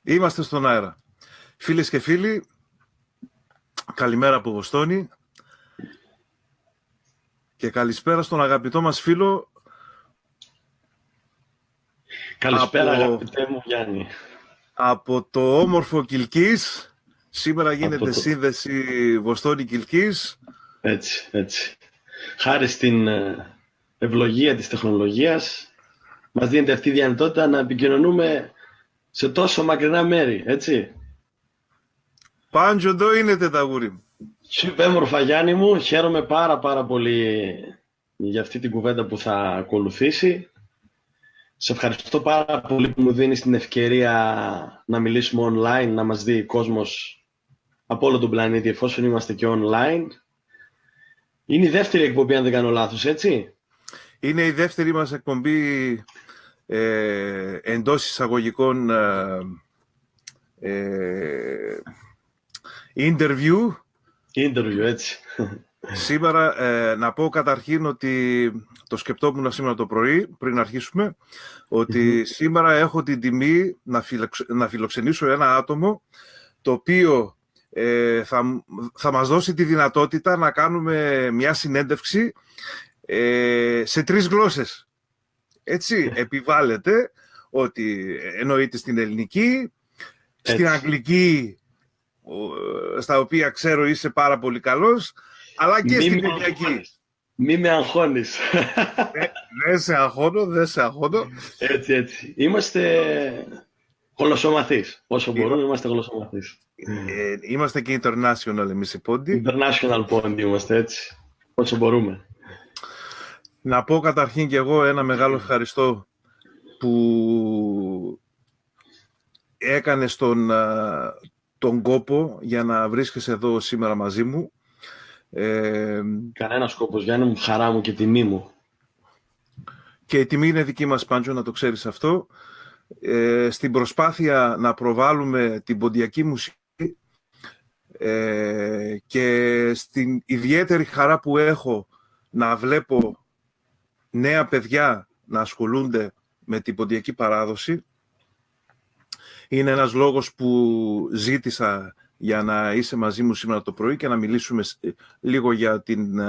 Είμαστε στον αέρα. Φίλες και φίλοι, καλημέρα από Βοστόνη και καλησπέρα στον αγαπητό μας φίλο. Καλησπέρα αγαπητέ μου Γιάννη. Από το όμορφο Κιλκής. Σήμερα γίνεται σύνδεση Βοστόνη-Κιλκής. Έτσι. Χάρη στην ευλογία της τεχνολογίας μας δίνεται αυτή η δυνατότητα να επικοινωνούμε σε τόσο μακρινά μέρη, έτσι. Πάντζο εδώ είναι τεταγούρι μου. Σούπέμορφα Γιάννη μου, χαίρομαι πάρα πολύ για αυτή την κουβέντα που θα ακολουθήσει. Σε ευχαριστώ πάρα πολύ που μου δίνεις την ευκαιρία να μιλήσουμε online, να μας δει κόσμος από όλο τον πλανήτη, εφόσον είμαστε και online. Είναι η δεύτερη εκπομπή, αν δεν κάνω λάθος, έτσι. Είναι η δεύτερη μας εκπομπή εντός εισαγωγικών interview, έτσι. Σήμερα να πω καταρχήν ότι το σκεπτόμουν σήμερα το πρωί, πριν αρχίσουμε, ότι σήμερα έχω την τιμή να φιλοξενήσω ένα άτομο το οποίο θα μας δώσει τη δυνατότητα να κάνουμε μια συνέντευξη σε 3 γλώσσες. Έτσι, επιβάλλεται ότι εννοείται στην ελληνική, στην αγγλική, στα οποία ξέρω είσαι πάρα πολύ καλός, αλλά και στην κυπριακή. Μη με αγχώνεις. Δεν σε αγχώνω. Έτσι. Είμαστε γλωσσομαθείς. Όσο μπορούμε είμαστε γλωσσομαθείς. Είμαστε και international εμείς οι πόντι. International πόντι είμαστε, έτσι. Όσο μπορούμε. Να πω καταρχήν και εγώ ένα μεγάλο ευχαριστώ που έκανες τον κόπο για να βρίσκεσαι εδώ σήμερα μαζί μου. Κανένας σκόπος, Γιάννη μου, χαρά μου και τιμή μου. Και η τιμή είναι δική μας, Πάντζο, να το ξέρεις αυτό. Στην προσπάθεια να προβάλλουμε την ποντιακή μουσική και στην ιδιαίτερη χαρά που έχω να βλέπω νέα παιδιά να ασχολούνται με την ποντιακή παράδοση, είναι ένας λόγος που ζήτησα για να είσαι μαζί μου σήμερα το πρωί και να μιλήσουμε λίγο για την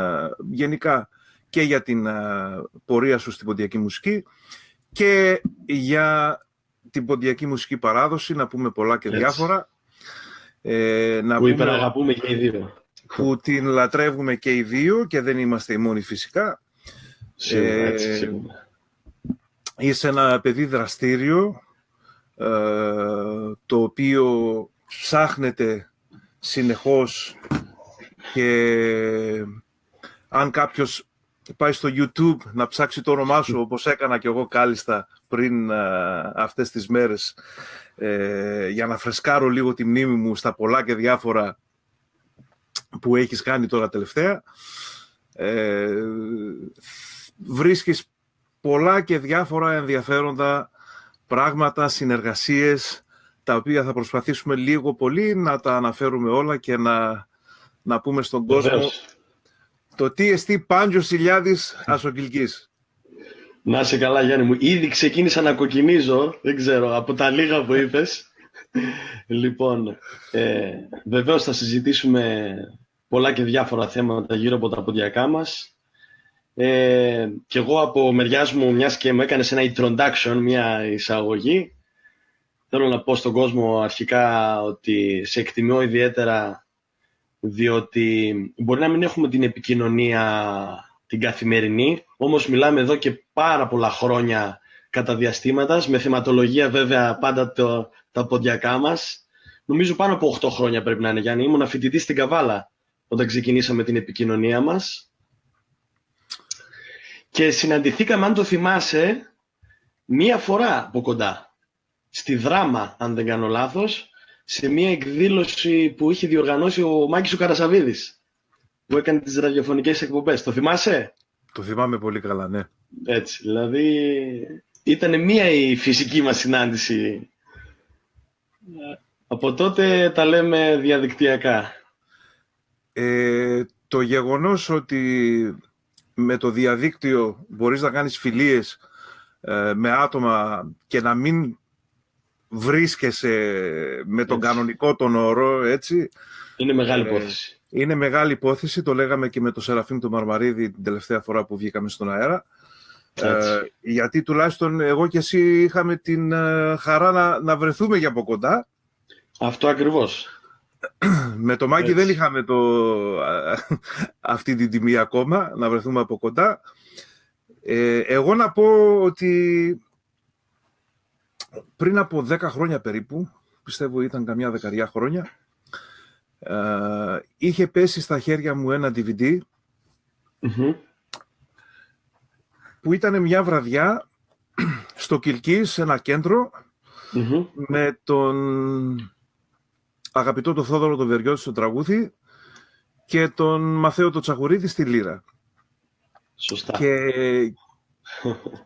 γενικά και για την πορεία σου στην ποντιακή μουσική και για την ποντιακή μουσική παράδοση, να πούμε πολλά και διάφορα. Που υπεραγαπούμε και οι δύο. Που την λατρεύουμε και οι δύο και δεν είμαστε οι μόνοι φυσικά. Σίγουρα. Είσαι ένα παιδί δραστήριο, το οποίο ψάχνεται συνεχώς, και αν κάποιος πάει στο YouTube να ψάξει το όνομά σου, όπως έκανα και εγώ κάλλιστα πριν αυτές τις μέρες, για να φρεσκάρω λίγο τη μνήμη μου στα πολλά και διάφορα που έχεις κάνει τώρα τελευταία, βρίσκεις πολλά και διάφορα ενδιαφέροντα πράγματα, συνεργασίες, τα οποία θα προσπαθήσουμε λίγο πολύ να τα αναφέρουμε όλα και να πούμε στον κόσμο το τι εστί Πάντζος Ηλιάδης Ασοκιλκής. Να είσαι καλά, Γιάννη μου. Ήδη ξεκίνησα να κοκκινίζω, δεν ξέρω, από τα λίγα που είπες. Λοιπόν, βεβαίως θα συζητήσουμε πολλά και διάφορα θέματα γύρω από τα ποντιακά μας. Και εγώ από μεριάς μου, μιας και μου έκανες ένα introduction, μια εισαγωγή, θέλω να πω στον κόσμο αρχικά ότι σε εκτιμώ ιδιαίτερα, διότι μπορεί να μην έχουμε την επικοινωνία την καθημερινή, όμως μιλάμε εδώ και πάρα πολλά χρόνια κατά διαστήματας, με θεματολογία βέβαια πάντα τα ποντιακά μας. Νομίζω πάνω από 8 χρόνια πρέπει να είναι, Γιάννη. Ήμουν φοιτητής στην Καβάλα όταν ξεκινήσαμε την επικοινωνία μας. Και συναντηθήκαμε, αν το θυμάσαι, μία φορά από κοντά. Στη Δράμα, αν δεν κάνω λάθος, σε μία εκδήλωση που είχε διοργανώσει ο Μάκης ο Καρασαβίδης, που έκανε τις ραδιοφωνικές εκπομπές. Το θυμάσαι? Το θυμάμαι πολύ καλά, ναι. Έτσι, δηλαδή ήταν μία η φυσική μας συνάντηση. Από τότε τα λέμε διαδικτυακά. Το γεγονός ότι με το διαδίκτυο μπορείς να κάνεις φιλίες με άτομα και να μην βρίσκεσαι με τον κανονικό τον όρο, έτσι. Είναι μεγάλη υπόθεση. Είναι μεγάλη υπόθεση, το λέγαμε και με το Σεραφείμ το Μαρμαρίδη την τελευταία φορά που βγήκαμε στον αέρα. Γιατί τουλάχιστον εγώ και εσύ είχαμε την χαρά να βρεθούμε για από κοντά. Αυτό ακριβώς. Με το Μάκη δεν είχαμε αυτή την τιμή ακόμα, να βρεθούμε από κοντά. Εγώ να πω ότι πριν από 10 χρόνια περίπου, πιστεύω ήταν καμιά 10 χρόνια, είχε πέσει στα χέρια μου ένα DVD που ήταν μια βραδιά στο Κιλκής, σε ένα κέντρο, με τον αγαπητό τον Θόδωρο τον Βεριώτη στο τραγούδι και τον Μαθαίο τον Τσαχουρίδη στη λύρα. Σωστά. Και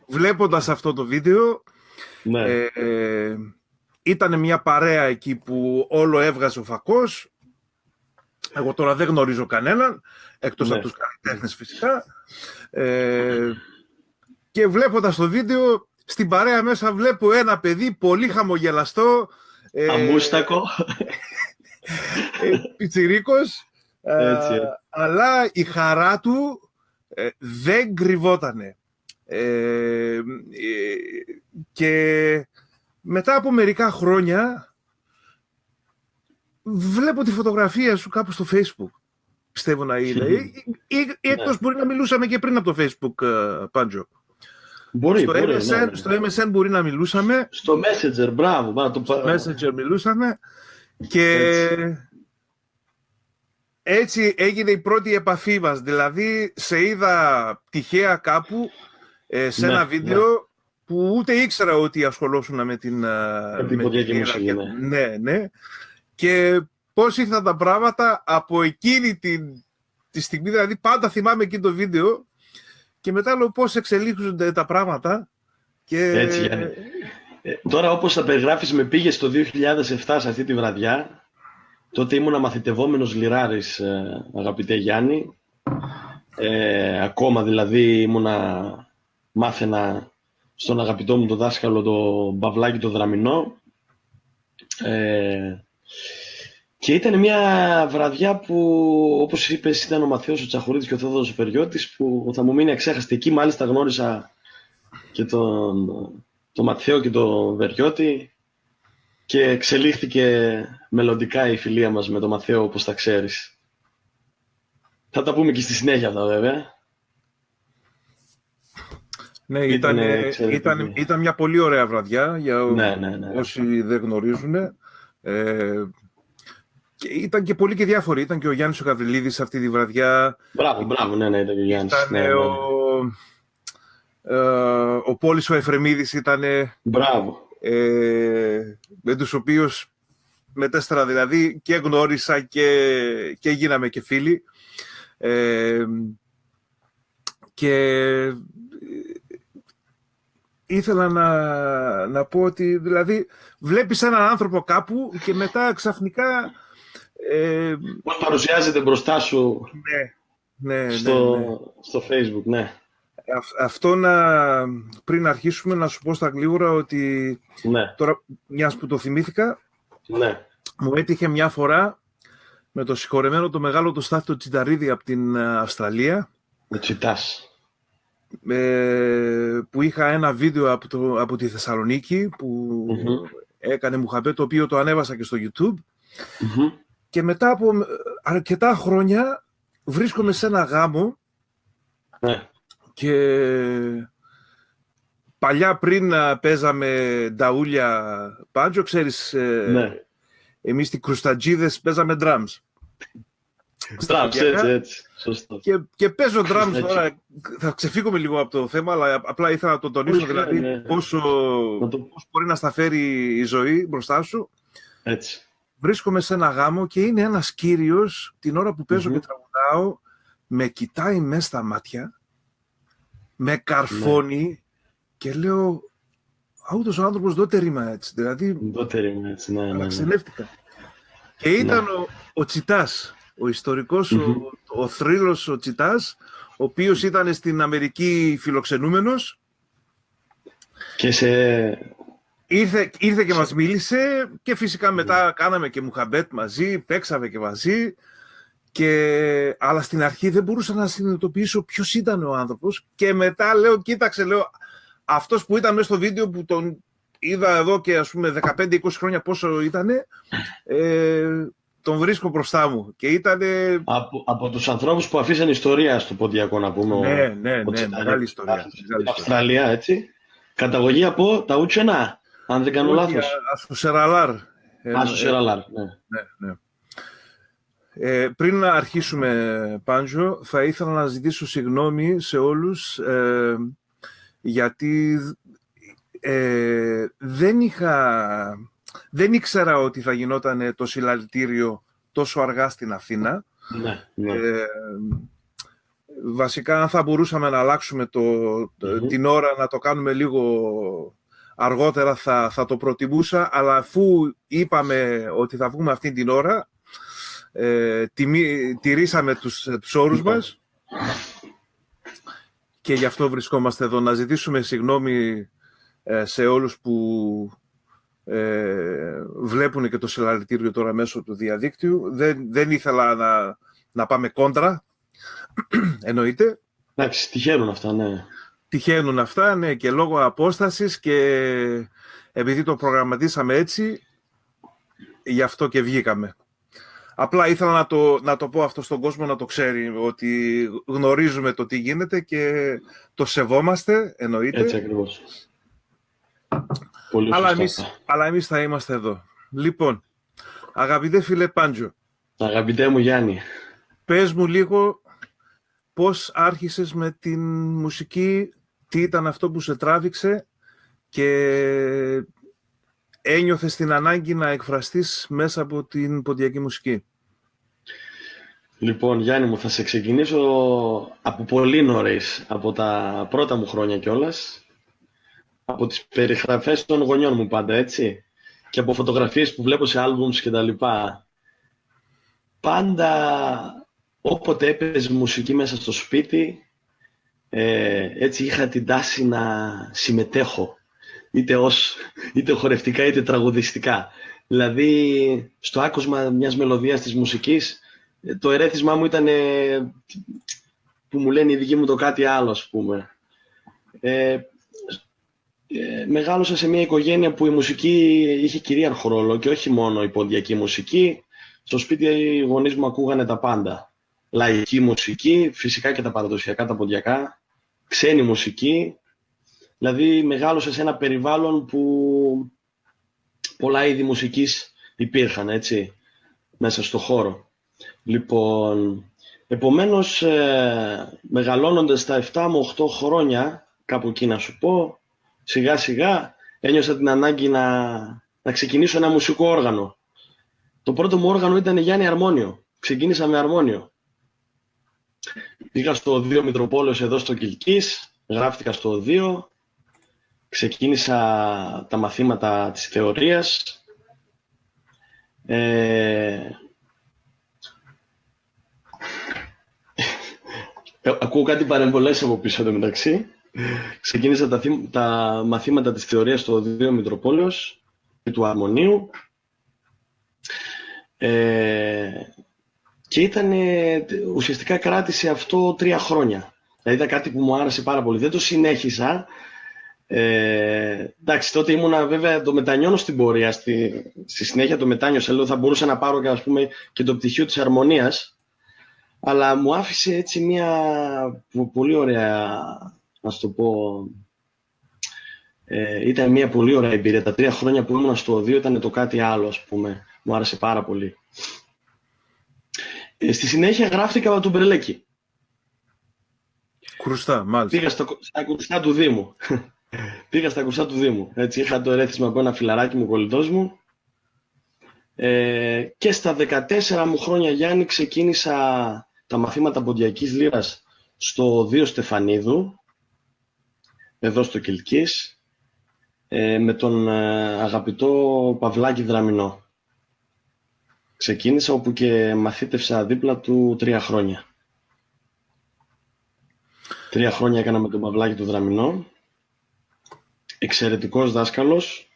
βλέποντας αυτό το βίντεο, ήταν μια παρέα εκεί που όλο έβγαζε ο φακός. Εγώ τώρα δεν γνωρίζω κανέναν, εκτός από τους καλλιτέχνες φυσικά. Και βλέποντας το βίντεο, στην παρέα μέσα βλέπω ένα παιδί πολύ χαμογελαστό. Αμούστακο. Πιτσιρίκος. Αλλά η χαρά του δεν κρυβότανε. Και μετά από μερικά χρόνια βλέπω τη φωτογραφία σου κάπου στο Facebook. Πιστεύω να είναι. Ή εκτός μπορεί να μιλούσαμε και πριν από το Facebook, Πάντζο. Στο MSN μπορεί να μιλούσαμε. Στο Messenger, μπράβο. Στο Messenger μιλούσαμε. Και έτσι έγινε η πρώτη επαφή μας. Δηλαδή, σε είδα τυχαία κάπου σε ένα βίντεο που ούτε ήξερα ότι ασχολόσουν με την ποδιακή μουσική. Ναι. Και πώς ήρθαν τα πράγματα από εκείνη τη στιγμή. Δηλαδή, πάντα θυμάμαι εκείνο το βίντεο και μετά λέω πώς εξελίχθονται τα πράγματα. Και... Έτσι, Γιάννη. Τώρα, όπως τα περιγράφεις, με πήγες το 2007 σε αυτή τη βραδιά. Τότε ήμουνα μαθητευόμενος λιράρης, αγαπητέ Γιάννη. Ακόμα δηλαδή μάθαινα στον αγαπητό μου το δάσκαλο, το Παυλάκη το Δραμηνό. Και ήταν μια βραδιά που, όπως είπες, ήταν ο Μαθαίος ο Τσαχουρίδης και ο Θόδωρος ο Περιώτης, που θα μου μείνει αξέχαστη. Εκεί μάλιστα γνώρισα και τον Μαθαίο και τον Βεριώτη και εξελίχθηκε μελλοντικά η φιλία μας με τον Μαθαίο, όπως τα ξέρεις. Θα τα πούμε και στη συνέχεια αυτά, βέβαια. Ναι, ήταν μια πολύ ωραία βραδιά για όσοι δεν γνωρίζουν. Και ήταν και πολύ και διάφοροι. Ήταν και ο Γιάννης ο Γαβριλίδης αυτή τη βραδιά. Μπράβο, ναι, ήταν και ο Γιάννης. Ήταν ο Πόλης ο Εφρεμίδης ήταν. Μπράβο. Με τους οποίους μετέστερα δηλαδή και γνώρισα και γίναμε και φίλοι. Και ήθελα να πω ότι δηλαδή βλέπεις έναν άνθρωπο κάπου και μετά ξαφνικά πώς παρουσιάζεται μπροστά σου στο Facebook, ναι. Αυτό πριν αρχίσουμε να σου πω στα γλίγορα ότι τώρα μιας που το θυμήθηκα, μου έτυχε μια φορά με το συγχωρεμένο το μεγάλο το Στάθη το Τσιταρίδη από την Αυστραλία. Με Τσιτάς. Που είχα ένα βίντεο από τη Θεσσαλονίκη που έκανε Μουχαμπέ, το οποίο το ανέβασα και στο YouTube. Και μετά από αρκετά χρόνια βρίσκομαι σε ένα γάμο και παλιά πριν παίζαμε νταούλια Πάντζο, ξέρεις, εμείς οι Κρουστατζίδες παίζαμε drums. Έτσι. Σωστό. Και παίζω drums τώρα, θα ξεφύγουμε λίγο από το θέμα, αλλά απλά ήθελα να το τονίσω, δηλαδή πώς μπορεί να σταφέρει η ζωή μπροστά σου. Έτσι. Βρίσκομαι σε ένα γάμο και είναι ένας κύριος, την ώρα που παίζω και τραγουδάω, με κοιτάει μέσα στα μάτια, με καρφώνει και λέω, ούτως ο άνθρωπος δεν ρίμα έτσι. Δηλαδή, ξενεύτηκα. Και ήταν ο Τσιτάς, ο ιστορικός, ο θρύλος ο Τσιτάς, ο οποίος ήταν στην Αμερική φιλοξενούμενος. Και ήρθε και μας μίλησε και φυσικά μετά κάναμε και μουχαμπέτ μαζί, παίξαμε και μαζί. Αλλά στην αρχή δεν μπορούσα να συνειδητοποιήσω ποιος ήταν ο άνθρωπος και μετά λέω, κοίταξε, λέω, αυτός που ήταν μέσα στο βίντεο που τον είδα εδώ και ας πούμε 15-20 χρόνια πόσο ήτανε, τον βρίσκω μπροστά μου και ήτανε... Από τους ανθρώπους που αφήσαν ιστορία στο ποντιακό, να πούμε. Ναι, μεγάλη ιστορία. Στην Αυστραλία, έτσι. Καταγωγή από τα Ούτσενα, αν δεν κάνω λάθος. Στο Σεραλάρ. Στο Σεραλάρ, ναι. Πριν να αρχίσουμε, Πάντζο, θα ήθελα να ζητήσω συγγνώμη σε όλους γιατί δεν ήξερα ότι θα γινόταν το συλλαλητήριο τόσο αργά στην Αθήνα. Ναι. Βασικά, αν θα μπορούσαμε να αλλάξουμε την ώρα, να το κάνουμε λίγο αργότερα, θα το προτιμούσα, αλλά αφού είπαμε ότι θα βγούμε αυτή την ώρα, τηρήσαμε τους όρους μας και γι' αυτό βρισκόμαστε εδώ. Να ζητήσουμε συγγνώμη σε όλους που βλέπουν και το συλλαλητήριο τώρα μέσω του διαδίκτυου. Δεν ήθελα να πάμε κόντρα, εννοείται. Εντάξει, τυχαίνουν αυτά, ναι. Τυχαίνουν αυτά, ναι, και λόγω απόστασης και επειδή το προγραμματίσαμε έτσι, γι' αυτό και βγήκαμε. Απλά ήθελα να το πω αυτό στον κόσμο, να το ξέρει, ότι γνωρίζουμε το τι γίνεται και το σεβόμαστε, εννοείται. Έτσι ακριβώς. Πολύ αλλά εμείς θα είμαστε εδώ. Λοιπόν, αγαπητέ φίλε Πάντζο. Αγαπητέ μου Γιάννη. Πες μου λίγο πώς άρχισες με την μουσική, τι ήταν αυτό που σε τράβηξε και ένιωθες την ανάγκη να εκφραστείς μέσα από την ποντιακή μουσική. Λοιπόν, Γιάννη μου, θα σε ξεκινήσω από πολύ νωρίς, από τα πρώτα μου χρόνια κιόλας, από τις περιγραφές των γονιών μου πάντα, έτσι, και από φωτογραφίες που βλέπω σε άλμπουμς και τα λοιπά. Πάντα, όποτε έπαιζε μουσική μέσα στο σπίτι, έτσι είχα την τάση να συμμετέχω, είτε χορευτικά είτε τραγουδιστικά. Δηλαδή, στο άκουσμα μιας μελωδίας της μουσικής, το ερέθισμά μου ήταν που μου λένε οι δικοί μου το κάτι άλλο, ας πούμε. Μεγάλωσα σε μια οικογένεια που η μουσική είχε κυρίαρχο ρόλο και όχι μόνο η ποντιακή μουσική. Στο σπίτι οι γονείς μου ακούγανε τα πάντα. Λαϊκή μουσική, φυσικά και τα παραδοσιακά, τα ποντιακά, ξένη μουσική. Δηλαδή μεγάλωσα σε ένα περιβάλλον που πολλά είδη μουσικής υπήρχαν, έτσι, μέσα στο χώρο. Λοιπόν, επομένως, μεγαλώνοντας τα 7 με 8 χρόνια, κάπου εκεί να σου πω, σιγά σιγά ένιωσα την ανάγκη να ξεκινήσω ένα μουσικό όργανο. Το πρώτο μου όργανο ήταν Γιάννη αρμόνιο. Ξεκίνησα με αρμόνιο. Πήγα στο Οδείο Μητροπόλεως εδώ στο Κιλκής, γράφτηκα στο Οδείο, ξεκίνησα τα μαθήματα της θεωρίας. Ακούω κάτι παρεμβολές από πίσω εδώ μεταξύ. Ξεκίνησα τα μαθήματα της θεωρίας στο Οδείο Μητροπόλεως και του Αρμονίου. Και ουσιαστικά κράτησε αυτό 3 χρόνια. Δηλαδή ήταν κάτι που μου άρεσε πάρα πολύ. Δεν το συνέχισα. Εντάξει, τότε ήμουνα βέβαια, το μετανιώνω στην πορεία. Στη συνέχεια το μετάνιωσα. Λέω θα μπορούσα να πάρω και, ας πούμε, και το πτυχίο της αρμονίας. Αλλά μου άφησε έτσι μια πολύ ωραία, να σου το πω, ήταν μια πολύ ωραία εμπειρία. Τα 3 χρόνια που ήμουν στο Οδείο ήταν το κάτι άλλο, ας πούμε. Μου άρεσε πάρα πολύ. Στη συνέχεια γράφτηκα τον Μπρελέκη. Κρουστά, μάλιστα. Πήγα στα κρουστά του Δήμου. Πήγα στα κρουστά του Δήμου. Έτσι, είχα το ερέθισμα από ένα φιλαράκι μου, κολλητός μου. Και στα 14 μου χρόνια, Γιάννη, ξεκίνησα τα μαθήματα ποντιακής λύρας στο Οδείο Στεφανίδου, εδώ στο Κιλκής, με τον αγαπητό Παυλάκη Δραμηνό. Ξεκίνησα όπου και μαθήτευσα δίπλα του 3 χρόνια. 3 χρόνια έκανα με τον Παυλάκη του Δραμηνό. Εξαιρετικός δάσκαλος.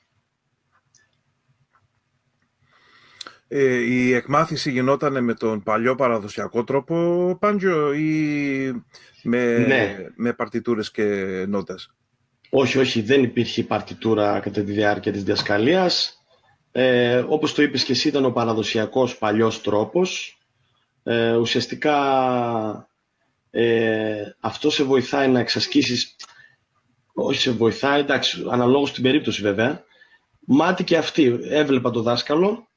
Η εκμάθηση γινόταν με τον παλιό παραδοσιακό τρόπο, Πάντζο, ή Ναι, με παρτιτούρες και νότες? όχι, όχι, δεν υπήρχε παρτιτούρα κατά τη διάρκεια της διδασκαλίας. Όπως το είπες και εσύ, ήταν ο παραδοσιακός παλιός τρόπος. Ουσιαστικά αυτό σε βοηθάει να εξασκήσεις, όχι σε βοηθάει, εντάξει, αναλόγως στην περίπτωση βέβαια. Μάτι και αυτή, έβλεπα το δάσκαλο,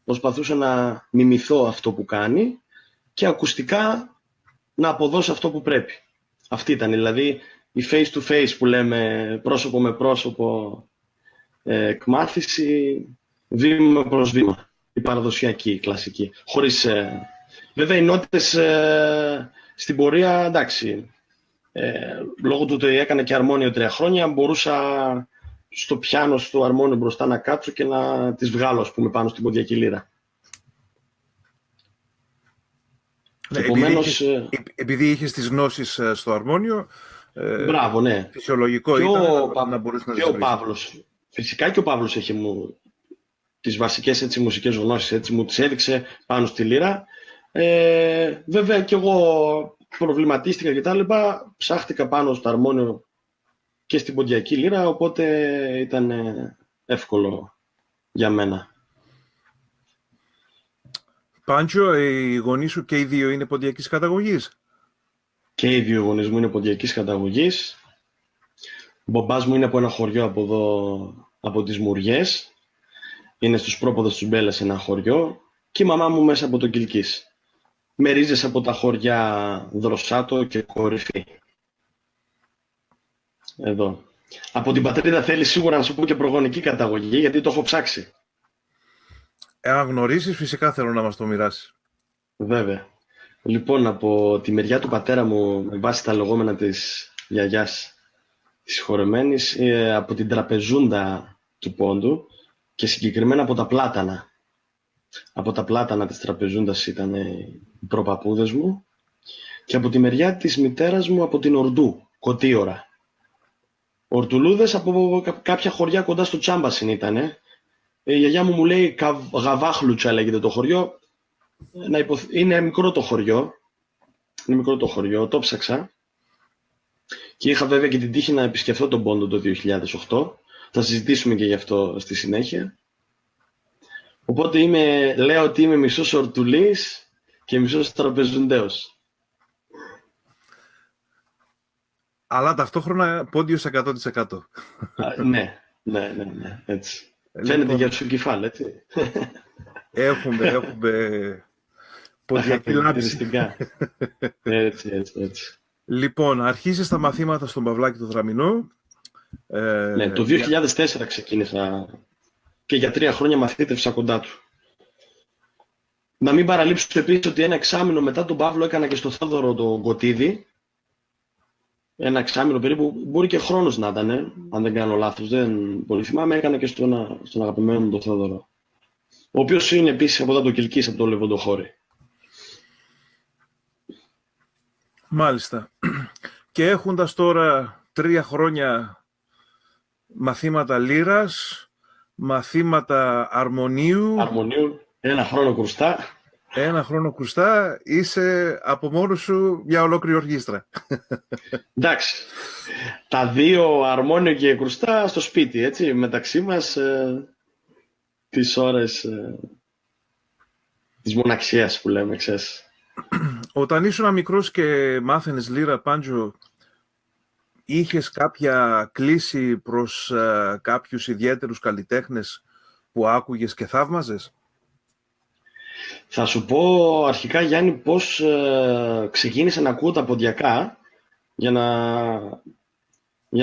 προσπαθούσα να μιμηθώ αυτό που κάνει και ακουστικά να αποδώσω αυτό που πρέπει. Αυτή ήταν, δηλαδή, η face to face που λέμε, πρόσωπο με πρόσωπο εκμάθηση, βήμα προς βήμα. Η παραδοσιακή, η κλασική. Χωρίς, βέβαια οι νότες στην πορεία, εντάξει, λόγω του ότι έκανα και αρμόνιο 3 χρόνια, μπορούσα στο πιάνο, στο αρμόνιο μπροστά να κάτσω και να τις βγάλω, ας πούμε, πάνω στην ποντιακή λύρα. Ναι, Επομένως, επειδή είχες τις γνώσεις στο αρμόνιο, μπράβο, ναι. φυσιολογικό Και ήταν ο, να μπορείς να και τις ο βρεις. Παύλος. Φυσικά και ο Παύλος έχει τις βασικές έτσι, μουσικές γνώσεις, έτσι, μου τις έδειξε πάνω στη λύρα. Βέβαια και εγώ προβληματίστηκα και τα λοιπά, ψάχτηκα πάνω στο αρμόνιο και στην ποντιακή λύρα, οπότε ήταν εύκολο για μένα. Πάντζο, οι γονείς σου και οι δύο είναι ποντιακής καταγωγής? Και οι δύο γονείς μου είναι ποντιακής καταγωγής. Ο μπαμπάς μου είναι από ένα χωριό από εδώ, από τις Μουριές. Είναι στους πρόποδες τους Μπέλες ένα χωριό. Και η μαμά μου μέσα από το Κιλκής. Με ρίζες από τα χωριά Δροσάτο και Κορυφή. Εδώ. Από την πατρίδα θέλει σίγουρα να σου πω και προγονική καταγωγή, γιατί το έχω ψάξει. Εάν γνωρίσεις, φυσικά θέλω να μας το μοιράσεις. Βέβαια. Λοιπόν, από τη μεριά του πατέρα μου, με βάση τα λεγόμενα της γιαγιάς της συγχωρεμένης, από την τραπεζούντα του Πόντου και συγκεκριμένα από τα πλάτανα. Από τα πλάτανα της τραπεζούντας ήταν οι προπαπούδες μου και από τη μεριά της μητέρας μου από την Ορντού, Κωτίωρα. Ορτουλούδες από κάποια χωριά κοντά στο Τσάμπασιν ήτανε. Η γιαγιά μου λέει Γαβάχλουτσα λέγεται το χωριό. Είναι μικρό το χωριό. Είναι μικρό το χωριό, το ψάξα. Και είχα βέβαια και την τύχη να επισκεφθώ τον Πόντο το 2008. Θα συζητήσουμε και γι' αυτό στη συνέχεια. Οπότε λέω ότι είμαι μισός Ορτουλής και μισός Τραπεζουντέος. Αλλά ταυτόχρονα πόντιος 100%. Ναι, έτσι. Φαίνεται για σου κεφάλ, έτσι. Έχουμε ποντιακή λάμψη. Έτσι. Λοιπόν, αρχίζεις τα μαθήματα στον Παυλάκη το Δραμηνό. Ναι, το 2004 ξεκίνησα και για 3 χρόνια μαθήτευσα κοντά του. Να μην παραλείψω επίσης ότι ένα εξάμηνο μετά τον Παύλο έκανα και στο Θόδωρο τον Κωτίδη. Ένα εξάμηνο περίπου, μπορεί και χρόνος να ήταν, αν δεν κάνω λάθος, δεν πολύ θυμάμαι, έκανα και στον αγαπημένο μου τον Θόδωρο. Ο οποίος είναι επίσης από εδώ το Κιλκής, από το Λεβοντοχώρι. Μάλιστα. Και έχοντας τώρα 3 χρόνια μαθήματα λύρας, μαθήματα αρμονίου, 1 χρόνο κρουστά. 1 χρόνο κρουστά, είσαι από μόνος σου μια ολόκληρη ορχήστρα. Εντάξει. Τα 2 αρμόνιο και κρουστά στο σπίτι, έτσι, μεταξύ μας τις ώρες της μοναξιάς που λέμε, ξέρεις. Όταν ήσουν μικρός και μάθαινες λύρα, Πάντζο, είχες κάποια κλίση προς κάποιους ιδιαίτερους καλλιτέχνες που άκουγες και θαύμαζες? Θα σου πω αρχικά, Γιάννη, πώς ξεκίνησα να ακούω τα ποντιακά για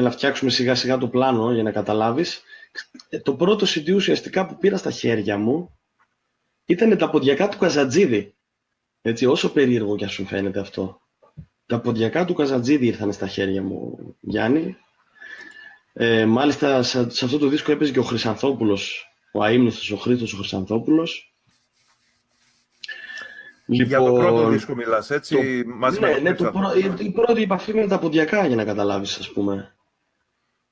να φτιάξουμε σιγά σιγά το πλάνο, για να καταλάβεις. Το πρώτο CD ουσιαστικά που πήρα στα χέρια μου ήταν τα ποντιακά του Καζατζίδη. Έτσι, όσο περίεργο κι ας σου φαίνεται αυτό. Τα ποντιακά του Καζατζίδη ήρθαν στα χέρια μου, Γιάννη. Μάλιστα, σε αυτό το δίσκο έπαιζε και ο Χρυσανθόπουλος, ο αείμνηστος ο Χρήστος ο Χρυσανθόπουλος. Για το πρώτο δίσκο μιλάς, έτσι, μαζί με η πρώτη επαφή με τα ποντιακά, για να καταλάβεις, ας πούμε.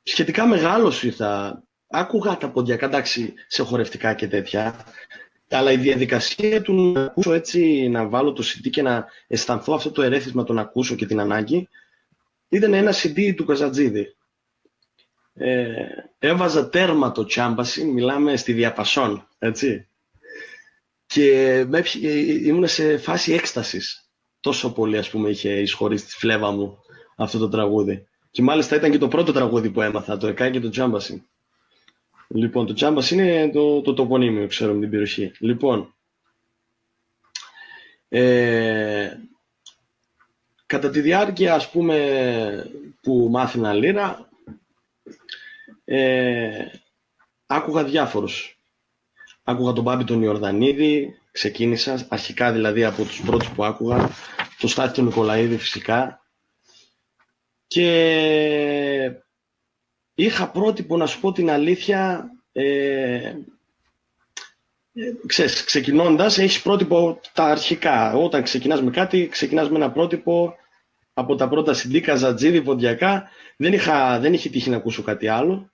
Σχετικά μεγάλος ήρθα. Άκουγα τα ποντιακά, εντάξει, σε χορευτικά και τέτοια. Αλλά η διαδικασία του να ακούσω έτσι, να βάλω το CD και να αισθανθώ αυτό το ερέθισμα, το να ακούσω και την ανάγκη, ήταν ένα CD του Καζατζίδη. Έβαζα τέρμα το τσάμπασι, μιλάμε στη διαπασόν, έτσι. Και ήμουν σε φάση έκστασης. Τόσο πολύ, ας πούμε, είχε εισχωρήσει τη φλέβα μου αυτό το τραγούδι. Και μάλιστα ήταν και το πρώτο τραγούδι που έμαθα, το ΕΚΑ και το τσάμπασι. Λοιπόν, το τσάμπασι είναι το τοπονύμιο, ξέρω, με την περιοχή. Λοιπόν, κατά τη διάρκεια, ας πούμε, που μάθαινα λύρα, άκουγα διάφορους. Άκουγα τον Μπάμπη τον Ιορδανίδη, ξεκίνησα, αρχικά δηλαδή από τους πρώτους που άκουγα, το Στάθη τον Νικολαίδη φυσικά. Και είχα πρότυπο, να σου πω την αλήθεια, ξέρεις, ξεκινώντας έχεις πρότυπο τα αρχικά. Όταν ξεκινάς με κάτι, ξεκινάς με ένα πρότυπο από τα πρώτα CD, Καζατζίδη, ποντιακά. Δεν είχε τύχει να ακούσω κάτι άλλο.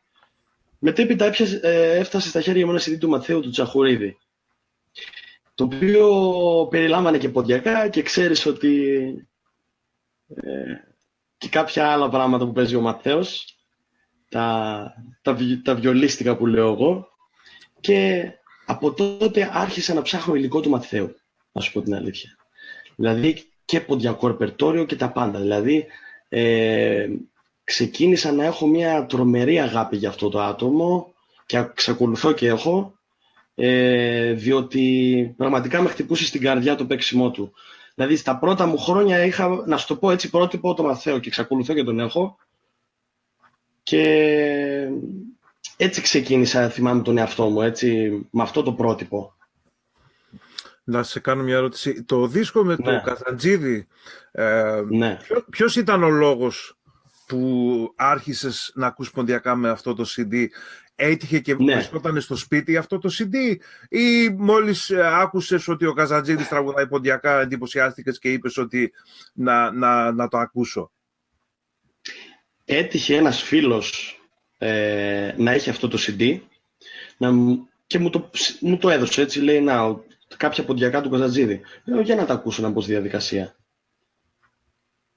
Μετέπειτα έφτασε στα χέρια μου ένα CD του Μαθαίου του Τσαχουρίδη, το οποίο περιλάμβανε και ποντιακά και ξέρεις ότι και κάποια άλλα πράγματα που παίζει ο Μαθαίος, τα βιολίστικα που λέω εγώ, και από τότε άρχισα να ψάχνω υλικό του Μαθαίου, να σου πω την αλήθεια. Δηλαδή και ποντιακό ρεπερτόριο και τα πάντα. Δηλαδή ξεκίνησα να έχω μια τρομερή αγάπη για αυτό το άτομο και εξακολουθώ και έχω, διότι πραγματικά με χτυπούσε στην καρδιά το παίξιμό του. Δηλαδή στα πρώτα μου χρόνια είχα, να σου το πω έτσι, πρότυπο το Μαθαίο και εξακολουθώ και τον έχω. Και έτσι ξεκίνησα, θυμάμαι τον εαυτό μου, έτσι, με αυτό το πρότυπο. Να σε κάνω μια ερώτηση. Το δίσκο με το Καζατζίδη, Ναι. ποιος ήταν ο λόγος που άρχισες να ακούς ποντιακά με αυτό το CD? Έτυχε και βρισκόταν στο σπίτι αυτό το CD, ή μόλις άκουσες ότι ο Καζατζίδης τραγουδάει ποντιακά εντυπωσιάστηκες και είπες ότι να το ακούσω? Έτυχε ένας φίλος να έχει αυτό το CD και μου το έδωσε, έτσι, λέει, κάποια ποντιακά του Καζατζίδη. Λέω, για να τα ακούσω, να μπω στη διαδικασία.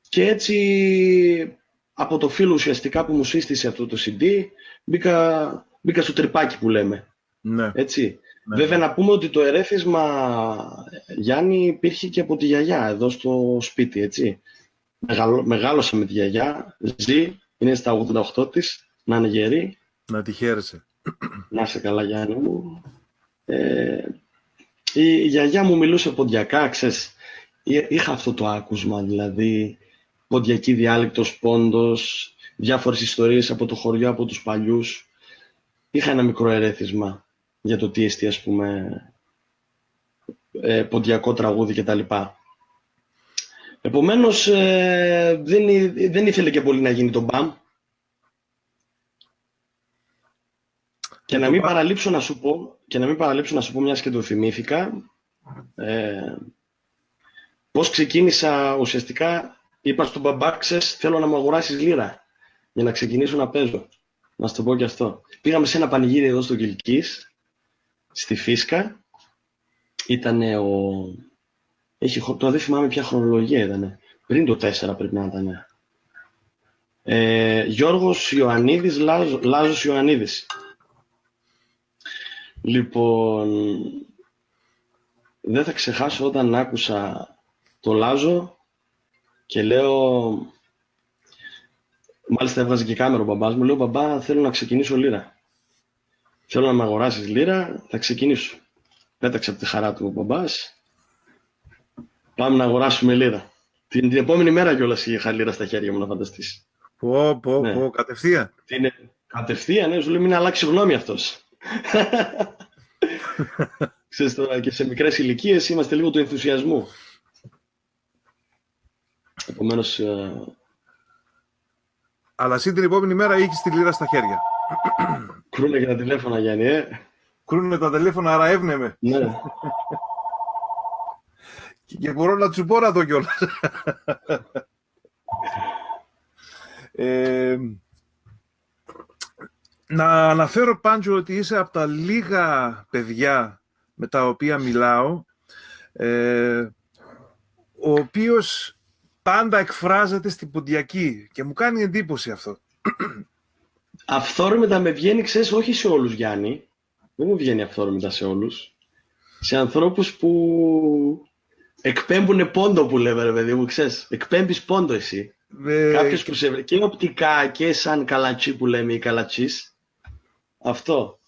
Και έτσι από το φίλο ουσιαστικά που μου σύστησε αυτό το CD μπήκα στο τρυπάκι που λέμε. Ναι. Έτσι. Ναι. Βέβαια να πούμε ότι το ερέθισμα, Γιάννη, υπήρχε και από τη γιαγιά εδώ στο σπίτι, έτσι. Μεγάλωσα με τη γιαγιά, ζει, είναι στα 88 της, να είναι γερή. Να τη χαίρεσαι. Να είσαι καλά, Γιάννη μου. Η γιαγιά μου μιλούσε ποντιακά, ξέρεις. Είχα αυτό το άκουσμα, δηλαδή ποντιακή διάλεκτος, πόντος, διάφορες ιστορίες από το χωριό, από τους παλιούς. Είχα ένα μικρό ερέθισμα για το τι εστί, ας πούμε, ποντιακό τραγούδι κτλ. Επομένως, δεν ήθελε και πολύ να γίνει το μπαμ. Και να μην παραλείψω να σου πω, μιας και το θυμήθηκα, πώς ξεκίνησα ουσιαστικά. Είπα στον μπαμπά, θέλω να μου αγοράσεις λύρα για να ξεκινήσω να παίζω. Να σου το πω και αυτό. Πήγαμε σε ένα πανηγύρι εδώ στο Κιλκής, στη Φίσκα. Ήτανε τώρα δεν θυμάμαι ποια χρονολογία ήτανε. Πριν το 4 πρέπει να ήταν. Γιώργος Ιωαννίδης, Λάζος Ιωαννίδης. Λοιπόν, δεν θα ξεχάσω όταν άκουσα το Λάζο και λέω, μάλιστα έβγαζε και κάμερα ο μπαμπάς μου, λέω, μπαμπά, θέλω να ξεκινήσω λύρα. Θέλω να με αγοράσεις λύρα, θα ξεκινήσω. Πέταξε από τη χαρά του ο μπαμπάς. Πάμε να αγοράσουμε λύρα. Την επόμενη μέρα κιόλας είχα λύρα στα χέρια μου, να φανταστείς. Πω, κατευθείαν. Κατευθείαν, ναι, σου λέει, μην αλλάξει γνώμη αυτός. Ξέρεις τώρα, και σε μικρές ηλικίες είμαστε λίγο του ενθουσιασμού. Επομένως... Αλλά εσύ την επόμενη μέρα είχες τη λύρα στα χέρια. Κρούνε και τα τηλέφωνα, Γιάννη, Κρούνε τα τηλέφωνα, άρα εύνεμε. Ναι. Και μπορώ να τσουμπώ το κιόλας. Να αναφέρω, Πάντζο, ότι είσαι από τα λίγα παιδιά με τα οποία μιλάω, ο οποίος πάντα εκφράζεται στην ποντιακή και μου κάνει εντύπωση αυτό. Αυθόρμητα με βγαίνει, ξέρεις, όχι σε όλους, Γιάννη. Δεν μου βγαίνει αυθόρμητα σε όλους. Σε ανθρώπους που εκπέμπουν πόντο, που λέμε, ρε παιδί μου, ξέρεις. Εκπέμπεις πόντο εσύ. Κάποιος που σε και οπτικά και σαν καλατσί που λέμε, ή καλατσίς. Αυτό.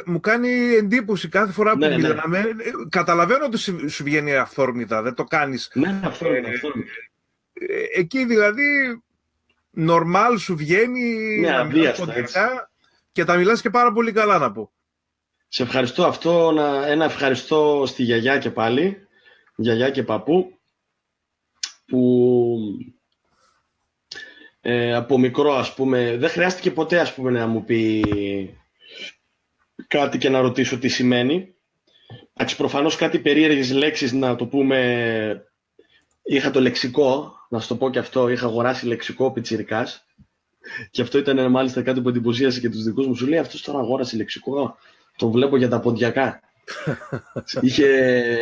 Μου κάνει εντύπωση κάθε φορά που Ναι, ναι. μιλάμε. Καταλαβαίνω ότι σου βγαίνει αυθόρμητα, δεν το κάνεις. Ναι, αυθόρμητα. Εκεί δηλαδή, νορμάλ σου βγαίνει Ναι, να μιλάς αβίαστα, ποντιακά και τα μιλάς και πάρα πολύ καλά, να πω. Σε ευχαριστώ αυτό. Ένα ευχαριστώ στη γιαγιά και πάλι. Γιαγιά και παππού. Που από μικρό, ας πούμε, δεν χρειάστηκε ποτέ, ας πούμε, να μου πει κάτι και να ρωτήσω τι σημαίνει. Εντάξει, προφανώς κάτι περίεργες λέξεις, να το πούμε, είχα το λεξικό, να σου το πω και αυτό, είχα αγοράσει λεξικό πιτσιρικάς και αυτό ήταν μάλιστα κάτι που εντυπωσίασε και τους δικούς μου. Σου λέει, αυτός τώρα αγόρασε λεξικό, το βλέπω για τα ποντιακά. Είχε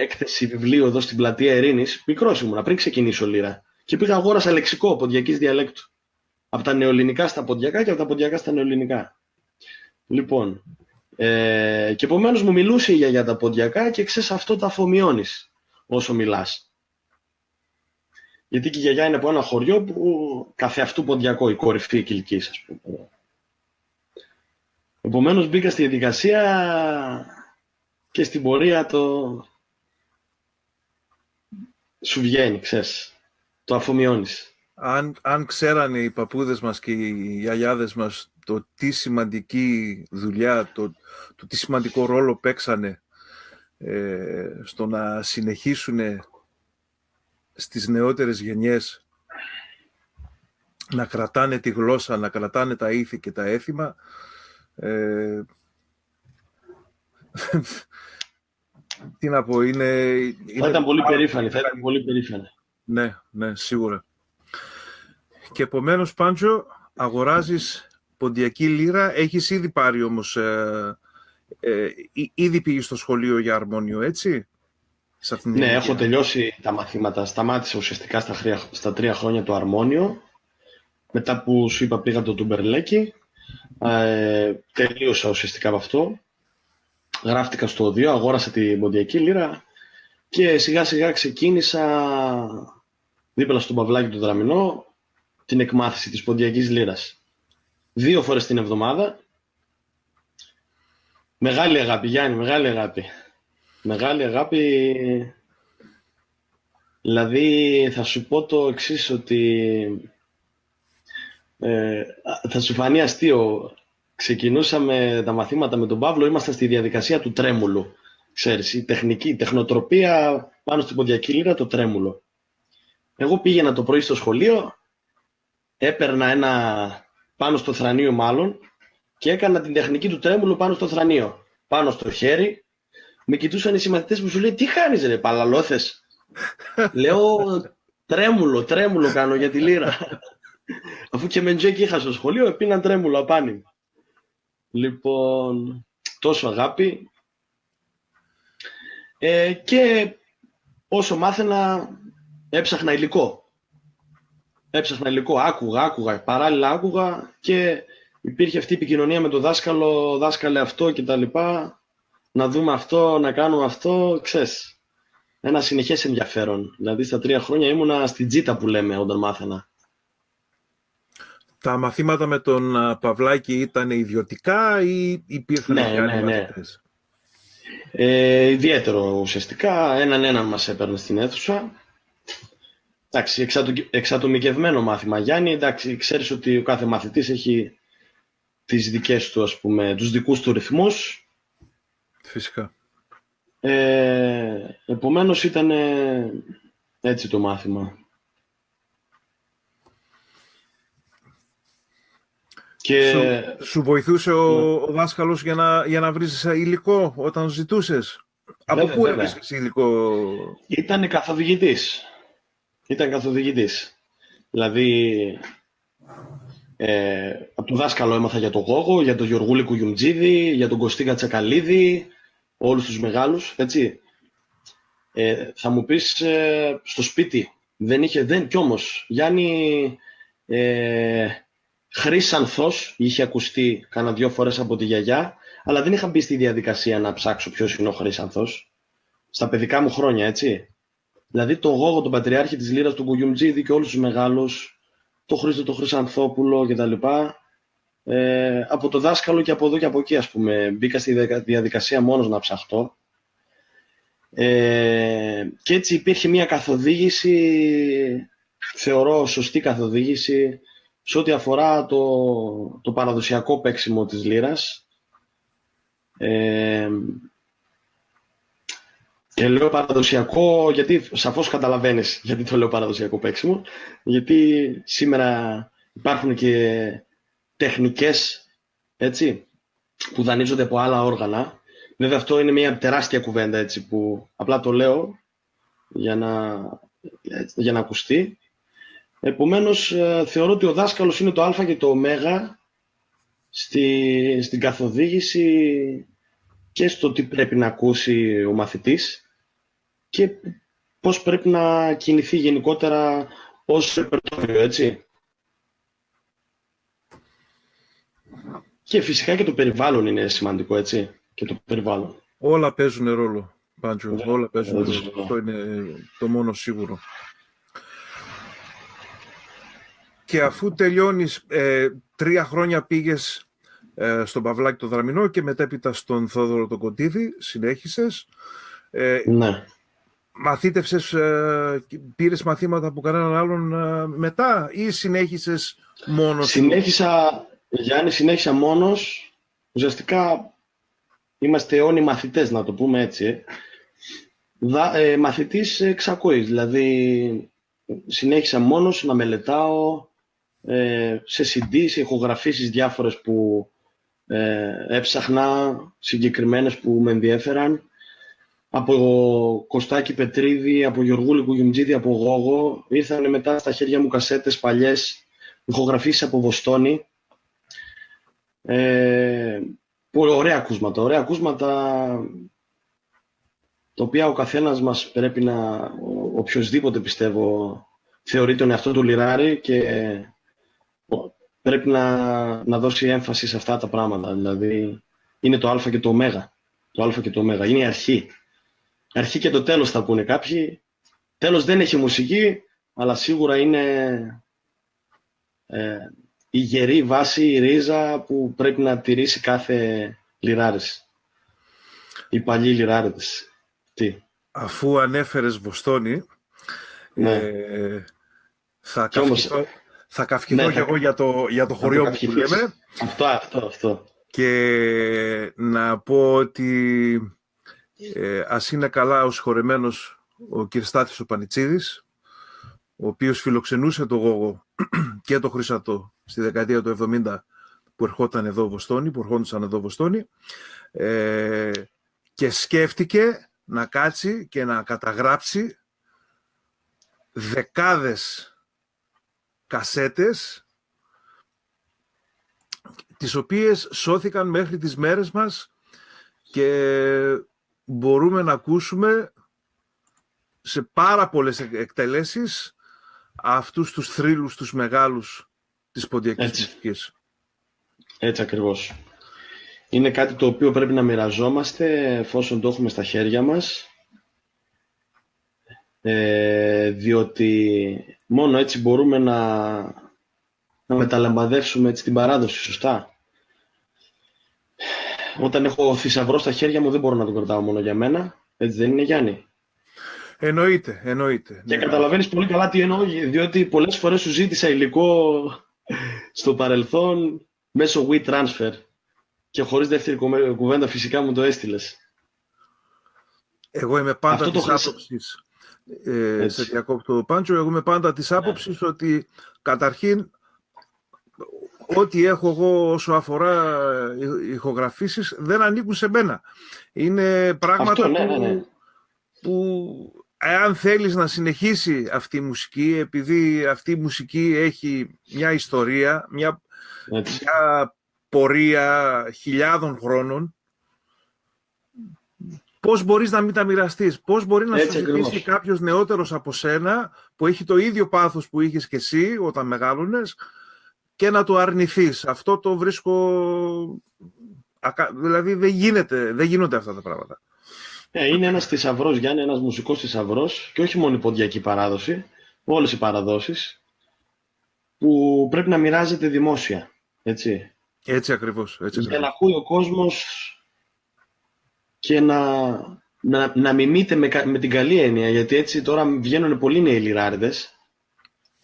έκθεση βιβλίου εδώ στην πλατεία Ειρήνης, μικρός ήμουνα, πριν ξεκινήσω λύρα. Και πήγα αγόρασα λεξικό ποντιακής διαλέκτου. Από τα νεοελληνικά στα ποντιακά και από τα ποντιακά στα νεοελληνικά. Λοιπόν, και επομένως μου μιλούσε για τα ποντιακά και ξέρεις, αυτό το αφομοιώνεις όσο μιλάς. Γιατί και η γιαγιά είναι από ένα χωριό που καθεαυτού ποντιακό, η κορυφή Κιλκής, ας πούμε. Επομένως μπήκα στη διαδικασία και στην πορεία σου βγαίνει, ξέρεις, το αφομοιώνεις. Αν ξέρανε οι παππούδες μας και οι γιαγιάδες μας το τι σημαντική δουλειά, το τι σημαντικό ρόλο παίξανε στο να συνεχίσουν στις νεότερες γενιές να κρατάνε τη γλώσσα, να κρατάνε τα ήθη και τα έθιμα, τι να πω, Θα ήταν πολύ περήφανη, θα ήταν πολύ περήφανη. Ναι, σίγουρα. Και επομένως, Πάντζο, αγοράζεις ποντιακή λύρα. Έχεις ήδη πάρει όμως, ήδη πήγες στο σχολείο για αρμόνιο, έτσι? Ναι, έχω τελειώσει τα μαθήματα. Σταμάτησα ουσιαστικά στα 3 χρόνια το αρμόνιο. Μετά που σου είπα πήγα το Τουμπερλέκι. Τελείωσα ουσιαστικά από αυτό. Γράφτηκα στο οδείο, αγόρασα την ποντιακή λύρα και σιγά σιγά ξεκίνησα δίπλα στον Παυλάκη του Δραμηνό την εκμάθηση της ποντιακής λύρας. 2 φορές την εβδομάδα. Μεγάλη αγάπη, Γιάννη, μεγάλη αγάπη. Μεγάλη αγάπη. Δηλαδή θα σου πω το εξής, ότι θα σου φανεί αστείο. Ξεκινούσαμε τα μαθήματα με τον Παύλο, ήμασταν στη διαδικασία του τρέμουλου. Ξέρεις, η τεχνοτροπία πάνω στην ποντιακή λύρα, το τρέμουλο. Εγώ πήγαινα το πρωί στο σχολείο, έπαιρνα πάνω στο θρανείο μάλλον και έκανα την τεχνική του τρέμουλου πάνω στο θρανείο. Πάνω στο χέρι, με κοιτούσαν οι συμμαθητές μου, σου λέει, τι κάνεις ρε, παλαλόθες? Λέω, τρέμουλο κάνω για τη λύρα. Αφού και με Τζέκι είχα στο σχολείο, επίναν τρέμουλο απάνη. Λοιπόν, τόσο αγάπη. Και όσο μάθαινα, έψαχνα υλικό. Άκουγα, παράλληλα άκουγα και υπήρχε αυτή η επικοινωνία με τον δάσκαλο, δάσκαλε αυτό και τα λοιπά, να δούμε αυτό, να κάνουμε αυτό, ξέρεις. Ένα συνεχές ενδιαφέρον. Δηλαδή στα 3 χρόνια ήμουνα στην τζίτα που λέμε όταν μάθαινα. Τα μαθήματα με τον Παυλάκη ήταν ιδιωτικά ή υπήρχαν και άλλοι μαθητές? Ιδιαίτερο ουσιαστικά. Έναν μας έπαιρνε στην αίθουσα. Εντάξει, εξατομικευμένο μάθημα, Γιάννη. Εντάξει, ξέρεις ότι ο κάθε μαθητής έχει τις δικές του, ας πούμε, τους δικούς του ρυθμούς. Φυσικά. Επομένως ήταν έτσι το μάθημα. Και... Σου βοηθούσε ο δάσκαλος για να βρεις υλικό όταν ζητούσες? Από πού έβρισκες υλικό? Ήταν καθοδηγητής. Δηλαδή, από τον δάσκαλο έμαθα για τον Γόγο, για τον Γιωργούλη Κουγιουμτζίδη, για τον Κωστή Κατσακαλίδη, όλους τους μεγάλους, έτσι. Θα μου πεις στο σπίτι, κι όμως, Γιάννη, Χρύσανθος είχε ακουστεί κάνα 2 φορές από τη γιαγιά, αλλά δεν είχα μπει στη διαδικασία να ψάξω ποιος είναι ο Χρύσανθος. Στα παιδικά μου χρόνια, έτσι. Δηλαδή το Γόγο, τον πατριάρχη της Λύρας, τον Κουγιουμτζίδη και όλους τους μεγάλους, το Χρήστο, το Χρυσανθόπουλο κτλ. Από το δάσκαλο και από εδώ και από εκεί, ας πούμε, μπήκα στη διαδικασία μόνος να ψαχτώ. Και έτσι υπήρχε μια καθοδήγηση, θεωρώ σωστή καθοδήγηση, σε ό,τι αφορά το παραδοσιακό παίξιμο της λύρας. Και λέω παραδοσιακό, γιατί σαφώς καταλαβαίνεις γιατί το λέω παραδοσιακό παίξιμο, γιατί σήμερα υπάρχουν και τεχνικές, έτσι, που δανείζονται από άλλα όργανα. Βέβαια αυτό είναι μια τεράστια κουβέντα, έτσι, που απλά το λέω για να ακουστεί. Επομένως, θεωρώ ότι ο δάσκαλος είναι το α και το ω στην καθοδήγηση και στο τι πρέπει να ακούσει ο μαθητής και πώς πρέπει να κινηθεί γενικότερα ως ρεπερτόριο, έτσι. Και φυσικά και το περιβάλλον είναι σημαντικό, έτσι. Και το περιβάλλον. Όλα παίζουν ρόλο, Πάντζο. Όλα παίζουν ρόλο. Αυτό είναι το μόνο σίγουρο. Και αφού τελειώνεις, 3 χρόνια πήγες στον Παυλάκη το Δραμηνό και μετέπειτα στον Θόδωρο τον Κωτίδη, συνέχισες. Ναι. Μαθήτευσες, πήρες μαθήματα από κανέναν άλλον μετά ή συνέχισες μόνος? Συνέχισα μόνος. Ουσιαστικά είμαστε αιώνιοι μαθητές, να το πούμε έτσι. Μαθητής εξακούης, δηλαδή συνέχισα μόνος να μελετάω σε CD, σε ηχογραφήσεις διάφορες που έψαχνα, συγκεκριμένες που με ενδιέφεραν, από Κωστάκη Πετρίδη, από Γεωργούλη Κουγιουμτζίδη, από Γόγο. Ήρθαν μετά στα χέρια μου κασέτες παλιές, ηχογραφήσεις από Βοστόνη. Ωραία ακούσματα, τα οποία ο καθένας μας πρέπει να, οποιοσδήποτε πιστεύω, θεωρεί τον εαυτό του λιράρι και πρέπει να δώσει έμφαση σε αυτά τα πράγματα. Δηλαδή, είναι το α και το ω. Το α και το ω. Είναι η αρχή. Αρχή και το τέλος θα πούνε κάποιοι. Τέλος δεν έχει μουσική, αλλά σίγουρα είναι η γερή βάση, η ρίζα που πρέπει να τηρήσει κάθε λιράρης. Οι παλιοί λιράριδες. Τι. Αφού ανέφερες Βοστόνη, Ναι. θα καυχηθώ και εγώ για το χωριό μου που λέμε. Αυτό. Και να πω ότι ας είναι καλά ο συγχωρεμένος ο Κυριστάθης ο Πανιτσίδης, ο οποίος φιλοξενούσε το Γόγο και το Χρυσατό στη δεκαετία του 70 που ερχόντουσαν εδώ Βοστόνη, και σκέφτηκε να κάτσει και να καταγράψει δεκάδες κασέτες, τις οποίες σώθηκαν μέχρι τις μέρες μας και μπορούμε να ακούσουμε σε πάρα πολλές εκτελέσεις αυτούς τους θρύλους, τους μεγάλους της ποντιακής μουσικής. Έτσι ακριβώς. Είναι κάτι το οποίο πρέπει να μοιραζόμαστε εφόσον το έχουμε στα χέρια μας, διότι μόνο έτσι μπορούμε να μεταλαμπαδεύσουμε έτσι την παράδοση, σωστά. Όταν έχω θησαυρό στα χέρια μου δεν μπορώ να τον κρατάω μόνο για μένα, έτσι δεν είναι, Γιάννη? Εννοείται. Και καταλαβαίνεις πολύ καλά τι εννοώ, διότι πολλές φορές σου ζήτησα υλικό στο παρελθόν μέσω WeTransfer και χωρίς δεύτερη κουβέντα φυσικά μου το έστειλες. Εγώ είμαι πάντα της άποψης, σε διακόπτω Πάντζο, εγώ είμαι πάντα της άποψης ότι καταρχήν ό,τι έχω εγώ όσο αφορά ηχογραφήσεις δεν ανήκουν σε μένα. Είναι πράγματα που εάν θέλεις να συνεχίσει αυτή η μουσική, επειδή αυτή η μουσική έχει μια ιστορία, μια πορεία χιλιάδων χρόνων, πώς μπορείς να μην τα μοιραστείς, πώς μπορεί να σου Έτσι ζητήσει ακριβώς. κάποιος νεότερος από σένα που έχει το ίδιο πάθος που είχες και εσύ όταν μεγάλωνες και να του αρνηθείς. Αυτό το βρίσκω... Δηλαδή δεν γίνονται αυτά τα πράγματα. Είναι ένας θησαυρός, Γιάννη, ένας μουσικός θησαυρός και όχι μόνο η ποντιακή παράδοση, όλες οι παραδόσεις που πρέπει να μοιράζεται δημόσια, έτσι. Έτσι ακριβώς. Για να ακούει ο κόσμος και να μιμείται με την καλή έννοια, γιατί έτσι τώρα βγαίνουν πολλοί νέοι λιράριδες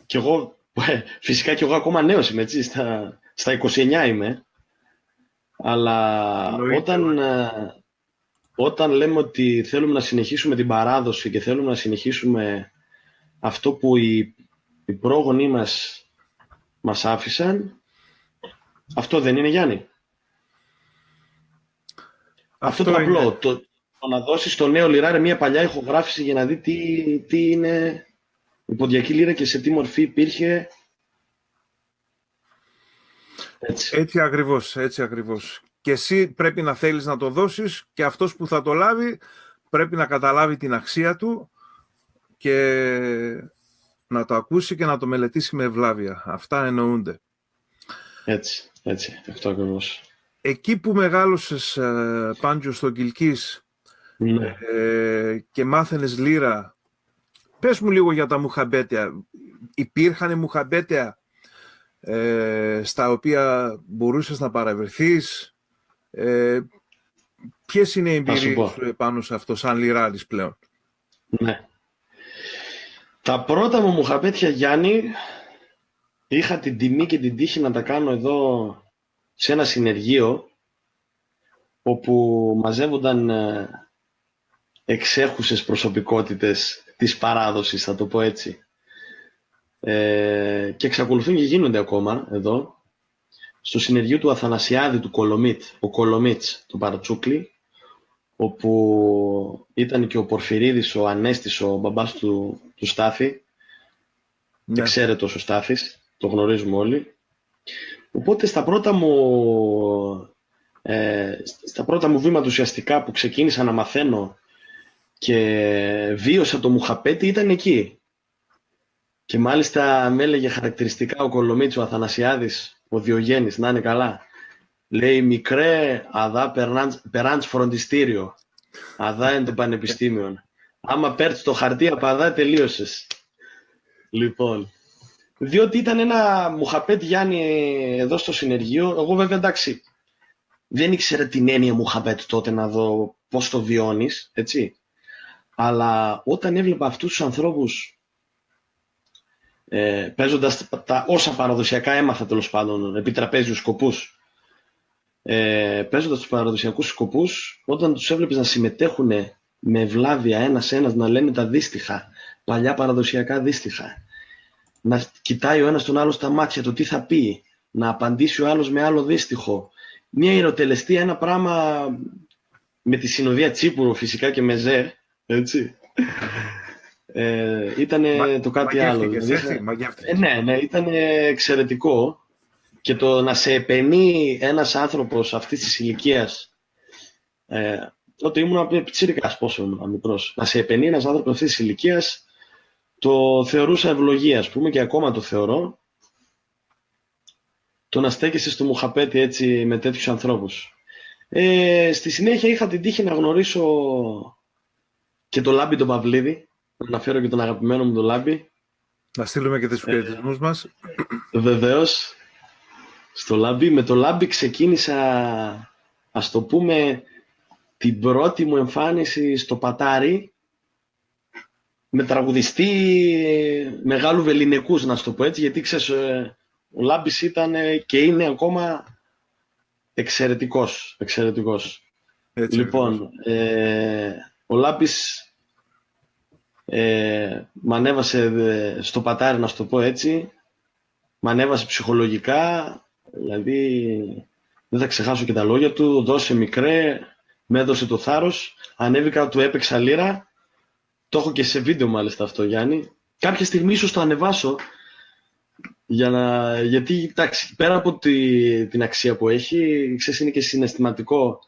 και εγώ, φυσικά και εγώ ακόμα νέος είμαι, έτσι, στα 29 είμαι, αλλά όταν λέμε ότι θέλουμε να συνεχίσουμε την παράδοση και θέλουμε να συνεχίσουμε αυτό που οι πρόγονοί μας άφησαν, αυτό δεν είναι, Γιάννη? Αυτό το απλό, το να δώσεις στο νέο λιράρι μια παλιά ηχογράφηση για να δει τι είναι η ποντιακή λύρα και σε τι μορφή υπήρχε. Έτσι ακριβώς. Και εσύ πρέπει να θέλεις να το δώσεις και αυτός που θα το λάβει πρέπει να καταλάβει την αξία του και να το ακούσει και να το μελετήσει με ευλάβεια. Αυτά εννοούνται. Έτσι, αυτό ακριβώς. Εκεί που μεγάλωσες, Πάντζο, στο Κιλκής, ναι, και μάθαινες λύρα, πες μου λίγο για τα μουχαμπέτια. Υπήρχαν μουχαμπέτια στα οποία μπορούσες να παραβρεθείς? Ποιες είναι οι εμπειρίες σου πάνω σε αυτό σαν λιράρης πλέον? Ναι. Τα πρώτα μου μουχαμπέτια, Γιάννη, είχα την τιμή και την τύχη να τα κάνω εδώ σε ένα συνεργείο όπου μαζεύονταν εξέχουσες προσωπικότητες της παράδοσης, θα το πω έτσι. Και εξακολουθούν και γίνονται ακόμα εδώ, στο συνεργείο του Αθανασιάδη του Κολομίτ, ο Κολομίτς, το Παρατσούκλι, όπου ήταν και ο Πορφυρίδης, ο Ανέστης, ο μπαμπάς του Στάθη, Ναι. εξαίρετος ο Στάθης, το γνωρίζουμε όλοι. Οπότε στα πρώτα μου βήματα ουσιαστικά που ξεκίνησα να μαθαίνω και βίωσα το μουχαπέτι ήταν εκεί. Και μάλιστα με έλεγε χαρακτηριστικά ο Κολομίτσο, ο Αθανασιάδης, ο Διογέννης, να είναι καλά. Λέει, μικρέ, αδά περάντς φροντιστήριο. Αδά είναι το πανεπιστήμιο. Άμα παίρνεις το χαρτί από αδά, τελείωσες. Λοιπόν, διότι ήταν ένα μουχαπέτ, Γιάννη, εδώ στο συνεργείο. Εγώ βέβαια, εντάξει, δεν ήξερα την έννοια μουχαπέτ τότε να δω πώς το βιώνεις, έτσι. Αλλά όταν έβλεπα αυτούς τους ανθρώπους παίζοντας όσα παραδοσιακά έμαθα, τέλος πάντων, επί τραπέζιους σκοπούς, παίζοντας τους παραδοσιακούς σκοπούς, όταν τους έβλεπες να συμμετέχουν με ευλάβεια ένας-ένας, να λένε τα δύστιχα, παλιά παραδοσιακά δύστιχα, να κοιτάει ο ένας τον άλλο στα μάτια, το τι θα πει, να απαντήσει ο άλλος με άλλο δύστιχο, μια ηρωτελεστία, ένα πράγμα με τη συνοδεία Τσίπουρο φυσικά και Μεζέ, έτσι. Ήταν το κάτι άλλο. Ναι, ήταν εξαιρετικό. Και το να σε επενεί ένας άνθρωπος αυτής της ηλικίας, τότε ήμουν πιτσιρικάς, πόσο ήμουν μικρός, να σε επενεί ένας άνθρωπος αυτής της ηλικίας, το θεωρούσα ευλογία, ας πούμε, και ακόμα το θεωρώ, το να στέκεσαι στο μουχαπέτι έτσι με τέτοιους ανθρώπους. Στη συνέχεια είχα την τύχη να γνωρίσω και το Λάμπη τον Παυλίδη. Να αναφέρω και τον αγαπημένο μου τον Λάμπη. Να στείλουμε και τους χαιρετισμούς μας. Βεβαίως. Στο Λάμπη. Με το Λάμπη ξεκίνησα, ας το πούμε, την πρώτη μου εμφάνιση στο Πατάρι με τραγουδιστή μεγάλου βεληνικούς, να το πω έτσι, γιατί ξέρεις, ο Λάμπης ήταν και είναι ακόμα εξαιρετικός. Έτσι, λοιπόν, ο Λάμπης μ' ανέβασε στο Πατάρι, να το πω έτσι, μ' ανέβασε ψυχολογικά, δηλαδή δεν θα ξεχάσω και τα λόγια του, δώσε μικρέ, με έδωσε το θάρρος, ανέβηκα, του έπαιξα λύρα, το έχω και σε βίντεο μάλιστα αυτό, Γιάννη. Κάποια στιγμή ίσως το ανεβάσω, γιατί εντάξει, πέρα από την αξία που έχει, ξέρεις, είναι και συναισθηματικό,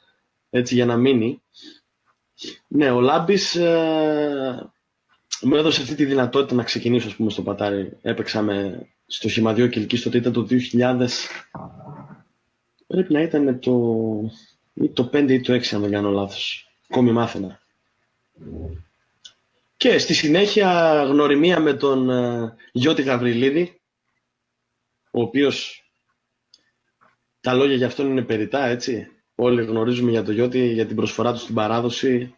έτσι, για να μείνει. Ναι, ο Λάμπης μου έδωσε αυτή τη δυνατότητα να ξεκινήσω, ας πούμε, στο πατάρι. Έπαιξα στο Χυμαδιό Κιλκής, τότε ήταν το 2000, πρέπει να ήταν το 5 ή το 6, αν δεν κάνω λάθος. Ακόμη μάθαινα. Και στη συνέχεια γνωριμία με τον Γιώτη Γαβριλίδη, ο οποίος τα λόγια για αυτόν είναι περιττά, έτσι. Όλοι γνωρίζουμε για τον Γιώτη, για την προσφορά του στην παράδοση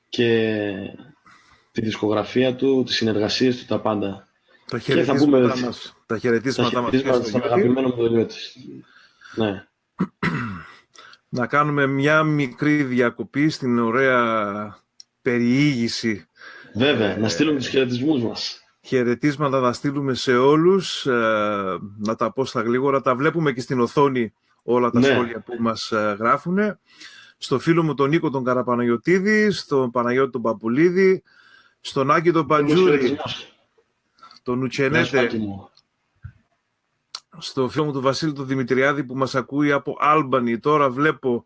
και τη δισκογραφία του, τις συνεργασίες του, τα πάντα. Τα χαιρετίσματα μας στον αγαπημένο μου τον Γιώτη. Ναι. Να κάνουμε μια μικρή διακοπή στην ωραία περιήγηση. Βέβαια, να στείλουμε τους χαιρετισμούς μας. Χαιρετίσματα να στείλουμε σε όλους, να τα πω στα γλίγορα. Τα βλέπουμε και στην οθόνη όλα τα σχόλια που μας γράφουν. Στο φίλο μου τον Νίκο τον Καραπαναγιωτίδη, στον Παναγιώτη τον Παπουλίδη, στον Άκη τον Παντζούρη, τον Ουτσενέτε, στο φίλο μου τον Βασίλη τον Δημητριάδη που μας ακούει από Άλμπανη. Τώρα βλέπω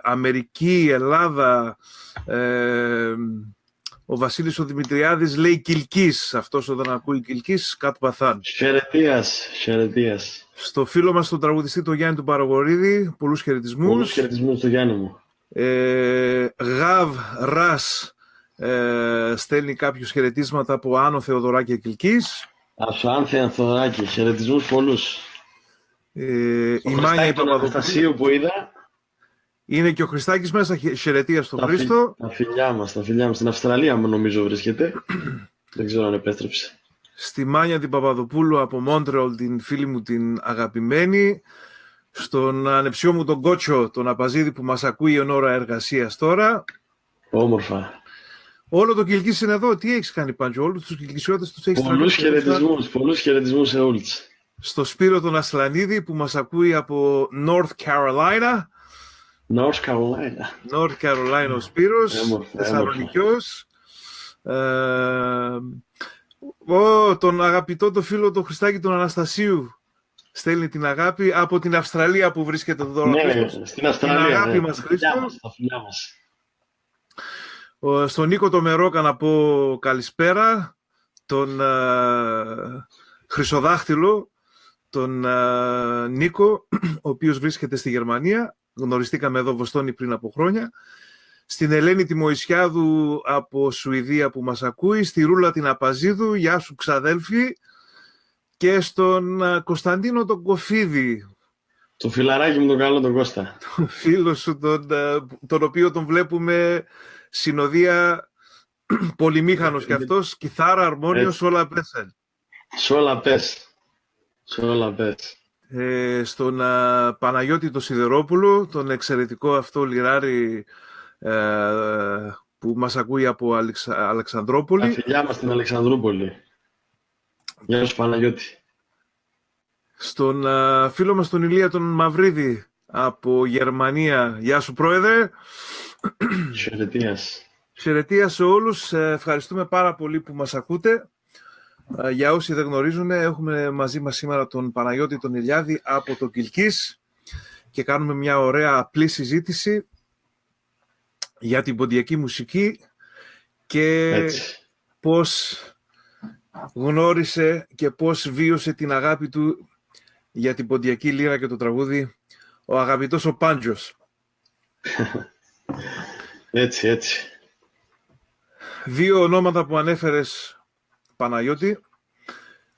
Αμερική, Ελλάδα, ο Βασίλης ο Δημητριάδης λέει Κιλκής. Αυτός όταν ακούει Κιλκής, κάτω παθάν. Χαιρετίας. Στο φίλο μας τον τραγουδιστή τον Γιάννη του Παραγορίδη, πολλούς χαιρετισμούς. Πολλούς χαιρετισμούς στο Γιάννη μου. Γαβ Ρας στέλνει κάποιους χαιρετίσματα από Άνω Θεοδωράκη Κιλκής. Από Άνω Θεοδωράκη, χαιρετισμούς πολλούς. Η Μάνια Παπαδοπουλίου που είδα. Είναι και ο Χριστάκης μέσα, χαιρετία στον Χρήστο. Τα φιλιά μας. Στην Αυστραλία μου νομίζω βρίσκεται. Δεν ξέρω αν επέστρεψε. Στη Μάνια την Παπαδοπούλου από Μόντρεολ, την φίλη μου την αγαπημένη. Στον ανεψιό μου τον Κότσο, τον Απαζίδη που μας ακούει εν ώρα εργασίας τώρα. Όμορφα. Όλο το Κιλκής είναι εδώ. Τι έχεις κάνει, Πάντζο? Όλους τους Κιλκισιώτες τους έχεις πολλούς χαιρετισμούς σε όλους. Στο Σπύρο τον Ασλανίδη που μας ακούει από North Carolina. North Carolina ο Σπύρος, Θεσσαλονικιός. Τον αγαπητό το φίλο τον Χριστάκη τον Αναστασίου στέλνει την αγάπη από την Αυστραλία που βρίσκεται εδώ. Ναι, στην Αυστραλία. Την αγάπη μας, Χρήστο. Τα φιλιά μας. Στον Νίκο το Μερόκα να πω καλησπέρα. Τον Χρυσοδάχτυλο, τον Νίκο, ο οποίος βρίσκεται στη Γερμανία. Γνωριστήκαμε εδώ Βοστόνη πριν από χρόνια. Στην Ελένη τη Μωυσιάδου από Σουηδία που μας ακούει. Στη Ρούλα την Απαζίδου, γεια σου ξαδέλφη. Και στον Κωνσταντίνο τον Κοφίδη. Το φιλαράκι μου τον καλό τον Κώστα. Τον φίλο σου, τον οποίο τον βλέπουμε συνοδεία πολυμήχανος κι αυτός. Κιθάρα, αρμόνιος, όλα πέσαν. Σ' όλα πες. Στον Παναγιώτη το Σιδερόπουλο, τον εξαιρετικό αυτό λιράρι που μας ακούει από Αλεξανδρόπολη. Τα φιλιά μας στην Αλεξανδρούπολη. Γεια σου Παναγιώτη. Στον φίλο μας τον Ηλία τον Μαυρίδη από Γερμανία. Γεια σου πρόεδρε. Χαιρετία σε όλους. Ευχαριστούμε πάρα πολύ που μας ακούτε. Για όσοι δεν γνωρίζουν, έχουμε μαζί μας σήμερα τον Παναγιώτη τον Ηλιάδη από το Κιλκής και κάνουμε μια ωραία απλή συζήτηση για την ποντιακή μουσική και πώς γνώρισε και πώς βίωσε την αγάπη του για την ποντιακή λύρα και το τραγούδι ο αγαπητός ο Πάντζος. Έτσι. Δύο ονόματα που ανέφερες, Παναγιώτη,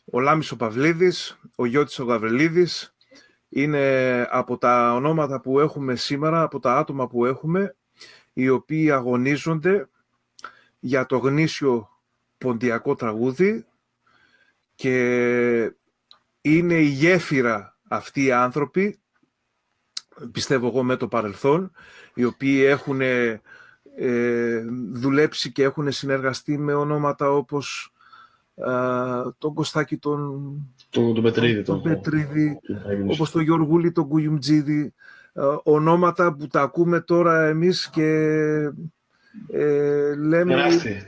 ο Λάμης ο Παυλίδης, ο Γιώτης ο Γαβριλίδης, είναι από τα ονόματα που έχουμε σήμερα, από τα άτομα που έχουμε, οι οποίοι αγωνίζονται για το γνήσιο ποντιακό τραγούδι και είναι η γέφυρα αυτοί οι άνθρωποι, πιστεύω εγώ με το παρελθόν, οι οποίοι έχουν δουλέψει και έχουν συνεργαστεί με ονόματα όπως τον Κωστάκη τον Πετρίδη, όπως τον Γιωργούλη τον Κουγιουμτζίδη, ονόματα που τα ακούμε τώρα εμείς και λέμε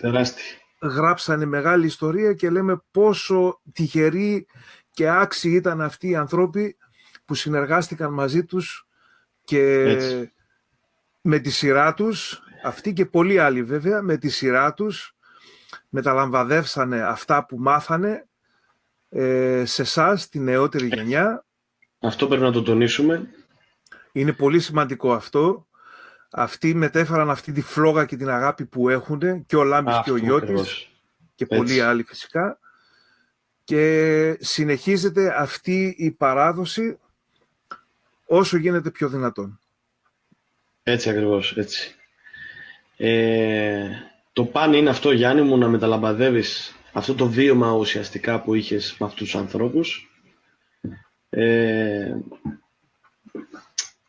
τεράστια. Γράψανε μεγάλη ιστορία και λέμε πόσο τυχεροί και άξιοι ήταν αυτοί οι ανθρώποι που συνεργάστηκαν μαζί τους και με τη σειρά τους, αυτοί και πολλοί άλλοι βέβαια, με τη σειρά τους μεταλαμβαδεύσανε αυτά που μάθανε σε εσάς, τη νεότερη γενιά. Αυτό πρέπει να το τονίσουμε. Είναι πολύ σημαντικό αυτό. Αυτοί μετέφεραν αυτή τη φλόγα και την αγάπη που έχουν, και ο Λάμπης και ο Γιώτης και πολλοί άλλοι φυσικά. Και συνεχίζεται αυτή η παράδοση όσο γίνεται πιο δυνατόν. Έτσι ακριβώς, έτσι. Το παν είναι αυτό, Γιάννη μου, να μεταλαμπαδεύεις αυτό το βίωμα ουσιαστικά που είχες με αυτούς τους ανθρώπους.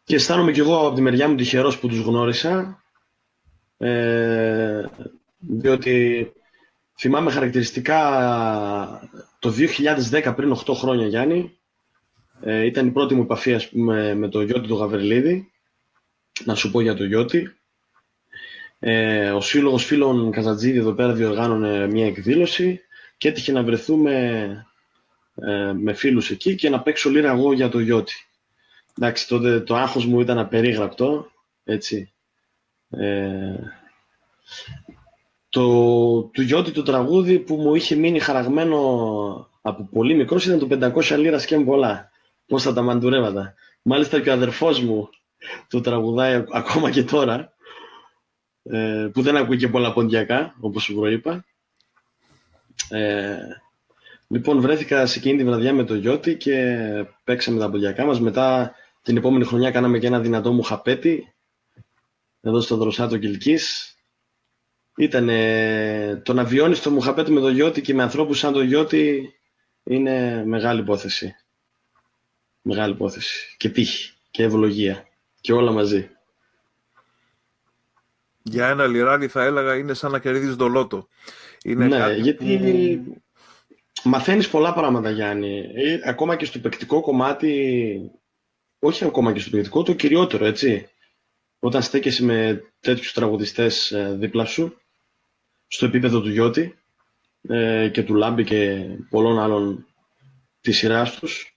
Και αισθάνομαι κι εγώ από τη μεριά μου τυχερός που τους γνώρισα, διότι θυμάμαι χαρακτηριστικά το 2010, πριν 8 χρόνια, Γιάννη, ήταν η πρώτη μου επαφή, ας πούμε, με τον Γιώτη τον Γαβριλίδη. Να σου πω για τον Γιώτη. Ο Σύλλογος Φίλων Καζατζίδη εδώ πέρα διοργάνωνε μια εκδήλωση και έτυχε να βρεθούμε με φίλους εκεί και να παίξω λίρα εγώ για τον Γιώτη. Εντάξει, τότε το άγχος μου ήταν απερίγραπτο, έτσι. Του Γιώτη το τραγούδι που μου είχε μείνει χαραγμένο από πολύ μικρός ήταν το 500 λίρα σκέμ πολλά. Πώς θα τα μαντουρεύατα. Μάλιστα και ο αδερφός μου το τραγουδάει ακόμα και τώρα, που δεν ακούει και πολλά ποντιακά, όπως σου προείπα. Λοιπόν, βρέθηκα σε εκείνη τη βραδιά με τον Γιώτη και παίξαμε τα ποντιακά μας. Μετά την επόμενη χρονιά κάναμε και ένα δυνατό μου χαπέτι εδώ στο Δροσάτο Κιλκής. Ήταν το να βιώνεις το μουχαπέτι με τον Γιώτη και με ανθρώπους σαν τον Γιώτη είναι μεγάλη υπόθεση. Μεγάλη υπόθεση. Και τύχη και ευλογία και όλα μαζί. Για ένα λιράρι θα έλεγα είναι σαν να κερδίζεις το λότο. Είναι ναι, γιατί μαθαίνεις πολλά πράγματα, Γιάννη. Ακόμα και στο παικτικό κομμάτι, όχι ακόμα και στο παικτικό, το κυριότερο, έτσι. Όταν στέκεσαι με τέτοιους τραγουδιστές δίπλα σου, στο επίπεδο του Γιώτη και του Λάμπη και πολλών άλλων της σειράς τους,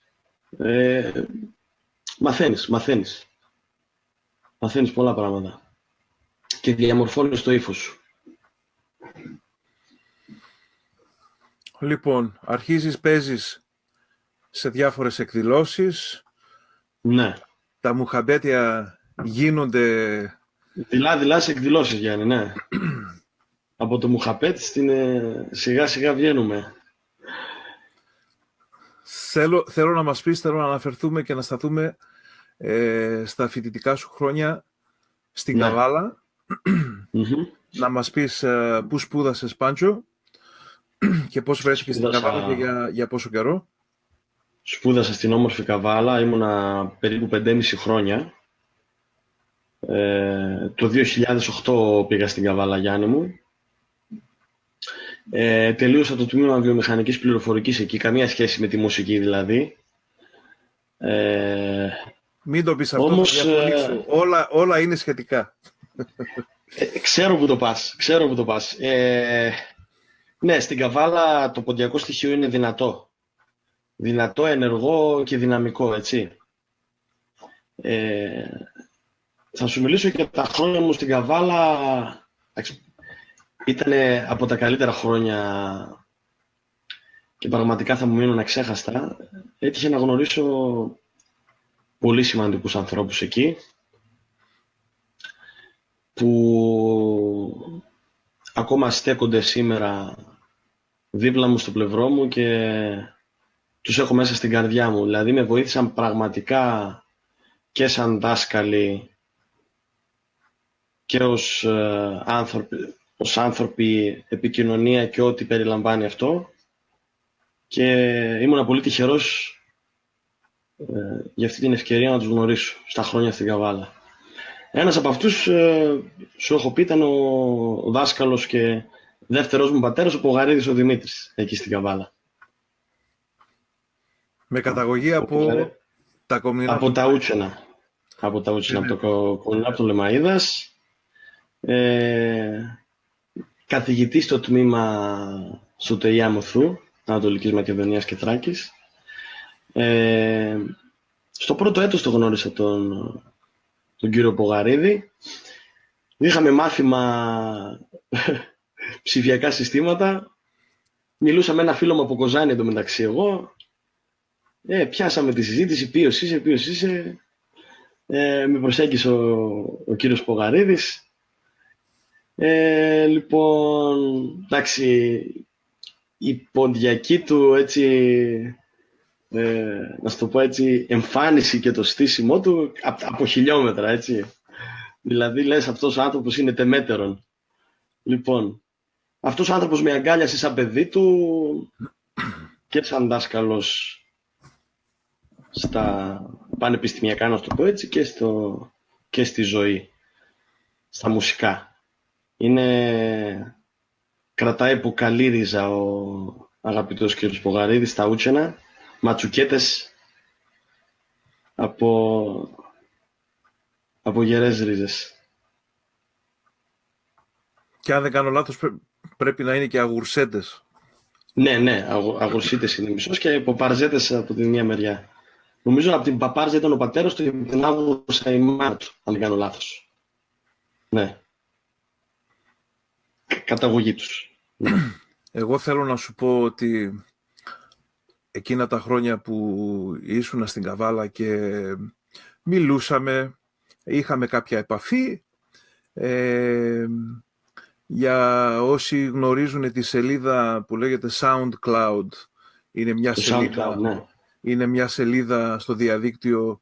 μαθαίνεις πολλά πράγματα και διαμορφώνεις το ύφος σου. Λοιπόν, παίζεις σε διάφορες εκδηλώσεις. Ναι. Τα μουχαμπέτια γίνονται δειλά σε εκδηλώσεις, Γιάννη, ναι. Από το μουχαπέτι σιγά σιγά βγαίνουμε. Θέλω να μας πεις, θέλω να αναφερθούμε και να σταθούμε στα φοιτητικά σου χρόνια στην Καβάλα. Να μας πεις πού σπούδασες, Πάντζο, και πώς βρέθηκες στην Καβάλα και για πόσο καιρό. Σπούδασα στην όμορφη Καβάλα, ήμουνα περίπου 5,5 χρόνια. Το 2008 πήγα στην Καβάλα, Γιάννη μου. Τελείωσα το τμήμα βιομηχανικής πληροφορικής εκεί, καμία σχέση με τη μουσική δηλαδή. Μην το πεις αυτό, όμως, θα διαφωνήσω. Όλα είναι σχετικά. Ξέρω που το πας. Ναι, στην Καβάλα το ποντιακό στοιχείο είναι δυνατό. Δυνατό, ενεργό και δυναμικό, έτσι. Θα σου μιλήσω και τα χρόνια μου στην Καβάλα. Ήταν από τα καλύτερα χρόνια και πραγματικά θα μου μείνουν αξέχαστα. Έτυχε να γνωρίσω πολύ σημαντικούς ανθρώπους εκεί, που ακόμα στέκονται σήμερα δίπλα μου στο πλευρό μου και τους έχω μέσα στην καρδιά μου. Δηλαδή με βοήθησαν πραγματικά και σαν δάσκαλοι και ως άνθρωποι, επικοινωνία και ό,τι περιλαμβάνει αυτό, και ήμουν πολύ τυχερός για αυτή την ευκαιρία να τους γνωρίσω στα χρόνια στην Καβάλα. Ένας από αυτούς, σου έχω πει, ήταν ο δάσκαλος και δεύτερος μου πατέρας, ο Πογαρίδης ο Δημήτρης, εκεί στην Καβάλα. Με καταγωγή από τα Κομινά. Από τα Ούτσενα. Από το Κομινά, από το Λεμαΐδας. Καθηγητής στο τμήμα Σωτηριά Μοθού, Ανατολικής Μακεδονίας και Θράκης. Στο πρώτο έτος το γνώρισα τον τον κύριο Πογαρίδη. Είχαμε μάθημα ψηφιακά συστήματα. Μιλούσα με ένα φίλο μου από Κοζάνη εντωμεταξύ εγώ. Πιάσαμε τη συζήτηση, ποιος είσαι. Με προσέγγισε ο κύριος Πογαρίδης. Λοιπόν, εντάξει, η ποντιακή του έτσι, να σου το πω έτσι, εμφάνιση και το στήσιμό του από χιλιόμετρα, έτσι. Δηλαδή λες αυτός ο άνθρωπος είναι τεμέτερον. Λοιπόν, αυτός ο άνθρωπος με αγκάλιασε σαν παιδί του και σαν δάσκαλος στα πανεπιστημιακά, να το πω έτσι, και στη ζωή, στα μουσικά. Κρατάει που καλή ρίζα ο αγαπητός κ. Πογαρίδης στα ούτσαινα, ματσουκέτες από γερές ρίζες. Και αν δεν κάνω λάθος, πρέπει να είναι και αγουρσέντες. Ναι, αγουρσίτες είναι μισός και παπαρζέτες από τη μια μεριά. Νομίζω από την παπάρζα ήταν ο πατέρας του και από την άγουρσα η μάνα του, αν δεν κάνω λάθος. Ναι. Καταγωγή τους. Εγώ θέλω να σου πω ότι εκείνα τα χρόνια που ήσουν στην Καβάλα και μιλούσαμε, είχαμε κάποια επαφή. Για όσοι γνωρίζουν τη σελίδα που λέγεται SoundCloud, είναι μια σελίδα στο διαδίκτυο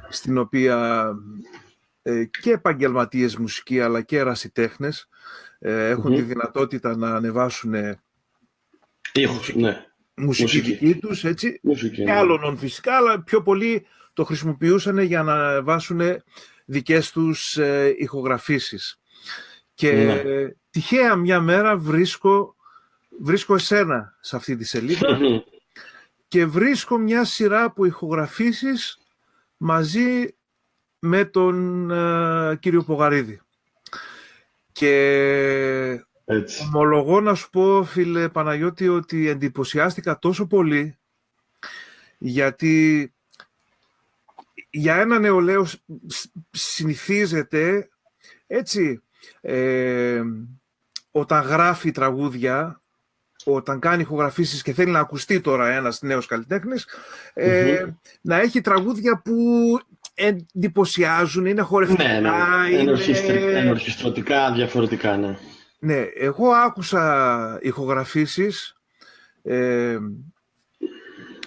στην οποία και επαγγελματίες μουσικοί αλλά και ερασιτέχνες έχουν τη δυνατότητα να ανεβάσουν μουσική δική τους, έτσι, και άλλων φυσικά, αλλά πιο πολύ το χρησιμοποιούσαν για να ανεβάσουν δικές τους ηχογραφήσεις. Και τυχαία μια μέρα βρίσκω εσένα σε αυτή τη σελίδα και βρίσκω μια σειρά από ηχογραφήσεις μαζί με τον κύριο Πογαρίδη. Και ομολογώ να σου πω, φίλε Παναγιώτη, ότι εντυπωσιάστηκα τόσο πολύ, γιατί για ένα νεολαίο συνηθίζεται έτσι, όταν γράφει τραγούδια, όταν κάνει ηχογραφήσεις και θέλει να ακουστεί τώρα ένας νέος καλλιτέχνης, να έχει τραγούδια που εντυπωσιάζουν, είναι χορευτικά, ενορχιστρωτικά, διαφορετικά, ναι. Ναι, εγώ άκουσα ηχογραφήσεις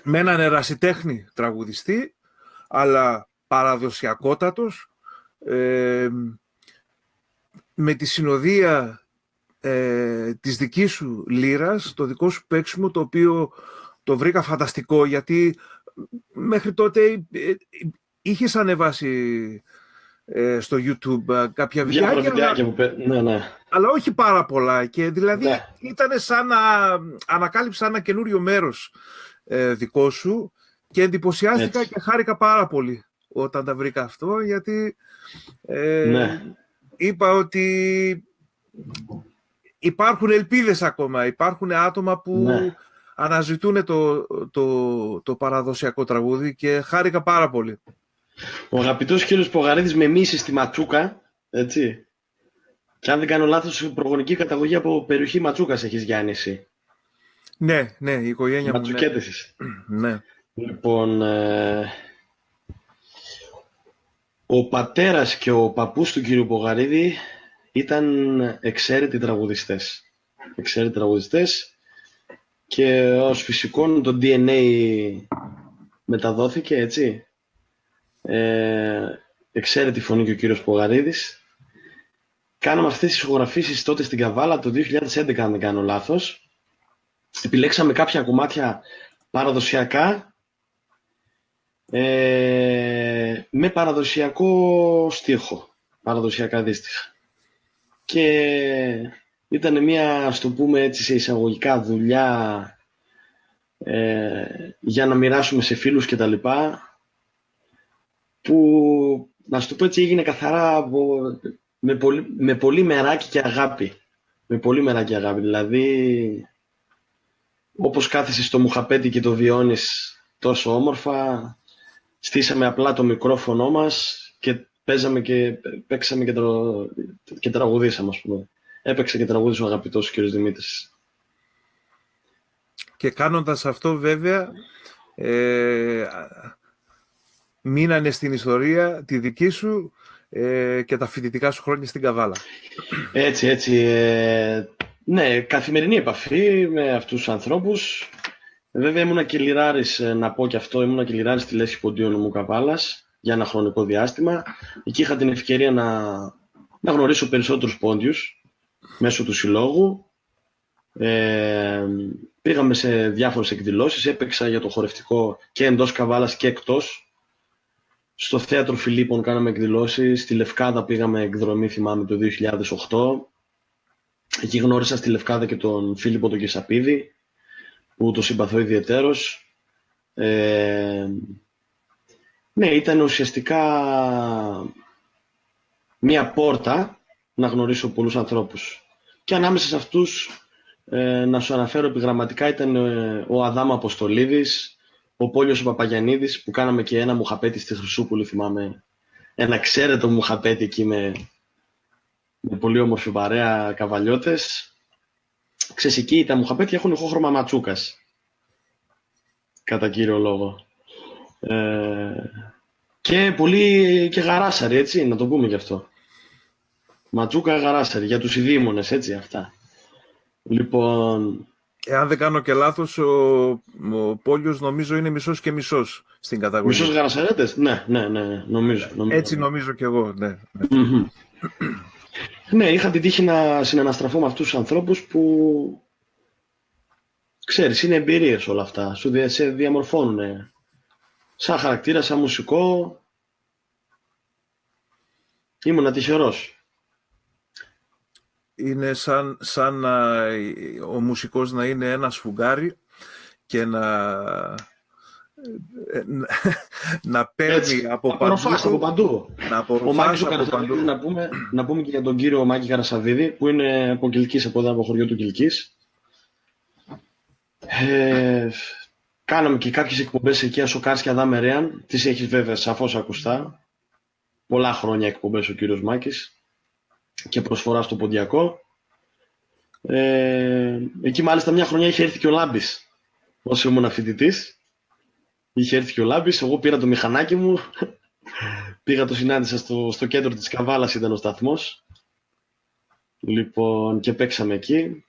με έναν ερασιτέχνη τραγουδιστή, αλλά παραδοσιακότατος, με τη συνοδεία της δικής σου λύρας, το δικό σου παίξιμο, το οποίο το βρήκα φανταστικό, γιατί μέχρι τότε είχες ανεβάσει στο YouTube κάποια βιντεάκια, ναι. Αλλά όχι πάρα πολλά, και δηλαδή ήταν σαν να ανακάλυψα ένα καινούριο μέρος δικό σου και εντυπωσιάστηκα και χάρηκα πάρα πολύ όταν τα βρήκα αυτό, γιατί είπα ότι υπάρχουν ελπίδες ακόμα, υπάρχουν άτομα που αναζητούν το παραδοσιακό τραγούδι και χάρηκα πάρα πολύ. Ο αγαπητός κύριος Πογαρίδης με μίση στη Ματσούκα, έτσι. Και αν δεν κάνω λάθος, προγονική καταγωγή από περιοχή Ματσούκας έχεις, Γιάννη, εσύ. Ναι, η οικογένεια μου. Ματσουκέτες. Ναι. Λοιπόν, ο πατέρας και ο παππούς του κύριου Πογαρίδη ήταν εξαίρετοι τραγουδιστές. Και ως φυσικόν το DNA μεταδόθηκε, έτσι. Εξαίρετη φωνή και ο κύριος Πογαρίδης. Κάναμε αυτές τις ηχογραφήσεις τότε στην Καβάλα το 2011, αν δεν κάνω λάθος. Επιλέξαμε κάποια κομμάτια παραδοσιακά, με παραδοσιακό στίχο, παραδοσιακά δύστιχα. Και ήταν μια, ας το πούμε έτσι σε εισαγωγικά, δουλειά για να μοιράσουμε σε φίλους και τα λοιπά, που, να σου το πω έτσι, έγινε καθαρά με πολύ μεράκι και αγάπη. Δηλαδή, όπως κάθεσαι στο μουχαπέτι και το βιώνεις τόσο όμορφα, στήσαμε απλά το μικρόφωνο μας και παίξαμε και τραγουδήσαμε, ας πούμε. Έπαιξε και τραγούδισε ο αγαπητός ο κ. Δημήτρης. Και κάνοντας αυτό βέβαια, μείνανε στην ιστορία τη δική σου και τα φοιτητικά σου χρόνια στην Καβάλα. Έτσι. Ναι, καθημερινή επαφή με αυτούς τους ανθρώπους. Βέβαια ήμουνα και λιράρης, να πω και αυτό, ήμουνα και λιράρης στη Λέσχη Ποντίου Νομού Καβάλας για ένα χρονικό διάστημα. Εκεί είχα την ευκαιρία να γνωρίσω περισσότερους πόντιους μέσω του συλλόγου. Πήγαμε σε διάφορες εκδηλώσεις, έπαιξα για το χορευτικό και εντός Καβάλας και εκτός. Στο θέατρο Φιλίππων κάναμε εκδηλώσεις, στη Λευκάδα πήγαμε εκδρομή, θυμάμαι, το 2008. Εκεί γνώρισα στη Λευκάδα και τον Φίλιππο τον Κεσαπίδη, που το συμπαθώ ιδιαιτέρως. Ναι, ήταν ουσιαστικά μία πόρτα να γνωρίσω πολλούς ανθρώπους. Και ανάμεσα σε αυτούς, να σου αναφέρω επιγραμματικά, ήταν ο Αδάμ Αποστολίδης, ο Πόλιος ο Παπαγιαννίδης, που κάναμε και ένα μουχαπέτι στη Χρυσούπολη, θυμάμαι. Ένα ξέρετο μουχαπέτι εκεί με πολύ όμορφη παρέα καβαλιώτες. Ξέρεις, εκεί τα μουχαπέτια έχουν ηχόχρωμα ματσούκας, κατά κύριο λόγο. Και πολύ και γαράσαρη, έτσι, να το πούμε γι' αυτό. Ματσούκα γαράσαρη, για τους ειδήμονες, έτσι, αυτά. Λοιπόν... Αν δεν κάνω και λάθος, ο Πόλιος νομίζω είναι μισός και μισός στην καταγωγή. Μισός γαρασαρέτες, ναι, νομίζω. Έτσι νομίζω κι εγώ, ναι. Ναι, είχα την τύχη να συναναστραφώ με αυτούς τους ανθρώπους που, ξέρεις, είναι εμπειρίες όλα αυτά, σε διαμορφώνουν σαν χαρακτήρα, σαν μουσικό. Ήμουνα τυχερός. Είναι σαν ο μουσικός να είναι ένα σφουγγάρι και να παίρνει από παντού. Ο Μάκης ο Καρασαβίδης, να πούμε και για τον κύριο Μάκη Καρασαβίδη, που είναι από Κιλκής, από εδώ, από χωριό του Κιλκής. Κάναμε και κάποιες εκπομπές εκεί, Ασοκάρσκια Δάμερεαν. Τις έχεις βέβαια σαφώς ακουστά. Πολλά χρόνια εκπομπές ο κύριος Μάκης και προσφορά στο Ποντιακό. Εκεί μάλιστα μια χρονιά είχε έρθει και ο Λάμπης, όσο ήμουν φοιτητής. Είχε έρθει και ο Λάμπης, εγώ πήρα το μηχανάκι μου, πήγα, το συνάντησα στο κέντρο της Καβάλας, ήταν ο σταθμός. Λοιπόν, και παίξαμε εκεί.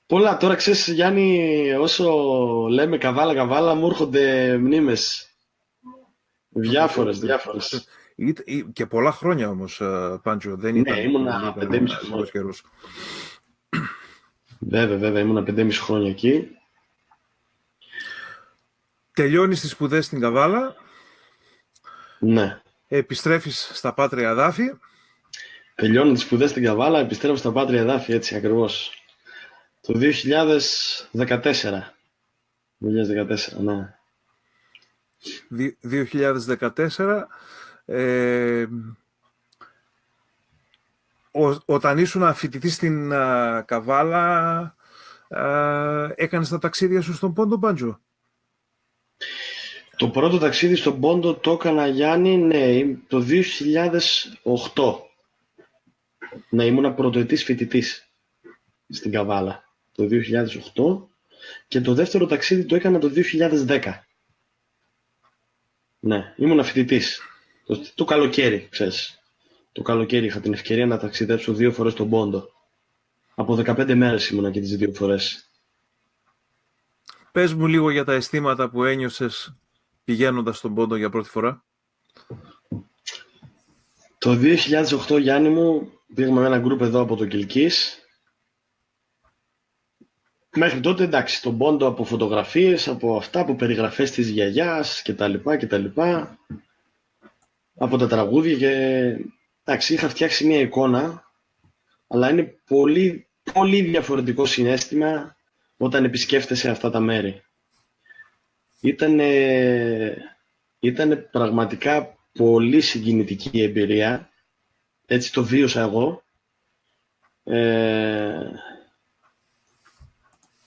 Πολλά, τώρα ξέρεις Γιάννη, όσο λέμε Καβάλα, μου έρχονται μνήμες. Διάφορες. Και πολλά χρόνια όμως, Πάντζο, δεν ήταν... Ναι, ήμουνα 5,5 χρόνια. Βέβαια, ήμουνα 5,5 χρόνια εκεί. Τελειώνεις τις σπουδές στην Καβάλα. Ναι. Επιστρέφεις στα πάτρια εδάφη. Τελειώνω τις σπουδές στην Καβάλα, επιστρέφω στα πάτρια εδάφη, έτσι ακριβώς. Το 2014. 2014, ναι. 2014. Όταν ήσουν φοιτητής στην Καβάλα, έκανες τα ταξίδια σου στον Πόντο, Πάντζο? Το πρώτο ταξίδι στον Πόντο το έκανα, Γιάννη, ναι, το 2008. Ναι, ήμουνα πρωτοετής φοιτητής στην Καβάλα το 2008 και το δεύτερο ταξίδι το έκανα το 2010. Ναι, ήμουνα φοιτητής. Το καλοκαίρι, ξέρεις. Το καλοκαίρι είχα την ευκαιρία να ταξιδέψω 2 φορές τον Πόντο. Από 15 μέρες ήμουνα και τις 2 φορές. Πες μου λίγο για τα αισθήματα που ένιωσες πηγαίνοντας στον Πόντο για πρώτη φορά. Το 2008, Γιάννη μου, πήγαμε με ένα γκρουπ εδώ από το Κιλκής. Μέχρι τότε, εντάξει, τον Πόντο από φωτογραφίες, από αυτά, από περιγραφές της γιαγιάς κτλ. Από τα τραγούδια και... Εντάξει, είχα φτιάξει μια εικόνα, αλλά είναι πολύ, πολύ διαφορετικό συναίσθημα όταν επισκέφτεσαι αυτά τα μέρη. Ήτανε πραγματικά πολύ συγκινητική εμπειρία, έτσι το βίωσα εγώ.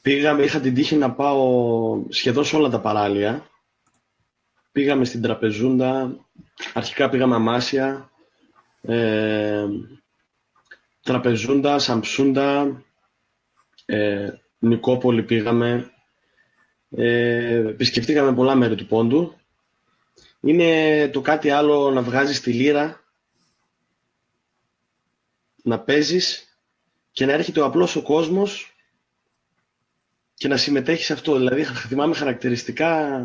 Είχα την τύχη να πάω σχεδόν σε όλα τα παράλια. Πήγαμε στην Τραπεζούντα, αρχικά πήγαμε Αμάσια, Τραπεζούντα, Σαμψούντα, Νικόπολη πήγαμε. Επισκεφτήκαμε πολλά μέρη του Πόντου. Είναι το κάτι άλλο να βγάζεις τη λίρα, να παίζεις και να έρχεται ο απλός ο κόσμος και να συμμετέχει σε αυτό. Δηλαδή θυμάμαι χαρακτηριστικά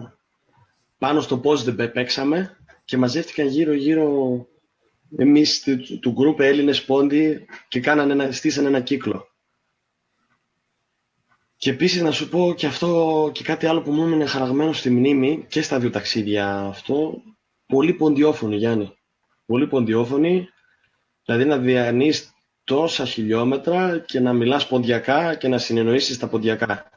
πάνω στο πώς δεν παίξαμε και μαζεύτηκαν γύρω-γύρω εμείς του group Έλληνες πόντι και στήσανε ένα κύκλο. Και επίσης να σου πω και αυτό και κάτι άλλο που μου έμεινε χαραγμένο στη μνήμη και στα δύο ταξίδια αυτό, πολύ ποντιόφωνοι, Γιάννη. Πολύ ποντιόφωνοι, δηλαδή να διανύεις τόσα χιλιόμετρα και να μιλάς ποντιακά και να συνεννοήσεις τα ποντιακά.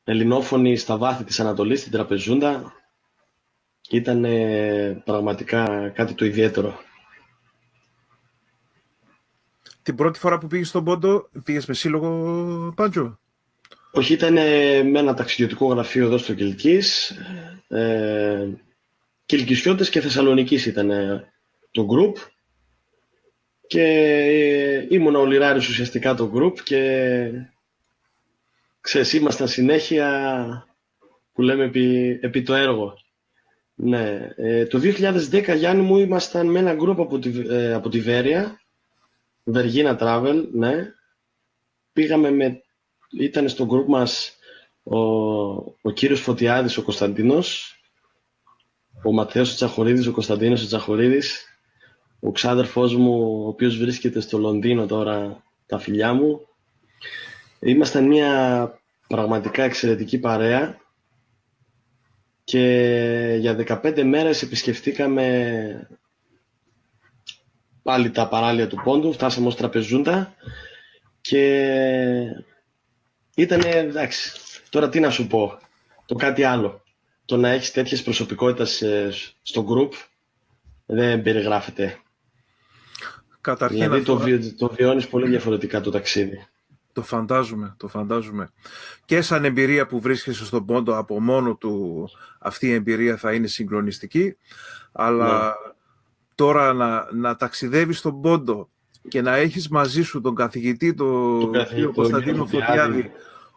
Ελληνόφωνοι στα βάθη της Ανατολής, στην Τραπεζούντα, ήταν πραγματικά κάτι το ιδιαίτερο. Την πρώτη φορά που πήγες στον Πόντο, πήγες με σύλλογο, Πάντζο? Όχι, ήταν με ένα ταξιδιωτικό γραφείο εδώ στο Κιλκής. Κιλκισιώτες και Θεσσαλονικής ήταν το group. Και ήμουν ο Λιράρης ουσιαστικά το group και ξέρεις, ήμασταν συνέχεια που λέμε επί το έργο. Ναι. Το 2010, Γιάννη μου, ήμασταν με ένα group από τη Βέρεια, Βεργίνα Travel, ναι. Πήγαμε ήταν στο group μας ο κύριος Φωτιάδης, ο Κωνσταντίνος, ο Ματθαίος ο Τσαχωρίδης, ο Κωνσταντίνος ο Τσαχωρίδης, ο ξάδερφός μου, ο οποίος βρίσκεται στο Λονδίνο τώρα, τα φιλιά μου. Ήμασταν μια πραγματικά εξαιρετική παρέα και για 15 μέρες επισκεφτήκαμε πάλι τα παράλια του Πόντου, φτάσαμε ως Τραπεζούντα και ήτανε, εντάξει, τώρα τι να σου πω, το κάτι άλλο. Το να έχεις τέτοιες προσωπικότητες στο group δεν περιγράφεται. Καταρχήν, δηλαδή το βιώνεις πολύ διαφορετικά το ταξίδι. Το φαντάζομαι. Και σαν εμπειρία που βρίσκεσαι στον Πόντο από μόνο του, αυτή η εμπειρία θα είναι συγκλονιστική, αλλά ναι, τώρα να ταξιδεύεις στον Πόντο και να έχεις μαζί σου τον καθηγητή, τον Κωνσταντίνο Φωτιάδη,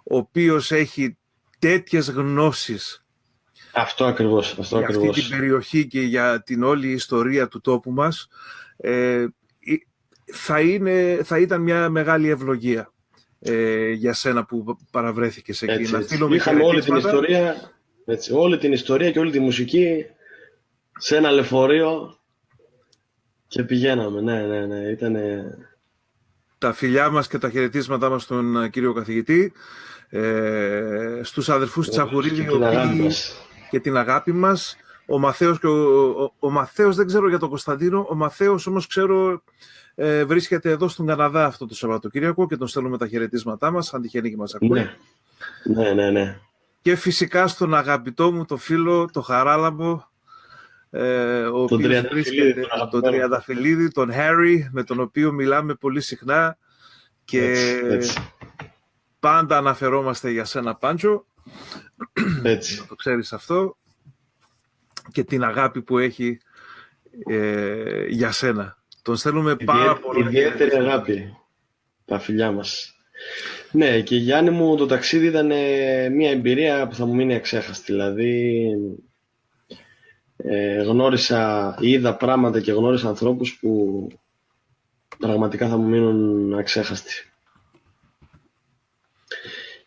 ο οποίος έχει τέτοιες γνώσεις αυτό ακριβώς, για αυτή την περιοχή και για την όλη ιστορία του τόπου μας, θα ήταν μια μεγάλη ευλογία για σένα που παραβρέθηκες εκεί. Είχαμε όλη την ιστορία και όλη τη μουσική σε ένα λεωφορείο και πηγαίναμε. Ναι, ήτανε... Τα φιλιά μας και τα χαιρετίσματά μας στον κύριο καθηγητή, στους αδερφούς Τσαχουρίδη και την αγάπη μας. Ο Μαθαίος, ο Μαθαίος δεν ξέρω για τον Κωνσταντίνο, ο Μαθαίος όμως ξέρω βρίσκεται εδώ στον Καναδά αυτό το Σαββατοκύριακο και τον στέλνουμε τα χαιρετίσματά μας, αν τυχαίνει και μας ακούει. Ναι. Και φυσικά στον αγαπητό μου το φίλο, το Χαράλαμπο, ο οποίος βρίσκεται, τον Τριανταφυλλίδη, τον Harry, με τον οποίο μιλάμε πολύ συχνά και έτσι. Πάντα αναφερόμαστε για σένα, Πάντζο. Έτσι. Να το ξέρεις αυτό και την αγάπη που έχει για σένα. Τον στέλνουμε πάρα πολύ. Ιδιαίτερη αγάπη, τα φιλιά μας. Ναι, και Γιάννη μου, το ταξίδι ήταν μια εμπειρία που θα μου μείνει αξέχαστη. Δηλαδή, είδα πράγματα και γνώρισα ανθρώπους που πραγματικά θα μου μείνουν αξέχαστοι.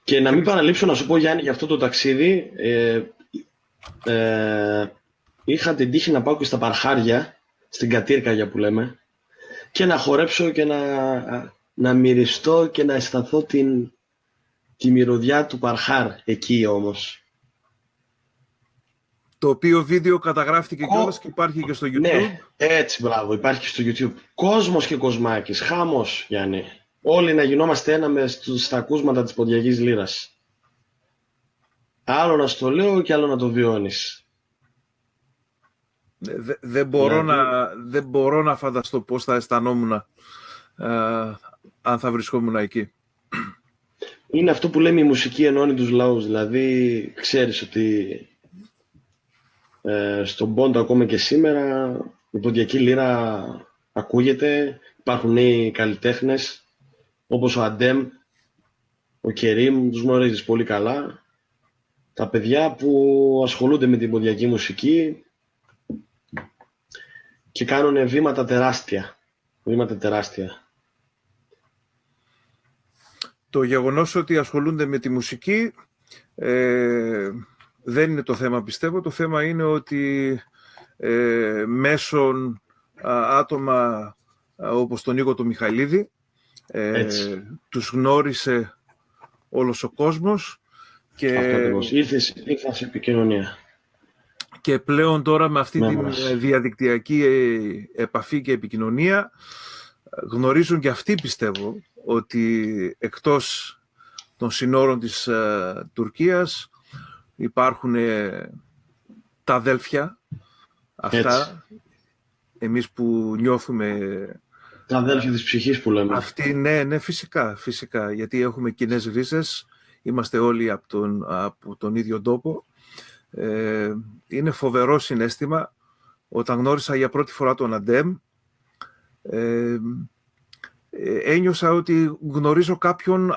Και να μην παραλείψω να σου πω, Γιάννη, για αυτό το ταξίδι, είχα την τύχη να πάω και στα Παρχάρια, στην Κατήρκαγια που λέμε, και να χορέψω και να μυριστώ και να αισθανθώ τη μυρωδιά του Παρχάρ εκεί όμως. Το οποίο βίντεο καταγράφηκε κιόλας και υπάρχει και στο YouTube. Ναι, έτσι, μπράβο, υπάρχει και στο YouTube. Κόσμος και κοσμάκης, χάμος, Γιάννη. Όλοι να γινόμαστε ένα στα ακούσματα της ποντιακής λύρας. Άλλο να στο λέω και άλλο να το βιώνεις. Δεν μπορώ να φανταστώ πώς θα αισθανόμουν αν θα βρισκόμουν εκεί. Είναι αυτό που λέμε η μουσική ενώνει τους λαούς. Δηλαδή, ξέρεις ότι στον πόντο ακόμα και σήμερα η ποντιακή λύρα ακούγεται. Υπάρχουν νέοι καλλιτέχνες όπως ο Αντέμ, ο Κερίμ, τους γνωρίζεις πολύ καλά. Τα παιδιά που ασχολούνται με την ποντιακή μουσική και κάνουν βήματα τεράστια. Βήματα τεράστια. Το γεγονός ότι ασχολούνται με τη μουσική δεν είναι το θέμα, πιστεύω. Το θέμα είναι ότι μέσω άτομα όπως τον Νίκο τον Μιχαηλίδη τους γνώρισε όλος ο κόσμος και ήρθαν σε επικοινωνία. Και πλέον τώρα με αυτή τη διαδικτυακή επαφή και επικοινωνία γνωρίζουν και αυτοί, πιστεύω, ότι εκτός των συνόρων της Τουρκίας υπάρχουν τα αδέλφια αυτά, εμείς που νιώθουμε τα αδέλφια της ψυχής που λέμε. Αυτοί, ναι, φυσικά, γιατί έχουμε κοινές ρίζες, είμαστε όλοι από τον ίδιο τόπο. Είναι φοβερό συναίσθημα. Όταν γνώρισα για πρώτη φορά τον Αντέμ, ένιωσα ότι γνωρίζω κάποιον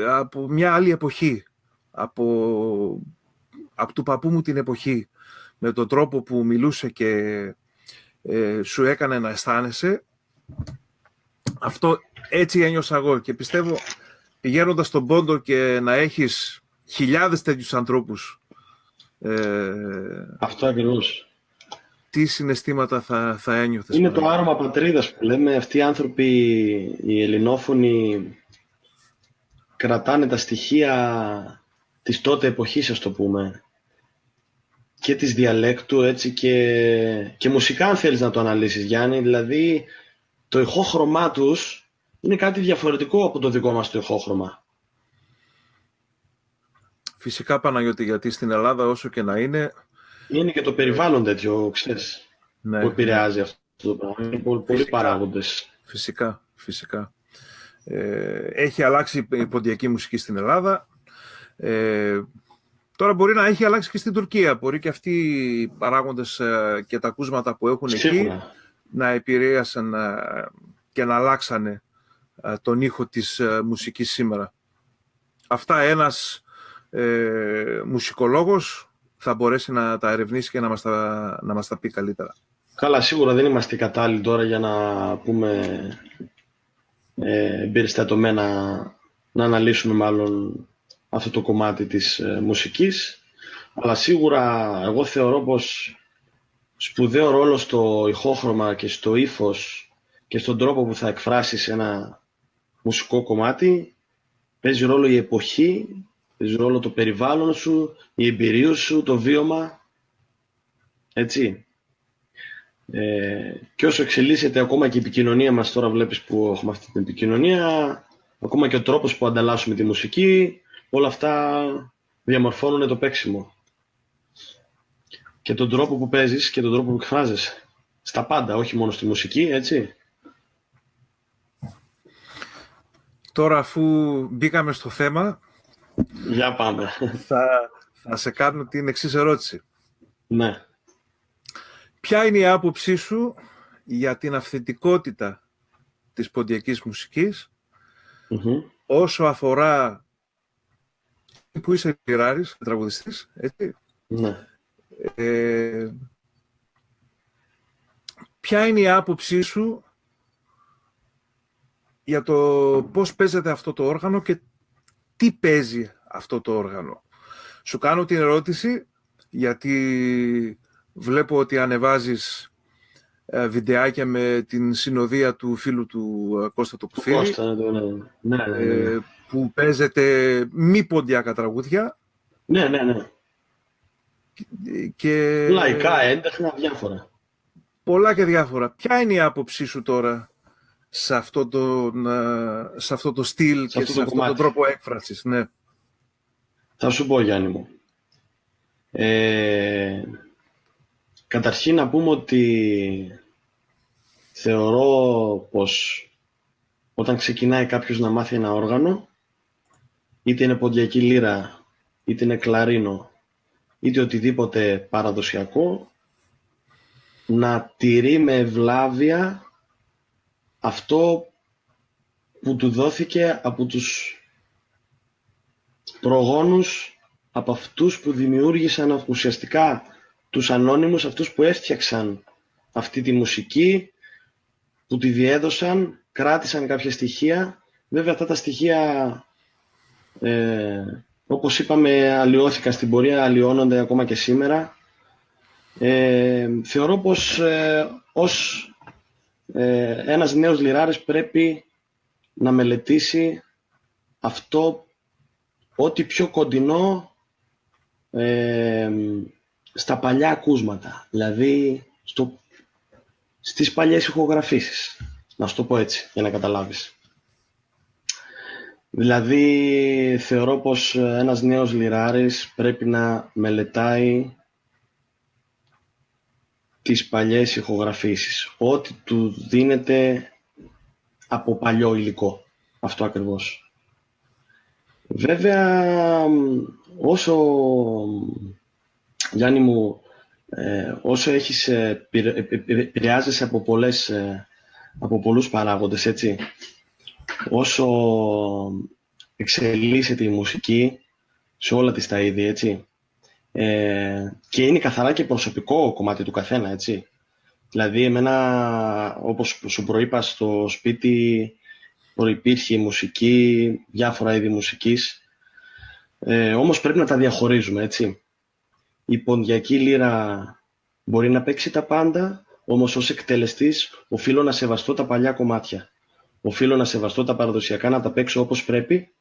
από μια άλλη εποχή, από του παππού μου την εποχή, με τον τρόπο που μιλούσε και σου έκανε να αισθάνεσαι. Αυτό έτσι ένιωσα εγώ και πιστεύω, πηγαίνοντας στον πόντο και να έχεις χιλιάδες τέτοιους ανθρώπους, αυτό ακριβώς. Τι συναισθήματα θα ένιωθες? Είναι το άρωμα πατρίδας που λέμε. Αυτοί οι άνθρωποι, οι ελληνόφωνοι, κρατάνε τα στοιχεία της τότε εποχής, ας το πούμε, και της διαλέκτου, έτσι, και μουσικά, αν θέλεις να το αναλύσεις, Γιάννη. Δηλαδή, το ηχόχρωμά τους είναι κάτι διαφορετικό από το δικό μας το ηχόχρωμα. Φυσικά, Παναγιώτη, γιατί στην Ελλάδα, όσο και να είναι και το περιβάλλον τέτοιο, ξέρεις, ναι, που επηρεάζει αυτό το πράγμα. Είναι πολλοί παράγοντες. Φυσικά. Έχει αλλάξει η ποντιακή μουσική στην Ελλάδα. Τώρα μπορεί να έχει αλλάξει και στην Τουρκία. Μπορεί και αυτοί οι παράγοντες και τα ακούσματα που έχουν εκεί να επηρέασαν και να αλλάξανε τον ήχο της μουσικής σήμερα. Αυτά ένας μουσικολόγος θα μπορέσει να τα ερευνήσει και να μας τα πει καλύτερα. Καλά, σίγουρα δεν είμαστε κατάλληλοι τώρα για να πούμε εμπεριστατωμένα, να αναλύσουμε μάλλον αυτό το κομμάτι της μουσικής, αλλά σίγουρα εγώ θεωρώ πως σπουδαίο ρόλο στο ηχόχρωμα και στο ύφος και στον τρόπο που θα εκφράσεις ένα μουσικό κομμάτι παίζει ρόλο η εποχή, παίζει ρόλο το περιβάλλον σου, η εμπειρία σου, το βίωμα, έτσι. Και όσο εξελίσσεται ακόμα και η επικοινωνία μας, τώρα βλέπεις που έχουμε αυτή την επικοινωνία, ακόμα και ο τρόπος που ανταλλάσσουμε τη μουσική, όλα αυτά διαμορφώνουν το παίξιμο και τον τρόπο που παίζεις και τον τρόπο που εκφράζεσαι στα πάντα, όχι μόνο στη μουσική, έτσι. Τώρα, αφού μπήκαμε στο θέμα, για πάμε. Θα σε κάνω την εξής ερώτηση. Ναι. Ποια είναι η άποψή σου για την αυθεντικότητα της ποντιακής μουσικής, όσο αφορά που είσαι λυράρης, τραγουδιστής, έτσι? Ναι. Ποια είναι η άποψή σου για το πώς παίζεται αυτό το όργανο και τι παίζει αυτό το όργανο? Σου κάνω την ερώτηση γιατί βλέπω ότι ανεβάζεις βιντεάκια με την συνοδεία του φίλου του Κώστα το Κουφίρη, ναι. που παίζεται μη ποντιακά τραγούδια. Ναι. Και λαϊκά, έντεχνα, διάφορα. Πολλά και διάφορα. Ποια είναι η άποψή σου τώρα σε αυτό το στυλ και σε αυτόν τον τρόπο έκφρασης? Ναι. Θα σου πω, Γιάννη μου. Καταρχήν να πούμε ότι θεωρώ πως όταν ξεκινάει κάποιος να μάθει ένα όργανο, είτε είναι ποντιακή λύρα, είτε είναι κλαρίνο, είτε οτιδήποτε παραδοσιακό, να τηρεί με ευλάβεια αυτό που του δόθηκε από τους προγόνους, από αυτούς που δημιούργησαν ουσιαστικά τους ανώνυμους, αυτούς που έφτιαξαν αυτή τη μουσική, που τη διέδωσαν, κράτησαν κάποια στοιχεία. Βέβαια αυτά τα στοιχεία, όπως είπαμε, αλλοιώθηκαν στην πορεία, αλλοιώνονται ακόμα και σήμερα. Θεωρώ πως ως ένας νέος λιράρης πρέπει να μελετήσει αυτό ό,τι πιο κοντινό στα παλιά ακούσματα, δηλαδή στις παλιές ηχογραφήσεις, να σου το πω έτσι για να καταλάβεις. Δηλαδή θεωρώ πως ένας νέος λιράρης πρέπει να μελετάει τις παλιές ηχογραφήσεις, ό,τι του δίνεται από παλιό υλικό, αυτό ακριβώς. Βέβαια, όσο, Γιάννη μου, όσο επηρεάζεσαι από πολλούς παράγοντες, έτσι, όσο εξελίσσεται η μουσική σε όλα τις τα είδη, έτσι, και είναι καθαρά και προσωπικό κομμάτι του καθένα, έτσι. Δηλαδή, εμένα, όπως σου προείπα, στο σπίτι προϋπήρχε η μουσική, διάφορα είδη μουσικής, όμως πρέπει να τα διαχωρίζουμε, έτσι. Η ποντιακή λύρα μπορεί να παίξει τα πάντα, όμως ως εκτελεστής οφείλω να σεβαστώ τα παλιά κομμάτια. Οφείλω να σεβαστώ τα παραδοσιακά, να τα παίξω όπως πρέπει,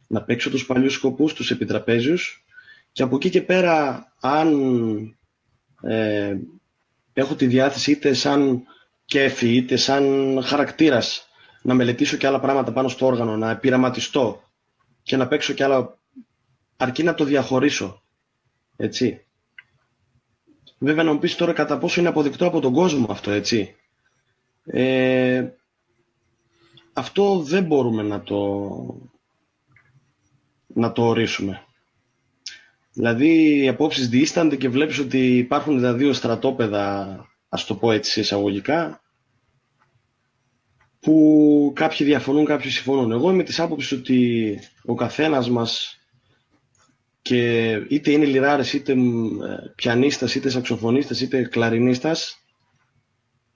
να παίξω τους παλιούς σκοπούς, τους επιτραπέζιους, και από εκεί και πέρα, αν έχω τη διάθεση είτε σαν κέφι είτε σαν χαρακτήρας να μελετήσω και άλλα πράγματα πάνω στο όργανο, να πειραματιστώ και να παίξω και άλλα, αρκεί να το διαχωρίσω, έτσι. Βέβαια να μου πεις τώρα κατά πόσο είναι αποδεικτό από τον κόσμο αυτό, έτσι. Αυτό δεν μπορούμε να το ορίσουμε. Δηλαδή οι απόψεις διήστανται και βλέπεις ότι υπάρχουν τα δύο στρατόπεδα, ας το πω έτσι εισαγωγικά, που κάποιοι διαφωνούν, κάποιοι συμφωνούν. Εγώ είμαι της άποψης ότι ο καθένας μας, και είτε είναι λιράρης, είτε πιανίστας, είτε σαξοφωνίστας, είτε κλαρινίστας,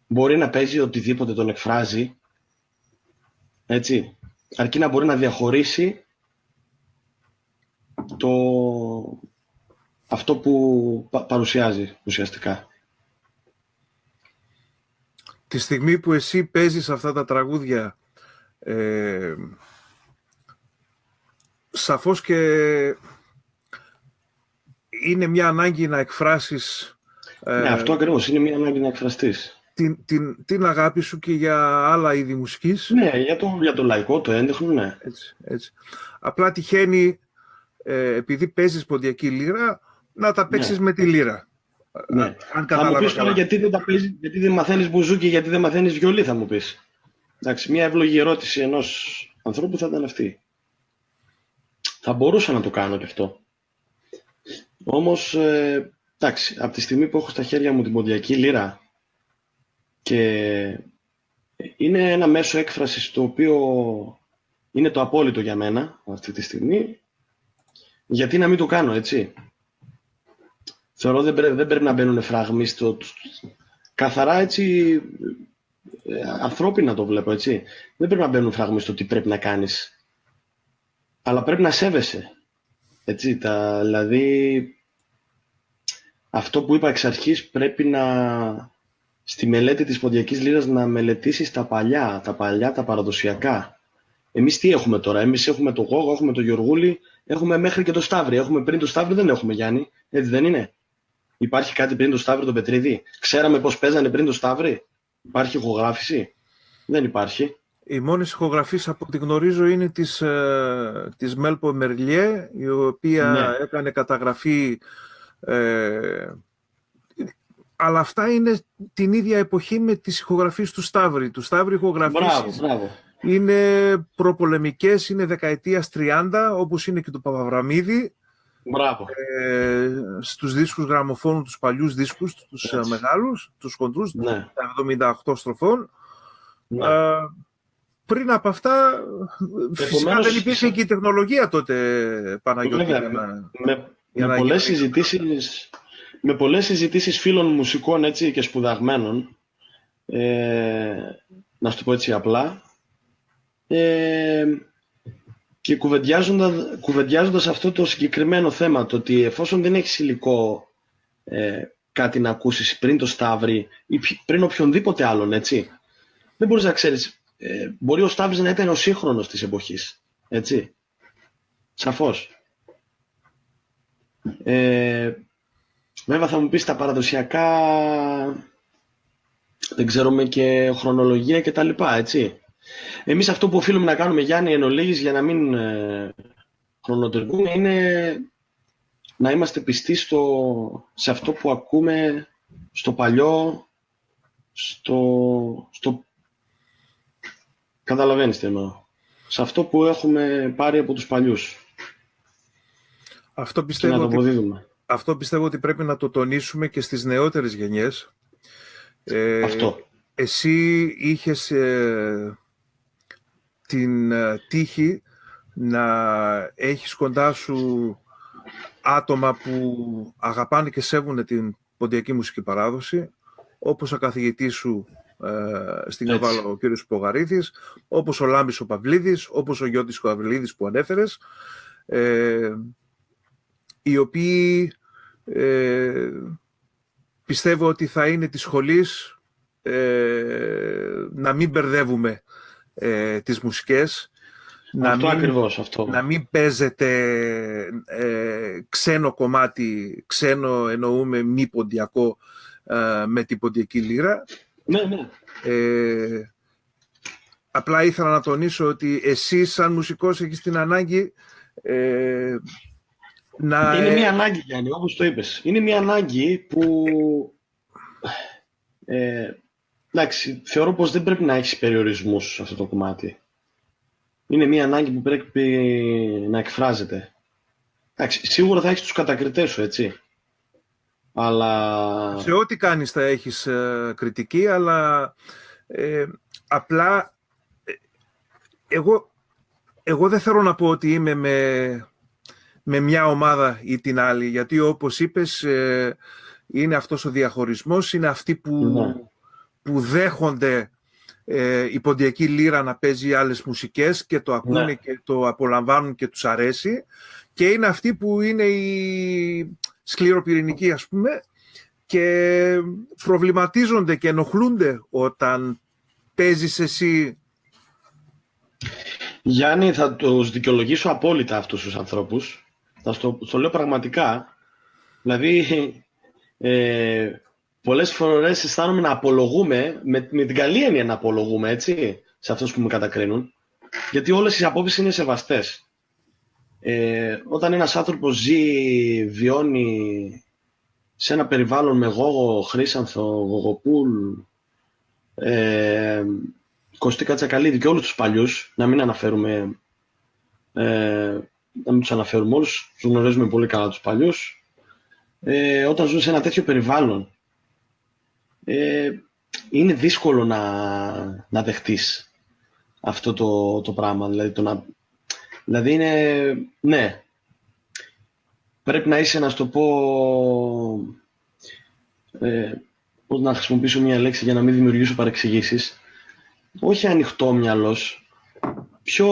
μπορεί να παίζει οτιδήποτε τον εκφράζει, έτσι, αρκεί να μπορεί να διαχωρίσει αυτό που παρουσιάζει ουσιαστικά. Τη στιγμή που εσύ παίζεις αυτά τα τραγούδια, σαφώς και είναι μια ανάγκη να εκφράσεις... Ναι, αυτό ακριβώς, είναι μια ανάγκη να εκφραστείς. Την αγάπη σου και για άλλα είδη μουσικής. Ναι, για το λαϊκό, το έντεχνο, ναι. Έτσι. Απλά τυχαίνει, επειδή παίζεις ποντιακή λύρα, να τα παίξεις με τη λύρα. Ναι. Θα μου πεις τώρα γιατί δεν τα παίζεις, γιατί δεν μαθαίνεις μπουζούκι, γιατί δεν μαθαίνεις βιολί, θα μου πεις. Εντάξει, μια εύλογη ερώτηση ενός ανθρώπου θα ήταν αυτή. Θα μπορούσα να το κάνω και αυτό. Όμως, εντάξει, από τη στιγμή που έχω στα χέρια μου την ποντιακή λύρα και είναι ένα μέσο έκφρασης το οποίο είναι το απόλυτο για μένα αυτή τη στιγμή, γιατί να μην το κάνω, έτσι. Θεωρώ δεν πρέπει να μπαίνουν φραγμοί καθαρά, έτσι, ανθρώπινα το βλέπω, έτσι. Δεν πρέπει να μπαίνουν φραγμοί στο τι πρέπει να κάνεις. Αλλά πρέπει να σέβεσαι. Έτσι, δηλαδή, αυτό που είπα εξ αρχής, πρέπει στη μελέτη της ποντιακής λύρας να μελετήσεις τα παλιά, τα παραδοσιακά. Εμείς τι έχουμε τώρα? Εμείς έχουμε το Γόγο, έχουμε το Γιωργούλη, έχουμε μέχρι και το Σταύρη. Έχουμε πριν το Σταύρη, δεν έχουμε, Γιάννη. Έτσι δεν είναι? Υπάρχει κάτι πριν το Σταύρη, τον Πετρίδη? Ξέραμε πώς παίζανε πριν το Σταύρη? Υπάρχει ηχογράφηση? Δεν υπάρχει. Οι μόνες ηχογραφίες από ό,τι γνωρίζω είναι της Μέλπο Μερλιέ, η οποία έκανε καταγραφή, αλλά αυτά είναι την ίδια εποχή με τις ηχογραφίες του Σταύρη. Του Σταύρη ηχογραφίες είναι προπολεμικές, είναι δεκαετίας 30, όπως είναι και του Παπαβραμίδη. Μπράβο. Στους δίσκους γραμμοφώνου, τους παλιούς δίσκους, τους μεγάλους, τους χοντρούς, Ναι. τα 78 στροφών. Ναι. Πριν από αυτά, φυσικά Επομένως, δεν υπήρχε και η τεχνολογία τότε, Παναγιώτη. Βέβαια, με πολλές συζητήσεις φίλων μουσικών, έτσι, και σπουδαγμένων, να σου το πω έτσι απλά, και κουβεντιάζοντας αυτό το συγκεκριμένο θέμα, το ότι εφόσον δεν έχεις υλικό κάτι να ακούσεις πριν το Σταύρη ή πριν οποιονδήποτε άλλον, έτσι, δεν μπορείς να ξέρεις. Μπορεί ο Σταύρης να ήταν ο σύγχρονος της εποχής, έτσι, σαφώς. Βέβαια θα μου πεις τα παραδοσιακά, δεν ξέρουμε και χρονολογία και τα λοιπά, έτσι. Εμείς αυτό που οφείλουμε να κάνουμε, Γιάννη, εν ολίγης, για να μην χρονοτριβούμε, είναι να είμαστε πιστοί σε αυτό που ακούμε, στο παλιό, καταλαβαίνεις τι εννοώ. Σε αυτό που έχουμε πάρει από τους παλιούς. Αυτό πιστεύω ότι πρέπει να το τονίσουμε και στις νεότερες γενιές. Αυτό. Εσύ είχες την τύχη να έχεις κοντά σου άτομα που αγαπάνε και σέβουν την ποντιακή μουσική παράδοση, όπως ο καθηγητής σου στην Καβάλα, ο κύριος Πογαρίδης, όπως ο Λάμπης ο Παυλίδης, όπως ο Γιώτης ο Αυλίδης που ανέφερες, οι οποίοι πιστεύω ότι θα είναι της σχολής να μην μπερδεύουμε τις μουσικές, να μην παίζετε ξένο κομμάτι, ξένο εννοούμε μη ποντιακό, με την ποντιακή λύρα. Ναι, ναι. Απλά ήθελα να τονίσω ότι εσύ σαν μουσικός έχεις την ανάγκη να... Είναι μια ανάγκη, Γιάννη, όπως το είπες. Είναι μια ανάγκη που... εντάξει, θεωρώ πως δεν πρέπει να έχεις περιορισμούς σε αυτό το κομμάτι. Είναι μια ανάγκη που πρέπει να εκφράζεται. Εντάξει, σίγουρα θα έχεις τους κατακριτές σου, έτσι. Αλλά... Σε ό,τι κάνεις θα έχεις κριτική, αλλά απλά εγώ δεν θέλω να πω ότι είμαι με μια ομάδα ή την άλλη, γιατί όπως είπες είναι αυτός ο διαχωρισμός, είναι αυτοί που δέχονται η ποντιακή λύρα να παίζει άλλες μουσικές και το ακούνε και το απολαμβάνουν και τους αρέσει, και είναι αυτοί που είναι οι σκληροπυρηνικοί, ας πούμε, και προβληματίζονται και ενοχλούνται όταν παίζεις εσύ. Γιάννη, θα τους δικαιολογήσω απόλυτα αυτούς τους ανθρώπους. Θα στο λέω πραγματικά. Δηλαδή, πολλές φορές αισθάνομαι να απολογούμε, με την καλή έννοια να απολογούμε, έτσι, σε αυτούς που με κατακρίνουν, γιατί όλες οι απόψεις είναι σεβαστές. Όταν ένας άνθρωπος βιώνει σε ένα περιβάλλον με Γόγο, Χρύσανθο, Γογοπούλ, Κωστή Κατσακαλίδη και όλους τους παλιούς, να μην τους αναφέρουμε όλους, τους γνωρίζουμε πολύ καλά τους παλιούς, όταν ζουν σε ένα τέτοιο περιβάλλον, είναι δύσκολο να δεχτείς αυτό το πράγμα. Δηλαδή είναι, ναι, πρέπει να είσαι, να σου το πω, πώς να χρησιμοποιήσω μια λέξη για να μην δημιουργήσω παρεξηγήσεις, όχι ανοιχτόμυαλος, πιο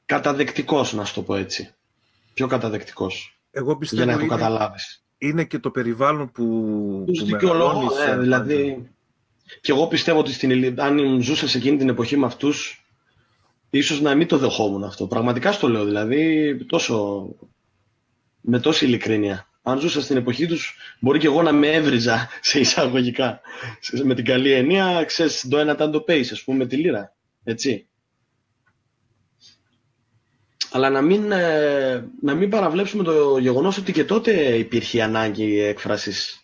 καταδεκτικός, να σου το πω έτσι. Πιο καταδεκτικός. Εγώ πιστεύω για να το καταλάβεις. Είναι και το περιβάλλον που μεγαλώνεις. Δηλαδή, και εγώ πιστεύω ότι αν ζούσα σε εκείνη την εποχή με αυτούς, ίσως να μην το δεχόμουν αυτό. Πραγματικά στο λέω, δηλαδή, με τόση ειλικρίνεια. Αν ζούσα στην εποχή τους, μπορεί και εγώ να με έβριζα σε εισαγωγικά. Με την καλή έννοια, ξέρεις, το ένα τάντο pace, ας πούμε, με τη λύρα. Έτσι. Αλλά να μην παραβλέψουμε το γεγονός ότι και τότε υπήρχε ανάγκη έκφρασης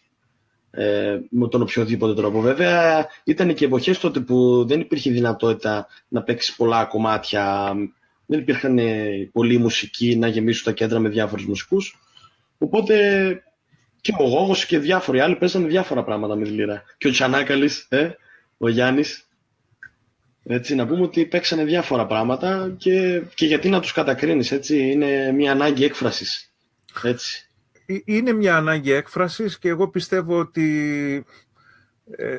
με τον οποιοδήποτε τρόπο. Βέβαια, ήταν και εποχές τότε που δεν υπήρχε δυνατότητα να παίξεις πολλά κομμάτια Δεν υπήρχαν πολλοί μουσικοί να γεμίσουν τα κέντρα με διάφορους μουσικούς. Οπότε και ο Γόγος και διάφοροι άλλοι παίζανε διάφορα πράγματα με τη λύρα. Και ο Τσανάκαλης, ο Γιάννης. Έτσι, να πούμε ότι παίξανε διάφορα πράγματα και γιατί να τους κατακρίνεις, έτσι, είναι μια ανάγκη έκφρασης. Έτσι. Είναι μια ανάγκη έκφρασης και εγώ πιστεύω ότι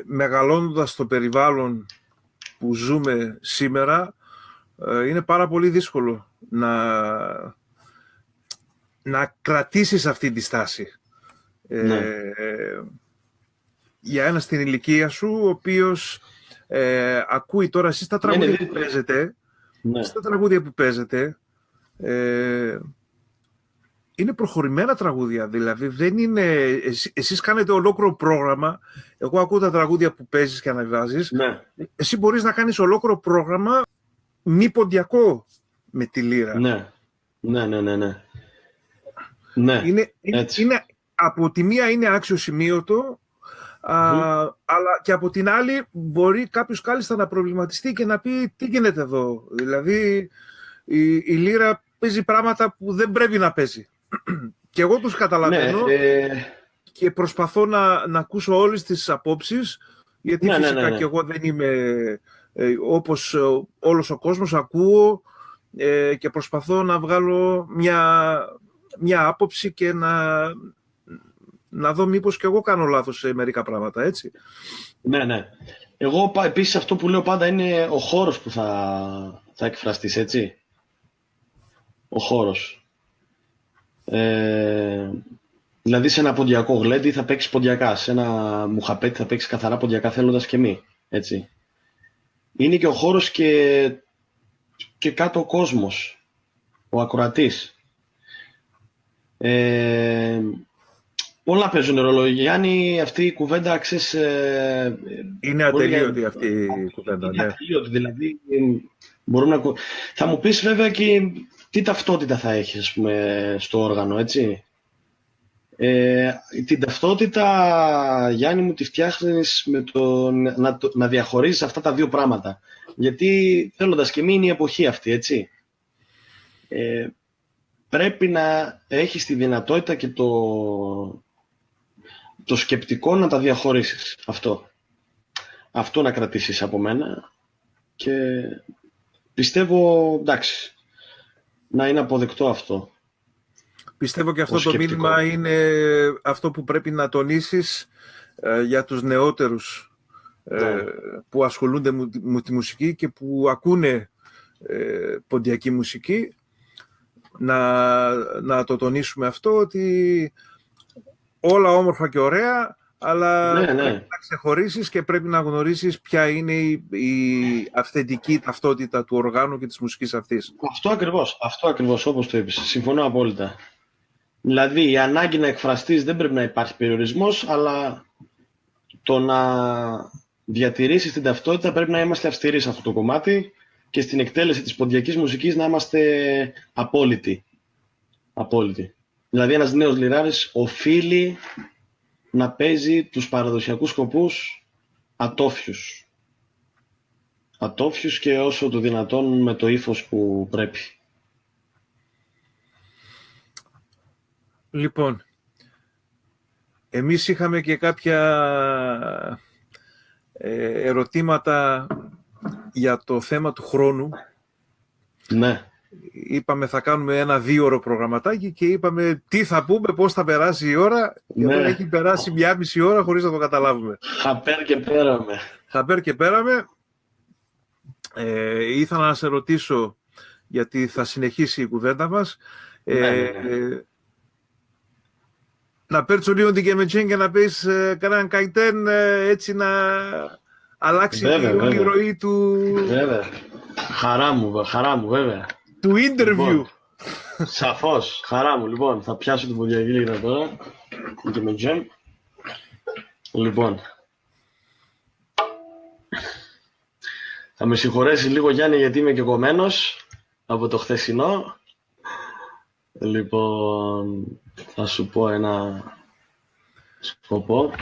μεγαλώνοντας το περιβάλλον που ζούμε σήμερα, είναι πάρα πολύ δύσκολο να κρατήσεις αυτή τη στάση. Ναι. Για ένα στην ηλικία σου, ο οποίος ακούει τώρα εσείς τα τραγούδια που παίζετε, Ναι. στα τραγούδια που παίζετε, είναι προχωρημένα τραγούδια, δηλαδή δεν είναι... Εσείς κάνετε ολόκληρο πρόγραμμα, εγώ ακούω τα τραγούδια που παίζεις και αναβάζεις, Ναι. εσύ μπορείς να κάνεις ολόκληρο πρόγραμμα μη ποντιακό με τη λύρα. Ναι. Ναι. Είναι, από τη μία είναι αξιοσημείωτο, αλλά και από την άλλη μπορεί κάποιος κάλλιστα να προβληματιστεί και να πει τι γίνεται εδώ. Δηλαδή η λύρα παίζει πράγματα που δεν πρέπει να παίζει. Και εγώ τους καταλαβαίνω και προσπαθώ να ακούσω όλες τις απόψεις, γιατί φυσικά και εγώ δεν είμαι όπως όλος ο κόσμος, ακούω και προσπαθώ να βγάλω μια άποψη και να δω μήπως και εγώ κάνω λάθος σε μερικά πράγματα, έτσι. Ναι. Εγώ επίσης αυτό που λέω πάντα είναι ο χώρος που θα εκφραστείς, έτσι. Ο χώρος. Δηλαδή σε ένα ποντιακό γλέντι θα παίξεις ποντιακά, σε ένα μουχαπέτι θα παίξεις καθαρά ποντιακά, θέλοντας και μη, έτσι. Είναι και ο χώρος και κάτω ο κόσμος, ο ακροατής. Πολλά παίζουν ρόλο. Γιάννη, αυτή η κουβέντα, ξέρεις... είναι ατελείωτη αυτή η κουβέντα. Είναι ατελείωτη, δηλαδή θα μου πεις βέβαια και τι ταυτότητα θα έχεις, ας πούμε, στο όργανο, έτσι. Την ταυτότητα, Γιάννη μου, τη φτιάχνεις με να διαχωρίζεις αυτά τα δύο πράγματα. Γιατί θέλοντας και μη είναι η εποχή αυτή, έτσι. Πρέπει να έχεις τη δυνατότητα και το σκεπτικό να τα διαχωρίσεις. Αυτό να κρατήσεις από μένα και πιστεύω, εντάξει, να είναι αποδεκτό αυτό. Πιστεύω και αυτό το μήνυμα είναι αυτό που πρέπει να τονίσεις για τους νεότερους που ασχολούνται με τη μουσική και που ακούνε ποντιακή μουσική. Να το τονίσουμε αυτό, ότι όλα όμορφα και ωραία, αλλά πρέπει να ξεχωρίσεις και πρέπει να γνωρίσεις ποια είναι η αυθεντική ταυτότητα του οργάνου και της μουσικής αυτής. Αυτό ακριβώς όπως το είπες. Συμφωνώ απόλυτα. Δηλαδή η ανάγκη να εκφραστείς δεν πρέπει να υπάρχει περιορισμός, αλλά το να διατηρήσεις την ταυτότητα πρέπει να είμαστε αυστηροί σε αυτό το κομμάτι και στην εκτέλεση της ποντιακής μουσικής να είμαστε απόλυτοι. Δηλαδή ένας νέος λυράρης οφείλει να παίζει τους παραδοσιακούς σκοπούς ατόφιους και όσο το δυνατόν με το ύφος που πρέπει. Λοιπόν, εμείς είχαμε και κάποια ερωτήματα για το θέμα του χρόνου. Ναι. Είπαμε θα κάνουμε ένα 2ωρο προγραμματάκι και είπαμε τι θα πούμε, πώς θα περάσει η ώρα. Ναι. Και έχει περάσει 1,5 ώρα χωρίς να το καταλάβουμε. Χαπέρ και πέραμε. Ήθελα να σε ρωτήσω, γιατί θα συνεχίσει η κουβέντα μας. Να παίρνω λίγο την Κεμετσέν και να πεις κανέναν καϊτέν, έτσι να αλλάξει η ροή του... Βέβαια. Χαρά μου, βέβαια. Του interview. Λοιπόν, σαφώς, χαρά μου. Λοιπόν, θα πιάσω την ποντιακή λύρα τώρα. Την Κεμετσέν. Λοιπόν. Θα με συγχωρέσει λίγο, Γιάννη, γιατί είμαι και κομμένος από το χθεσινό. Λοιπόν, θα σου πω ένα σκοπό.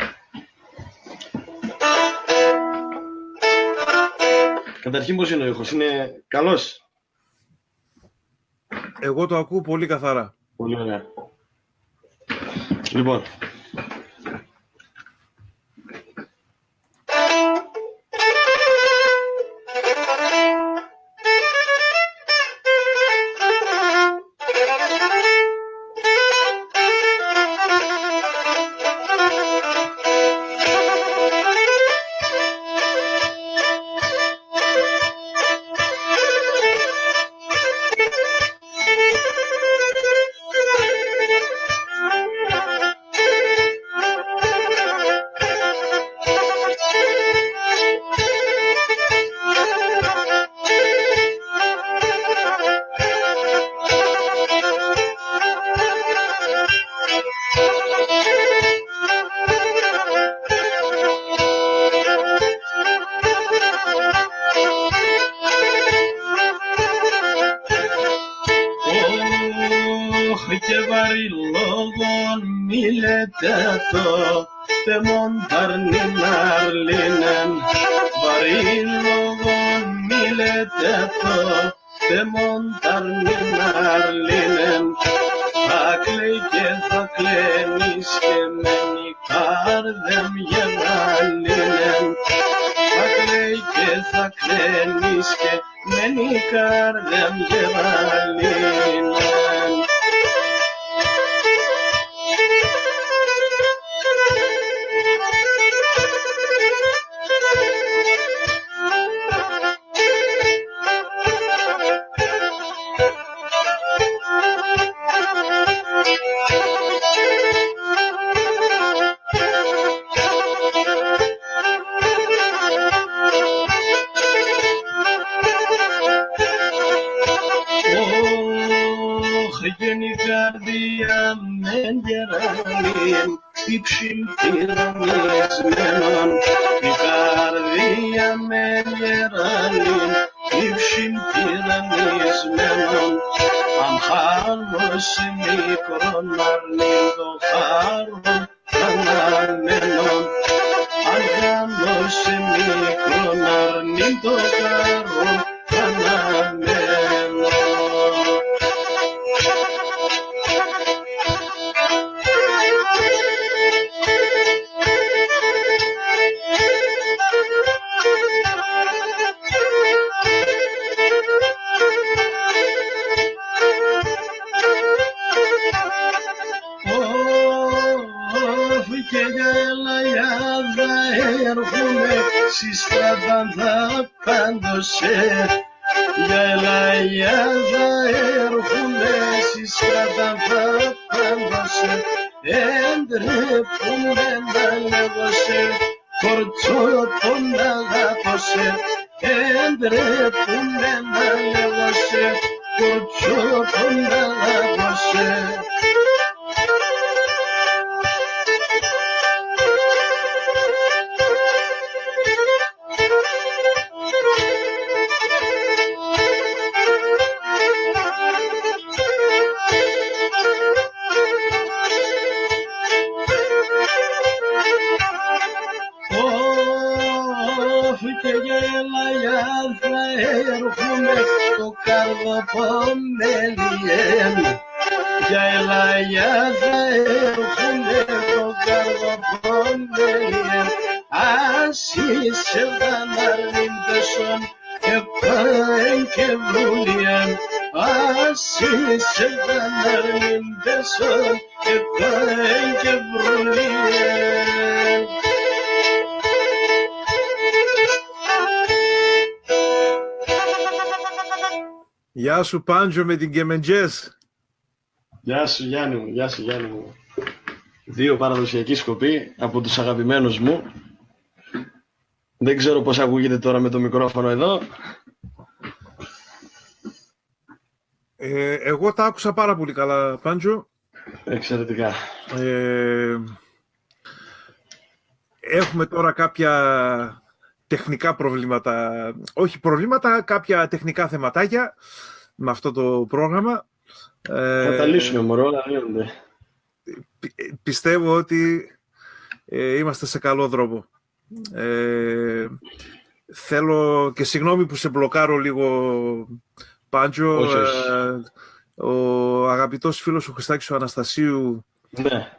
Καταρχήν πώς είναι ο ήχος, είναι καλός? Εγώ το ακούω πολύ καθαρά. Πολύ ωραία. Λοιπόν. Και βαρύ λόγον μιλέτε το τεμον ταρνινάρ λίνεν. Βαρύ λόγον μιλέτε το τεμον ταρνινάρ λίνεν. Θα κλαίει και θα κλαίνεις και μένει κάρδεμ γεβαλίνεν. Θα κλαίει και θα κλαίνεις και μένει κάρδεμ γεβαλίνεν. Γένει καρδία με γερανήν, ύψιν τυραννισμένον. Η καρδία με γερανήν, ύψιν τυραννισμένον. Αν χάνωσε μικρόν αρνήν το χάρον αναμένον. Αν χάνωσε μικρόν αρνήν το χάρον αναμένον. Και γελαγιάδα έρχομαι συστραβάντα πάντωσε. Γελαγιάδα έρχομαι συστραβάντα πάντωσε. Έντρεπουνε να λέγωσε, κορτσό τον αγάπωσε. Έντρεπουνε να λέγωσε, κορτσό τον αγάπωσε. Και γελαγιάδα έρχομαι το καρδοπομέλιεν. Γελαγιάδα έρχομαι το καρδοπομέλιεν. Ας είσαι δαναρνίντεσον και παεν και βρούλιεν. Ας είσαι δαναρνίντεσον και παεν και βρούλιεν. Γεια σου Πάντζο με την Κεμεντζές. Γεια σου Γιάννη μου, γεια σου Γιάννη μου. Δύο παραδοσιακοί σκοποί από τους αγαπημένους μου. Δεν ξέρω πώς ακούγεται τώρα με το μικρόφωνο εδώ. Εγώ τα άκουσα πάρα πολύ καλά, Πάντζο. Εξαιρετικά. Έχουμε τώρα κάποια τεχνικά προβλήματα, όχι προβλήματα, κάποια τεχνικά θεματάκια με αυτό το πρόγραμμα. Θα τα λύσουμε, μωρό, όλα λύνονται. Πιστεύω ότι είμαστε σε καλό δρόμο. Θέλω και συγγνώμη που σε μπλοκάρω λίγο, Πάντζο. Ο αγαπητός φίλος ο Χριστάκης ο Αναστασίου Ναι.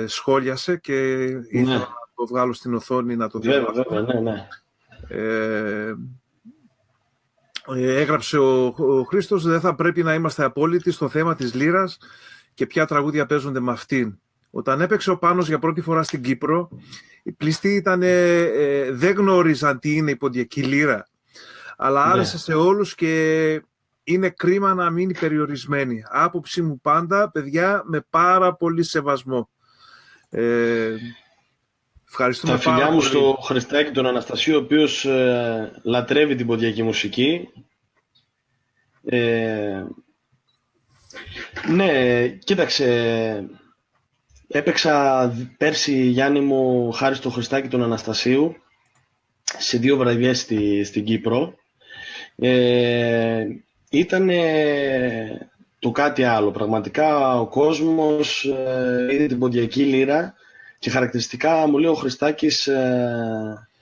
Σχόλιασε και ήθελα να το βγάλω στην οθόνη να το διαβάσω. Βέβαια, ναι. Έγραψε ο Χρήστος: δεν θα πρέπει να είμαστε απόλυτοι στο θέμα της λύρας και ποια τραγούδια παίζονται με αυτήν. Όταν έπαιξε ο Πάνος για πρώτη φορά στην Κύπρο, οι πληστοί δεν γνώριζαν τι είναι η ποντιακή λύρα, αλλά άρεσε σε όλους και είναι κρίμα να μείνει περιορισμένη. Άποψή μου πάντα, παιδιά, με πάρα πολύ σεβασμό. Ευχαριστούμε τα φιλιά πάρα μου πολύ. στο Χριστάκη τον Αναστασίου, ο οποίος λατρεύει την ποντιακή μουσική. Ναι, κοίταξε, έπαιξα πέρσι, Γιάννη μου, χάρη στο Χριστάκη τον Αναστασίου, σε 2 βραδιές στην Κύπρο. Ήταν το κάτι άλλο. Πραγματικά ο κόσμος είδε την ποντιακή λύρα και χαρακτηριστικά μου λέει ο Χριστάκης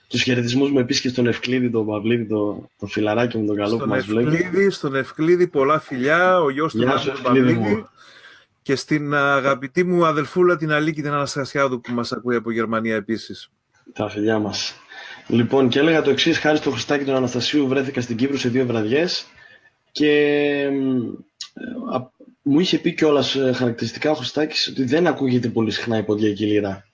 τους χαιρετισμούς μου επίσης και στον Ευκλήδη, τον Παυλίδη, το φιλαράκι μου τον καλό που μας βλέπει. Στον Ευκλήδη πολλά φιλιά, ο γιος του τον Παυλίδη, και στην αγαπητή μου αδελφούλα την Αλίκη την Αναστασιάδου που μας ακούει από Γερμανία επίσης. Τα φιλιά μας. Λοιπόν, και έλεγα το εξής: χάρη στο Χριστάκη τον Αναστασίου βρέθηκα στην Κύπρο σε 2 βραδιές και μου είχε πει κιόλας χαρακτηριστικά ο Χριστάκης ότι δεν ακούγεται πολύ συχνά η ποντιακή λύρα.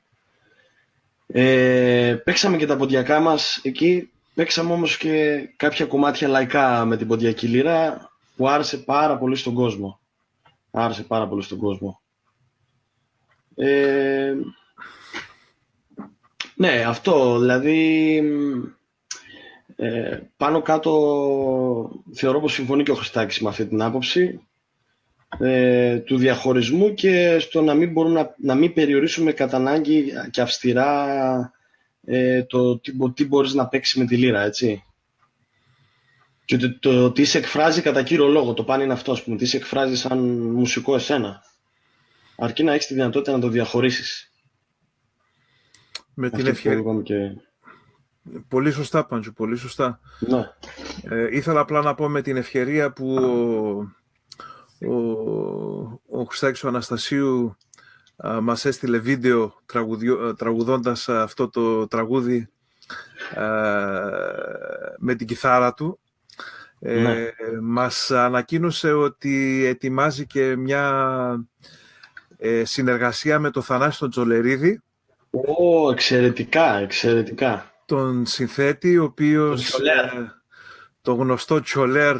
Παίξαμε και τα ποντιακά μας εκεί, παίξαμε όμως και κάποια κομμάτια λαϊκά με την ποντιακή λύρα που άρεσε πάρα πολύ στον κόσμο. Ναι, αυτό, δηλαδή πάνω κάτω θεωρώ πως συμφωνεί και ο Χριστάκης με αυτή την άποψη του διαχωρισμού και στο να μην περιορίσουμε κατά ανάγκη και αυστηρά το τι μπορείς να παίξεις με τη λύρα, έτσι. Και το τι σε εκφράζει κατά κύριο λόγο, το πάνε είναι αυτό, ας πούμε, τι σε εκφράζει σαν μουσικό εσένα. Αρκεί να έχεις τη δυνατότητα να το διαχωρίσεις. Με την ευκαιρία. Και... Πολύ σωστά, Πάντζου, πολύ σωστά. Ναι. Ήθελα απλά να πω με την ευκαιρία που ο Χριστάκης ο Αναστασίου μας έστειλε βίντεο τραγουδώντας αυτό το τραγούδι με την κιθάρα του. Ναι. Μας ανακοίνωσε ότι ετοιμάζει και μια συνεργασία με τον Θανάση τον Τζολερίδη. Εξαιρετικά. Τον συνθέτη, ο οποίος το γνωστό Τσολέρ,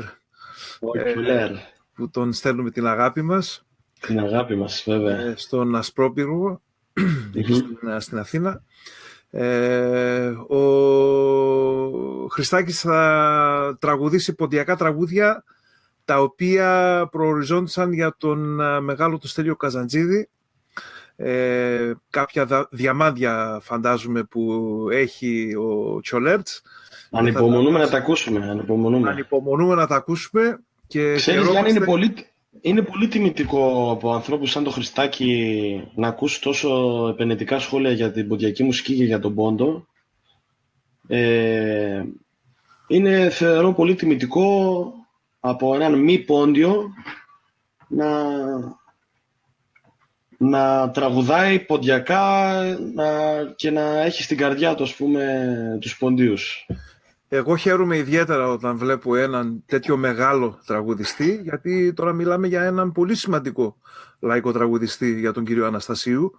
που τον στέλνουμε την αγάπη μας. Την αγάπη μας, βέβαια. Στον Ασπρόπυργο, εκεί στην Αθήνα. Ο Χριστάκης θα τραγουδήσει ποντιακά τραγούδια τα οποία προοριζόντουσαν για τον μεγάλο του Στέλιο Καζαντζίδη. Κάποια διαμάντια φαντάζομαι που έχει ο Τσολέρτς. Ανυπομονούμε να τα ακούσουμε. Ανυπομονούμε να τα ακούσουμε. Και ξέρεις, Γιάννη, είναι πολύ τιμητικό από ανθρώπους σαν τον Χριστάκη να ακούσει τόσο επενετικά σχόλια για την ποντιακή μουσική και για τον πόντο. Είναι, θεωρώ, πολύ τιμητικό από έναν μη πόντιο να τραγουδάει ποντιακά και να έχει στην καρδιά του, ας πούμε, τους ποντίους. Εγώ χαίρομαι ιδιαίτερα όταν βλέπω έναν τέτοιο μεγάλο τραγουδιστή, γιατί τώρα μιλάμε για έναν πολύ σημαντικό λαϊκό τραγουδιστή, για τον κύριο Αναστασίου,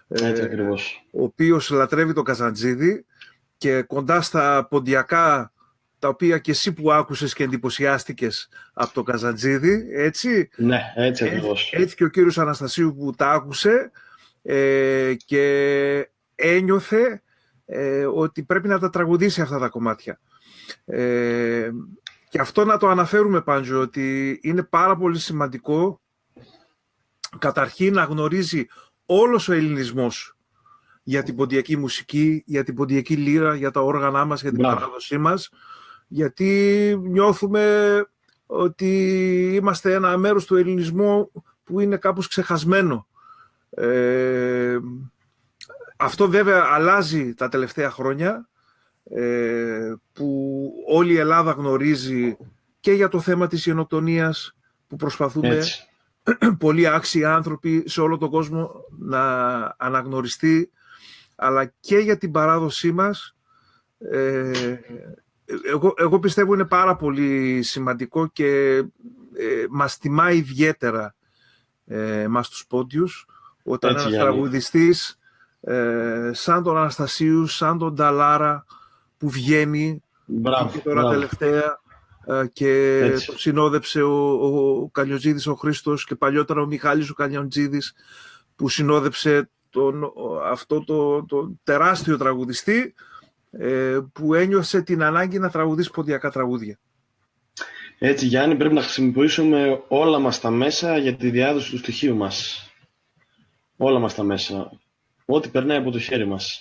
Έτσι ακριβώς. ο οποίος λατρεύει το Καζαντζίδη και κοντά στα ποντιακά, τα οποία και εσύ που άκουσες και εντυπωσιάστηκες από το Καζαντζίδη, έτσι. Ναι, έτσι ακριβώς. Έτσι και ο κύριος Αναστασίου που τα άκουσε και ένιωθε ότι πρέπει να τα τραγουδήσει αυτά τα κομμάτια. Και αυτό να το αναφέρουμε, Πάντζο, ότι είναι πάρα πολύ σημαντικό καταρχήν να γνωρίζει όλος ο ελληνισμός για την ποντιακή μουσική, για την ποντιακή λύρα, για τα όργανά μας, για την παράδοσή μας, γιατί νιώθουμε ότι είμαστε ένα μέρος του ελληνισμού που είναι κάπως ξεχασμένο. Αυτό βέβαια αλλάζει τα τελευταία χρόνια, που όλη η Ελλάδα γνωρίζει και για το θέμα της γενοκτονίας που προσπαθούμε πολύ άξιοι άνθρωποι σε όλο τον κόσμο να αναγνωριστεί, αλλά και για την παράδοσή μας. Εγώ πιστεύω είναι πάρα πολύ σημαντικό και μας τιμά ιδιαίτερα μας τους πόντιους όταν ένας τραγουδιστής σαν τον Αναστασίου, σαν τον Νταλάρα που βγαίνει τώρα τελευταία και το συνόδεψε ο Καλιοτζίδης ο Χρήστος και παλιότερα ο Μιχάλης ο Καλιοτζίδης που συνόδεψε αυτό το τεράστιο τραγουδιστή που ένιωσε την ανάγκη να τραγουδήσει ποντιακά τραγούδια. Έτσι, Γιάννη, πρέπει να χρησιμοποιήσουμε όλα μας τα μέσα για τη διάδοση του στοιχείου μας. Όλα μας τα μέσα. Ό,τι περνάει από το χέρι μας.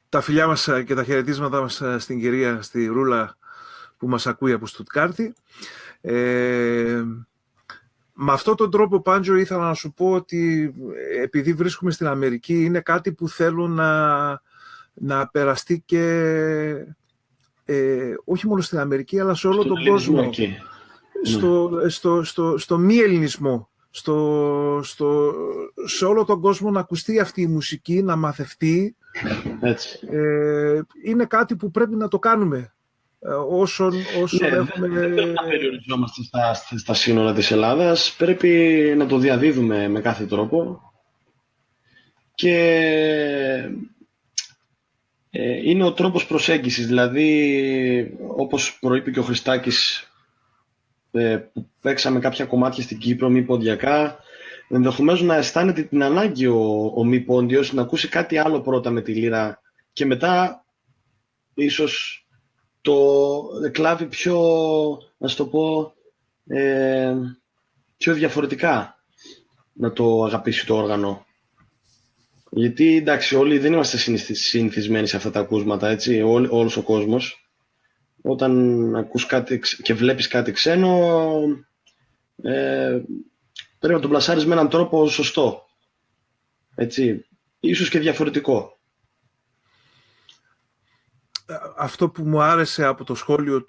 Τα φιλιά μας και τα χαιρετίσματα μας στην κυρία, στη Ρούλα που μας ακούει από Στουτκάρτη. Με αυτόν τον τρόπο, Πάντζο, ήθελα να σου πω ότι επειδή βρίσκομαι στην Αμερική, είναι κάτι που θέλω να περαστεί και όχι μόνο στην Αμερική, αλλά σε όλο τον κόσμο. Στο μη ελληνισμό. Σε όλο τον κόσμο να ακουστεί αυτή η μουσική, να μαθευτεί. Έτσι. Είναι κάτι που πρέπει να το κάνουμε. Όσον έχουμε... Δεν πρέπει να περιοριζόμαστε στα σύνορα της Ελλάδας. Πρέπει να το διαδίδουμε με κάθε τρόπο. Και είναι ο τρόπος προσέγγισης. Δηλαδή, όπως προείπε και ο Χριστάκης, που παίξαμε κάποια κομμάτια στην Κύπρο μη ποντιακά, ενδεχομένως να αισθάνεται την ανάγκη ο μη πόντιος να ακούσει κάτι άλλο πρώτα με τη λύρα και μετά ίσως το κλάβει πιο, να το πω, πιο διαφορετικά να το αγαπήσει το όργανο. Γιατί εντάξει, όλοι δεν είμαστε συνηθισμένοι σε αυτά τα ακούσματα, έτσι, όλος ο κόσμος. Όταν ακούς κάτι και βλέπεις κάτι ξένο, πρέπει να το πλασάρεις με έναν τρόπο σωστό. Έτσι, ίσως και διαφορετικό. Αυτό που μου άρεσε από το σχόλιο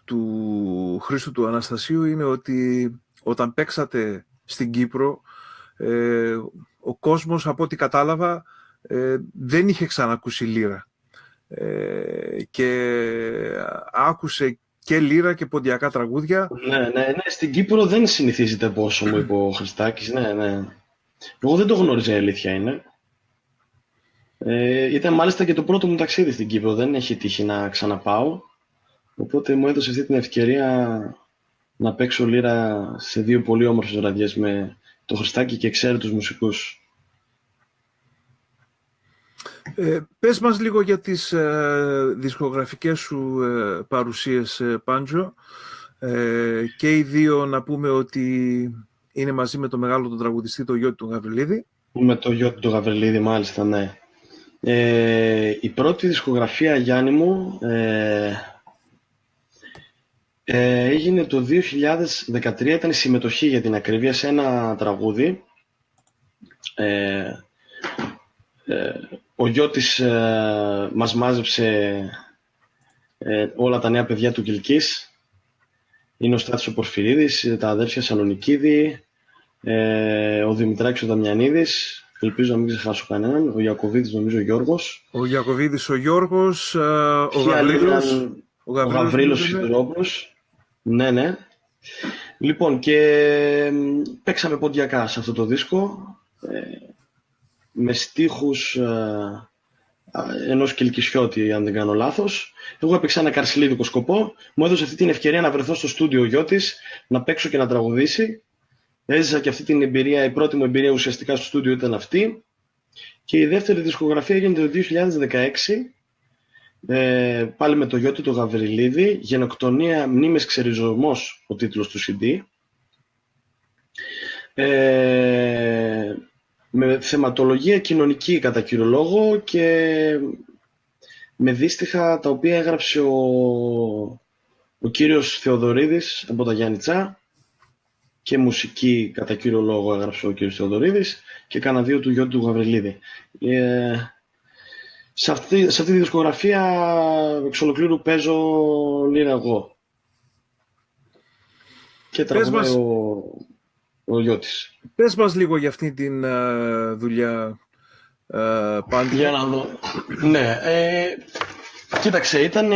του Χρήστου του Αναστασίου είναι ότι όταν παίξατε στην Κύπρο, ο κόσμος, από ό,τι κατάλαβα, δεν είχε ξανακούσει λύρα. Και άκουσε και λύρα και ποντιακά τραγούδια. Ναι, στην Κύπρο δεν συνηθίζεται πόσο, μου είπε ο Χριστάκης. Ναι. Εγώ δεν το γνώριζα, η αλήθεια είναι. Ήταν μάλιστα και το πρώτο μου ταξίδι στην Κύπρο, δεν έχει τύχει να ξαναπάω. Οπότε μου έδωσε αυτή την ευκαιρία να παίξω λύρα σε δύο πολύ όμορφες βραδιές με το Χριστάκη και εξαίρετους μουσικούς. Πες μας λίγο για τις δισκογραφικές σου παρουσίες, Πάντζο. Και οι δύο να πούμε ότι είναι μαζί με το μεγάλο τον τραγουδιστή, το Γιώτη του Γαβριλίδη. Με το Γιώτη του Γαβριλίδη, μάλιστα, ναι. Η πρώτη δισκογραφία, Γιάννη μου, έγινε το 2013, ήταν η συμμετοχή για την ακρίβεια σε ένα τραγούδι. Ο Γιώτης μας μάζεψε όλα τα νέα παιδιά του Κιλκής. Είναι ο Στράτης ο Πορφυρίδης, τα αδέρφια Σαλονικίδη, ο Δημητράκης ο Δαμιανίδης, ελπίζω να μην ξεχάσω κανέναν, ο Ιακωβίδης νομίζω ο Γιώργος. Ο Ιακωβίδης ο Γιώργος, ο Γαβρίλος Σιδηρόπουλος. Ναι. Λοιπόν, και παίξαμε ποντιακά σε αυτό το δίσκο, με στίχους ενός Κιλκισιώτη, αν δεν κάνω λάθος. Εγώ έπαιξα ένα καρσιλίδικο σκοπό. Μου έδωσε αυτή την ευκαιρία να βρεθώ στο στούντιο ο Γιώτης, να παίξω και να τραγουδήσει. Έζησα και αυτή την εμπειρία, η πρώτη μου εμπειρία ουσιαστικά στο στούντιο ήταν αυτή. Και η δεύτερη δισκογραφία έγινε το 2016, πάλι με το Γιώτη του Γαβριλίδη, Γενοκτονία, Μνήμες, Ξεριζωμός, ο τίτλος του CD. Με θεματολογία κοινωνική κατά κύριο λόγο και με δύστιχα τα οποία έγραψε ο κύριος Θεοδωρίδης από τα Γιάννητσά και μουσική κατά κύριο λόγο έγραψε ο κύριος Θεοδωρίδης και κάνα δύο του Γιώτη του Γαβριλίδη. Σε αυτή τη δισκογραφία εξ ολοκλήρου παίζω λύρα εγώ. και τραγουδάει ο Γιώτης. Πες μας λίγο για αυτή την δουλειά, Πάντη. Για να δω. Ναι, κοίταξε, ήταν...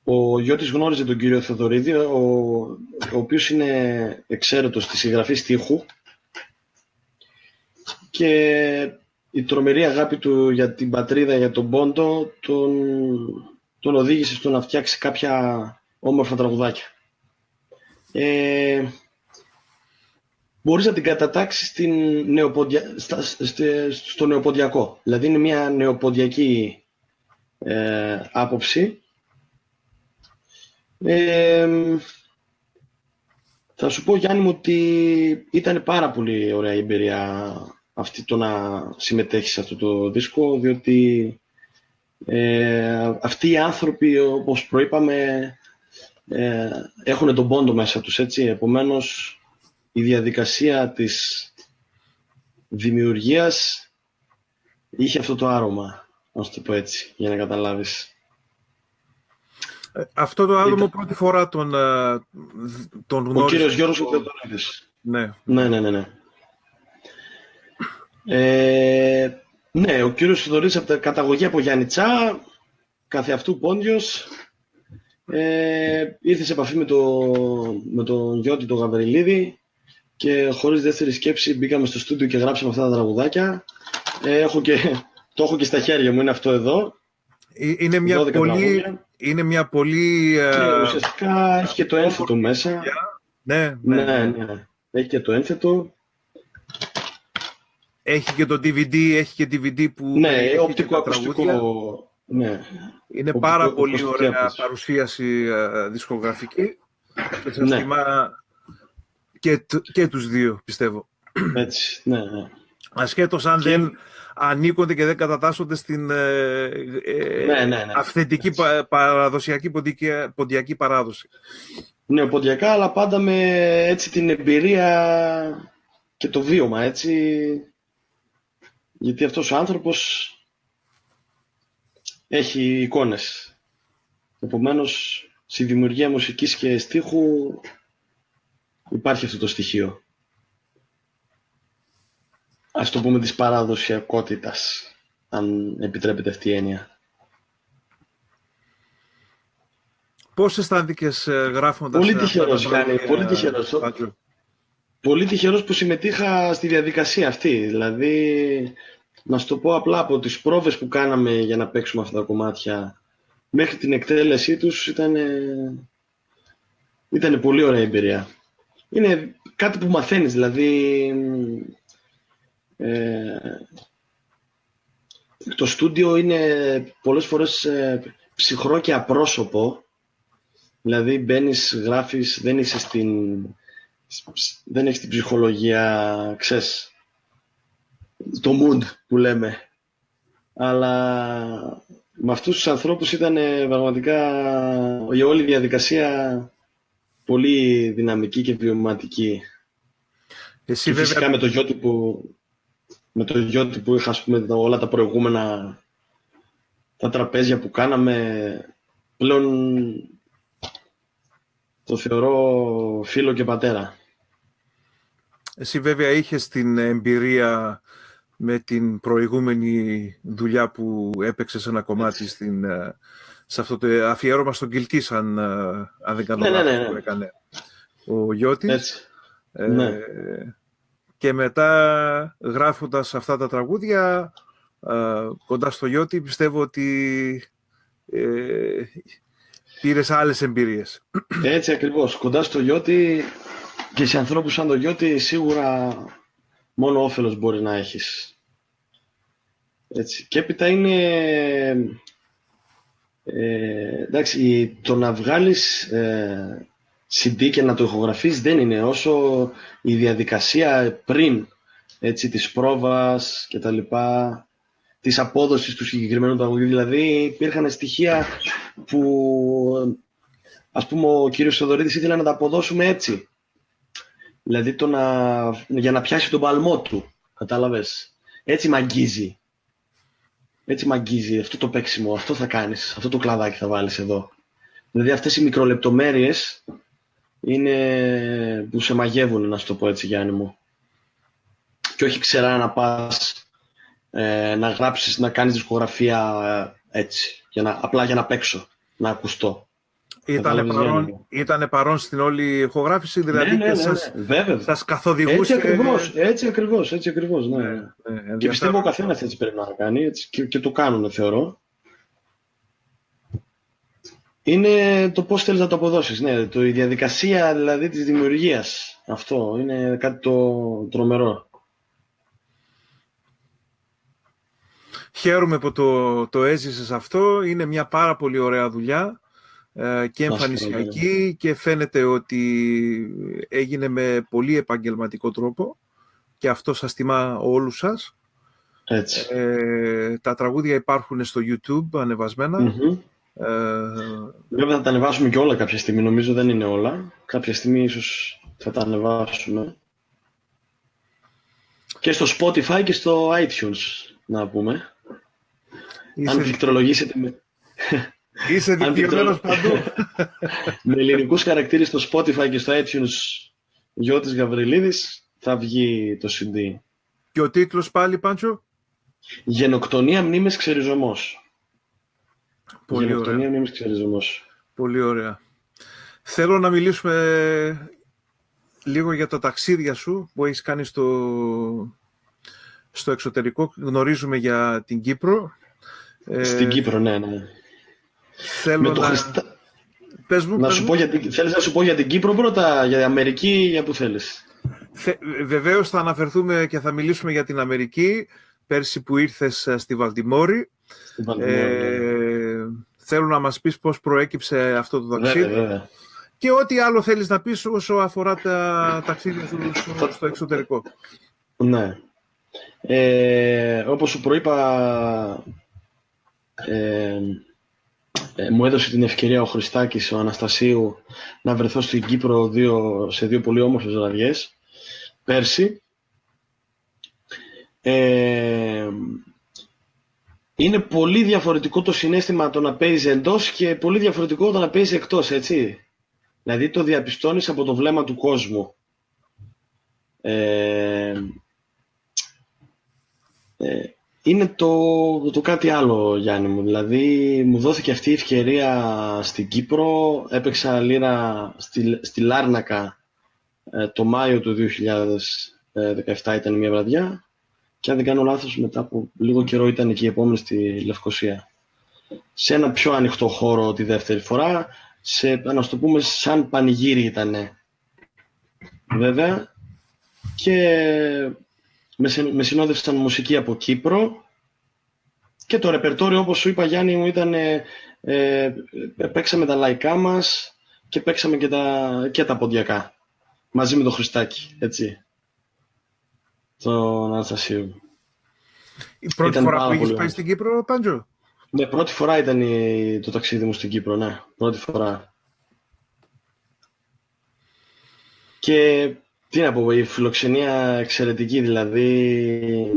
ο Γιώτης γνώριζε τον κύριο Θεοδωρίδη, ο οποίος είναι εξαίρετος στη συγγραφή στίχου, και η τρομερή αγάπη του για την πατρίδα, για τον πόντο, τον οδήγησε στο να φτιάξει κάποια όμορφα τραγουδάκια. Μπορείς να την κατατάξεις στο νεοποντιακό. Δηλαδή είναι μια νεοποντιακή άποψη. Θα σου πω, Γιάννη μου, ότι ήταν πάρα πολύ ωραία η εμπειρία αυτή το να συμμετέχει σε αυτό το δίσκο, διότι αυτοί οι άνθρωποι, όπως προείπαμε, έχουν τον πόντο μέσα τους, έτσι. Επομένως, η διαδικασία της δημιουργίας είχε αυτό το άρωμα, να το πω έτσι, για να καταλάβεις. Αυτό το άτομο πρώτη φορά τον γνώρισε. Ο κύριος Γιώργος Θεοδωρίδης. Ναι. Ναι. Ναι, ο κύριος Θεοδωρίδης από τα καταγωγή από Γιάννητσά, καθεαυτού Πόντιος, ήρθε σε επαφή με τον Γιώτη τον Γαβριλίδη και χωρίς δεύτερη σκέψη μπήκαμε στο στούντιο και γράψαμε αυτά τα τραγουδάκια. Το έχω και στα χέρια μου, είναι αυτό εδώ. Είναι μια πολύ... Και ουσιαστικά έχει και το ένθετο μέσα. Ναι. Έχει και το ένθετο. Έχει και το DVD, που... Ναι, οπτικό-ακουστικό. Ναι. Είναι πάρα πολύ ωραία παρουσίαση δισκογραφική. Και σας θυμά και τους δύο, πιστεύω. Έτσι, ναι. Ασχέτως αν δεν ανήκονται και δεν κατατάσσονται στην αυθεντική παραδοσιακή ποντιακή παράδοση. Ναι, ποντιακά, αλλά πάντα με έτσι την εμπειρία και το βίωμα, έτσι. Γιατί αυτός ο άνθρωπος έχει εικόνες. Επομένως, στη δημιουργία μουσικής και στίχου υπάρχει αυτό το στοιχείο. Ας το πούμε της παραδοσιακότητας, αν επιτρέπετε αυτή η έννοια. Πώς αισθάνθηκες γράφοντας... Πολύ τυχερός, Γιάννη, πολύ τυχερός. Πολύ τυχερός που συμμετείχα στη διαδικασία αυτή. Δηλαδή, να σου το πω απλά, από τις πρόβες που κάναμε για να παίξουμε αυτά τα κομμάτια μέχρι την εκτέλεσή τους ήταν πολύ ωραία εμπειρία. Είναι κάτι που μαθαίνεις, δηλαδή... το στούντιο είναι πολλές φορές ψυχρό και απρόσωπο. Δηλαδή μπαίνεις, γράφεις, δεν έχεις την ψυχολογία, ξέρεις, το mood που λέμε. Αλλά με αυτούς τους ανθρώπους ήταν πραγματικά η όλη διαδικασία πολύ δυναμική και βιωματική. Εσύ, και φυσικά βέβαια... με το Γιώτη που είχα, ας πούμε, όλα τα προηγούμενα τα τραπέζια που κάναμε, πλέον το θεωρώ φίλο και πατέρα. Εσύ βέβαια είχες την εμπειρία με την προηγούμενη δουλειά που έπαιξες ένα κομμάτι σε αυτό το αφιέρωμα στον Κιλκής, αν δεν κάνω λάθος, που έκανε ο Γιώτης. Ναι. Και μετά, γράφοντας αυτά τα τραγούδια κοντά στο Γιώτη, πιστεύω ότι πήρες άλλες εμπειρίες. Έτσι ακριβώς. Κοντά στο Γιώτη και σε ανθρώπους σαν τον Γιώτη σίγουρα μόνο όφελος μπορεί να έχεις. Έτσι. Και έπειτα είναι... εντάξει, το να βγάλεις CD και να το ηχογραφείς δεν είναι όσο η διαδικασία πριν, έτσι, της πρόβας και τα λοιπά, της απόδοσης του συγκεκριμένου τραγουδιού. Δηλαδή υπήρχαν στοιχεία που, ας πούμε, ο κύριος Θεοδωρίδης ήθελε να τα αποδώσουμε έτσι. Δηλαδή για να πιάσει τον παλμό του, κατάλαβες. Έτσι μαγγίζει. Έτσι μαγγίζει αυτό το παίξιμο, αυτό θα κάνεις, αυτό το κλαδάκι θα βάλεις εδώ. Δηλαδή αυτές οι μικρολεπτομέρειες είναι που σε μαγεύουν, να σου το πω έτσι, Γιάννη μου. Και όχι ξερά να πας να γράψεις, να κάνεις δισκογραφία έτσι, απλά για να παίξω, να ακουστώ. Ήτανε παρόν στην όλη ηχογράφηση, δηλαδή Ναι, σας καθοδηγούσε. Έτσι ακριβώς, ναι. Και πιστεύω ο καθένας έτσι πρέπει να κάνει, έτσι, και το κάνουν, θεωρώ. Είναι το πώς θέλεις να το αποδώσεις, ναι, η διαδικασία δηλαδή της δημιουργίας. Αυτό είναι κάτι το τρομερό. Χαίρομαι που το έζησες αυτό, είναι μια πάρα πολύ ωραία δουλειά και εμφανισιακή και φαίνεται ότι έγινε με πολύ επαγγελματικό τρόπο και αυτό σας τιμά όλους σας. Έτσι. Τα τραγούδια υπάρχουν στο YouTube ανεβασμένα. Βέβαια θα τα ανεβάσουμε και όλα κάποια στιγμή, νομίζω δεν είναι όλα. Κάποια στιγμή ίσως θα τα ανεβάσουμε. Και στο Spotify και στο iTunes, να πούμε. Αν πληκτρολογήσετε με... Είσαι δικτυωμένος παντού. Με ελληνικούς χαρακτήρες στο Spotify και στο iTunes Γιώτης Γαβριλίδης θα βγει το CD. Και ο τίτλος πάλι, Πάντζο? Γενοκτονία, μνήμες, ξεριζωμός. Πολύ ωραία. Μνήμες, ξεριζωμός. Πολύ ωραία. Θέλω να μιλήσουμε λίγο για τα ταξίδια σου που έχεις κάνει στο εξωτερικό. Γνωρίζουμε για την Κύπρο. Στην Κύπρο, ναι. Θέλω Πες μου. Θέλεις να σου πω για την Κύπρο πρώτα, για την Αμερική, για πού θέλεις? Βεβαίως θα αναφερθούμε και θα μιλήσουμε για την Αμερική. Πέρσι που ήρθες στη Βαλτιμόρη. Θέλω να μας πεις πώς προέκυψε αυτό το ταξίδι. Βέβαια. Και ό,τι άλλο θέλεις να πεις όσο αφορά τα ταξίδια σου στο εξωτερικό. Ναι. Όπως σου προείπα, μου έδωσε την ευκαιρία ο Χριστάκης, ο Αναστασίου, να βρεθώ στην Κύπρο σε δύο πολύ όμορφες βραδιές πέρσι. Είναι πολύ διαφορετικό το συναίσθημα το να παίζεις εντός και πολύ διαφορετικό το να παίζεις εκτός, έτσι. Δηλαδή το διαπιστώνεις από το βλέμμα του κόσμου. Είναι το κάτι άλλο, Γιάννη μου. Δηλαδή μου δόθηκε αυτή η ευκαιρία στην Κύπρο. Έπαιξα λίρα στη Λάρνακα το Μάιο του 2017, ήταν μια βραδιά. Και αν δεν κάνω λάθος, μετά από λίγο καιρό ήταν και η επόμενη στη Λευκοσία. Σε ένα πιο ανοιχτό χώρο τη δεύτερη φορά, να το πούμε σαν πανηγύρι ήτανε. Βέβαια. Και με συνόδευσαν μουσική από Κύπρο. Και το ρεπερτόριο, όπως σου είπα, Γιάννη μου, ήταν... παίξαμε τα λαϊκά μας και παίξαμε και τα ποντιακά. Μαζί με τον Χριστάκη, έτσι. Τον Αναστασίου. Η πρώτη φορά που είχες πάει στην Κύπρο, Πάντζο? Ναι, πρώτη φορά ήταν το ταξίδι μου στην Κύπρο, ναι. Πρώτη φορά. Και τι να πω, η φιλοξενία εξαιρετική, δηλαδή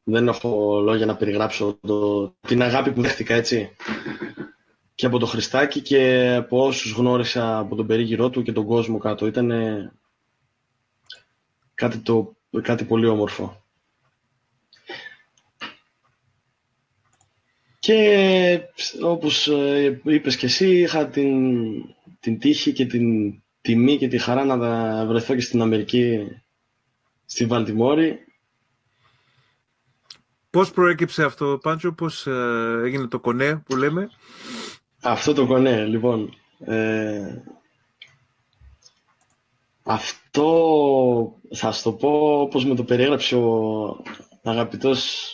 δεν έχω λόγια να περιγράψω την αγάπη που δέχτηκα, έτσι. Και από τον Χριστάκη και από όσους γνώρισα από τον περίγυρό του και τον κόσμο κάτω. Ήταν κάτι πολύ όμορφο. Και όπως είπες και εσύ, είχα την τύχη και την τιμή και τη χαρά να βρεθώ και στην Αμερική, στη Βαλτιμόρη. Πώς προέκυψε αυτό, Πάντζο, πώς έγινε το κονέ που λέμε? Αυτό το κονέ, λοιπόν. Αυτό θα σου το πω όπως με το περιέγραψε ο αγαπητός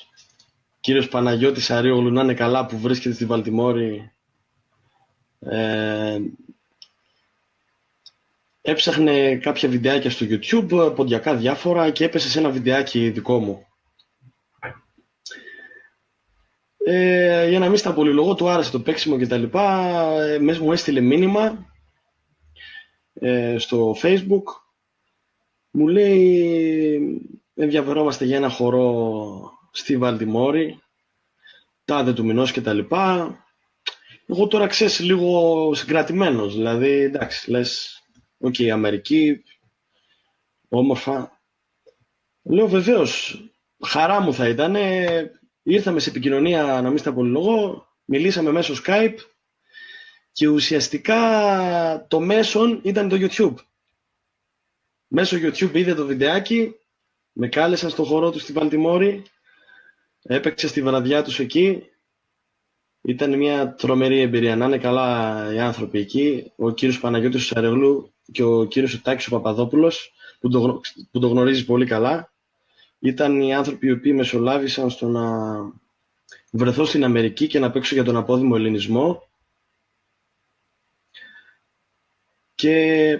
κύριος Παναγιώτης Αρεόγλου, να είναι καλά, που βρίσκεται στη Βαλτιμόρη. Έψαχνε κάποια βιντεάκια στο YouTube, ποντιακά διάφορα, και έπεσε σε ένα βιντεάκι δικό μου. Για να μην στα πολυλογώ, του άρεσε το παίξιμο και τα λοιπά. Μου έστειλε μήνυμα στο Facebook. Μου λέει, ενδιαφερόμαστε για ένα χορό στη Βαλτιμόρη, τάδε του μηνός και τα λοιπά. Εγώ τώρα ξέρεις λίγο συγκρατημένος, δηλαδή εντάξει, λες, οκ, Αμερική, όμορφα. Λέω βεβαίως, χαρά μου θα ήταν, ήρθαμε σε επικοινωνία, να μην στα πολυλογώ, μιλήσαμε μέσω Skype και ουσιαστικά το μέσον ήταν το YouTube. Μέσω YouTube είδε το βιντεάκι, με κάλεσαν στο χορό του στη Βαλτιμόρη, έπαιξε στη βραδιά τους εκεί. Ήταν μια τρομερή εμπειρία. Να είναι καλά οι άνθρωποι εκεί. Ο κύριος Παναγιώτης Σαρεγλού και ο κύριος Τάκης ο Παπαδόπουλος, που το γνωρίζει πολύ καλά. Ήταν οι άνθρωποι οι οποίοι μεσολάβησαν στο να βρεθώ στην Αμερική και να παίξω για τον απόδημο ελληνισμό. Και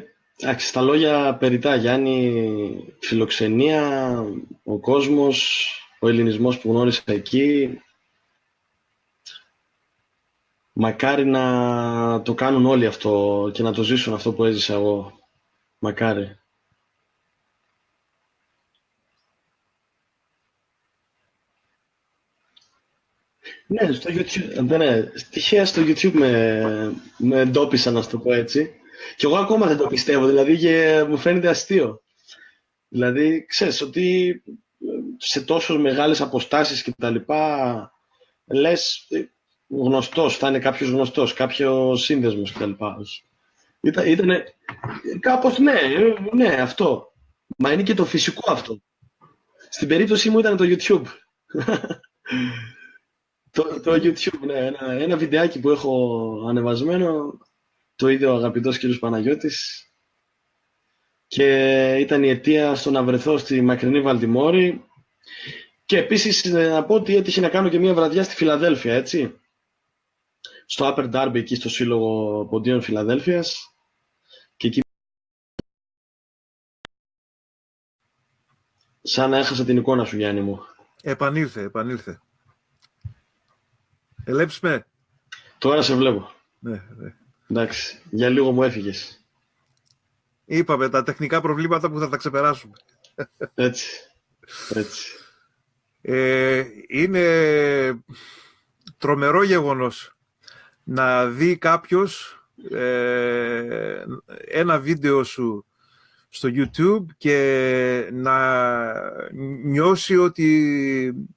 στα λόγια περιτά, Γιάννη, φιλοξενία, ο κόσμος, ο ελληνισμός που γνώρισα εκεί. Μακάρι να το κάνουν όλοι αυτό και να το ζήσουν αυτό που έζησα εγώ. Μακάρι. Ναι, στο YouTube, ναι, τυχαία στο YouTube με εντόπισαν, να το πω έτσι. Και εγώ ακόμα δεν το πιστεύω, δηλαδή και μου φαίνεται αστείο. Δηλαδή, ξέρεις ότι σε τόσο μεγάλες αποστάσεις και τα λοιπά, λες γνωστός, θα είναι κάποιος γνωστός, κάποιος σύνδεσμος και τα λοιπά. Ήτανε κάπως, ναι, αυτό. Μα είναι και το φυσικό αυτό. Στην περίπτωση μου ήταν το YouTube. Το YouTube, ναι, ένα βιντεάκι που έχω ανεβασμένο, το είδε ο αγαπητός κύριος Παναγιώτης και ήταν η αιτία στο να βρεθώ στη μακρινή Βαλτιμόρη και επίσης να πω ότι έτυχε να κάνω και μια βραδιά στη Φιλαδέλφια, έτσι, στο Upper Darby, εκεί στο Σύλλογο Ποντίων Φιλαδέλφιας και εκεί σαν να έχασα την εικόνα σου, Γιάννη μου. Επανήλθε. Ελέψεις με. Τώρα σε βλέπω. Ναι. Εντάξει, για λίγο μου έφυγες. Είπαμε τα τεχνικά προβλήματα που θα τα ξεπεράσουμε. Έτσι. Είναι τρομερό γεγονός να δει κάποιος ένα βίντεο σου στο YouTube και να νιώσει ότι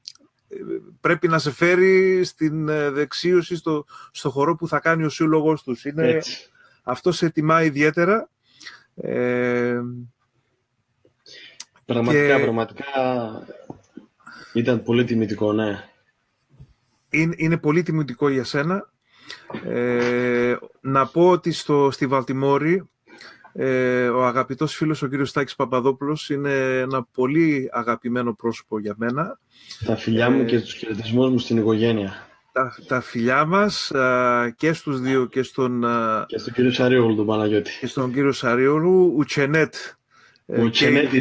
πρέπει να σε φέρει στην δεξίωση στο χορό που θα κάνει ο σύλλογος τους. Αυτό σε τιμά ιδιαίτερα. Πραγματικά ήταν πολύ τιμητικό, ναι. Είναι πολύ τιμητικό για σένα. Να πω ότι στη Βαλτιμόρη ο αγαπητός φίλος ο κύριος Τάκης Παπαδόπουλος είναι ένα πολύ αγαπημένο πρόσωπο για μένα. Τα φιλιά μου και τους χαιρετισμούς μου στην οικογένεια. Τα φιλιά μας και στους δύο και στον κύριο Σαρίογλου, τον Παναγιώτη. Και στον κύριο Σαρίογλου, Ουτσενέτ. Ουτσενέτ,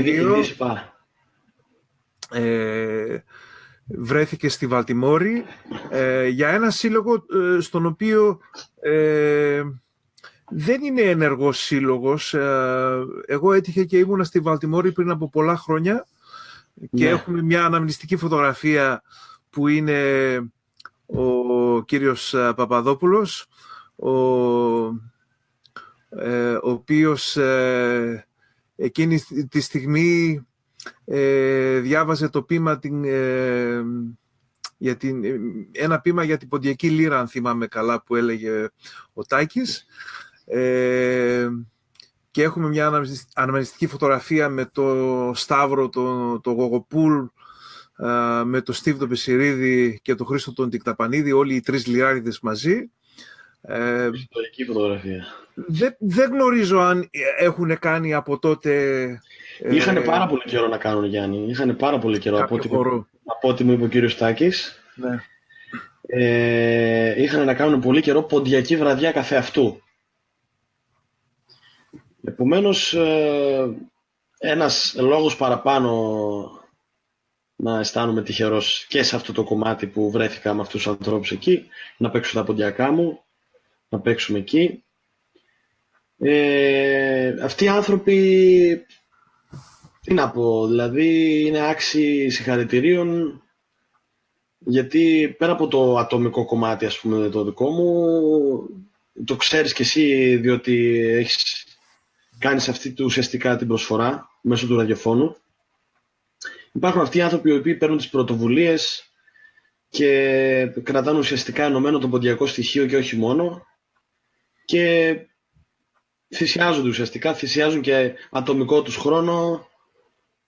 βρέθηκε στη Βαλτιμόρη για ένα σύλλογο στον οποίο δεν είναι ενεργός σύλλογος. Εγώ έτυχε και ήμουνα στη Βαλτιμόρη πριν από πολλά χρόνια και έχουμε μια αναμνηστική φωτογραφία που είναι ο κύριος Παπαδόπουλος, ο οποίος εκείνη τη στιγμή διάβαζε το ποίημα ένα ποίημα για την Ποντιακή Λύρα, αν θυμάμαι καλά, που έλεγε ο Τάκης, και έχουμε μια αναμνηστική φωτογραφία με το Σταύρο, το Γογοπούλ, με το Στίβ τον Πεσιρίδη και το Χρήστο τον Τικταπανίδη, όλοι οι τρεις λιράριδες μαζί. Ιστορική φωτογραφία. Δεν γνωρίζω αν έχουν κάνει από τότε. Είχαν πάρα πολύ καιρό να κάνουν, Γιάννη. Είχαν πάρα πολύ καιρό από ό,τι μου είπε ο κύριος Τάκης. Ναι. Είχαν να κάνουν πολύ καιρό ποντιακή βραδιά καθεαυτού. Επομένως, ένας λόγος παραπάνω να αισθάνομαι τυχερός και σε αυτό το κομμάτι που βρέθηκα με αυτούς τους ανθρώπους εκεί, να παίξω τα ποντιακά μου, να παίξουμε εκεί. Αυτοί οι άνθρωποι, τι να πω, δηλαδή είναι άξιοι συγχαρητηρίων. γιατί πέρα από το ατομικό κομμάτι, ας πούμε, το δικό μου, το ξέρεις κι εσύ, διότι κάνεις αυτή ουσιαστικά την προσφορά μέσω του ραδιοφώνου. Υπάρχουν αυτοί οι άνθρωποι οι οποίοι παίρνουν τις πρωτοβουλίες και κρατάνε ουσιαστικά ενωμένο το ποντιακό στοιχείο και όχι μόνο, και θυσιάζονται ουσιαστικά, θυσιάζουν και ατομικό τους χρόνο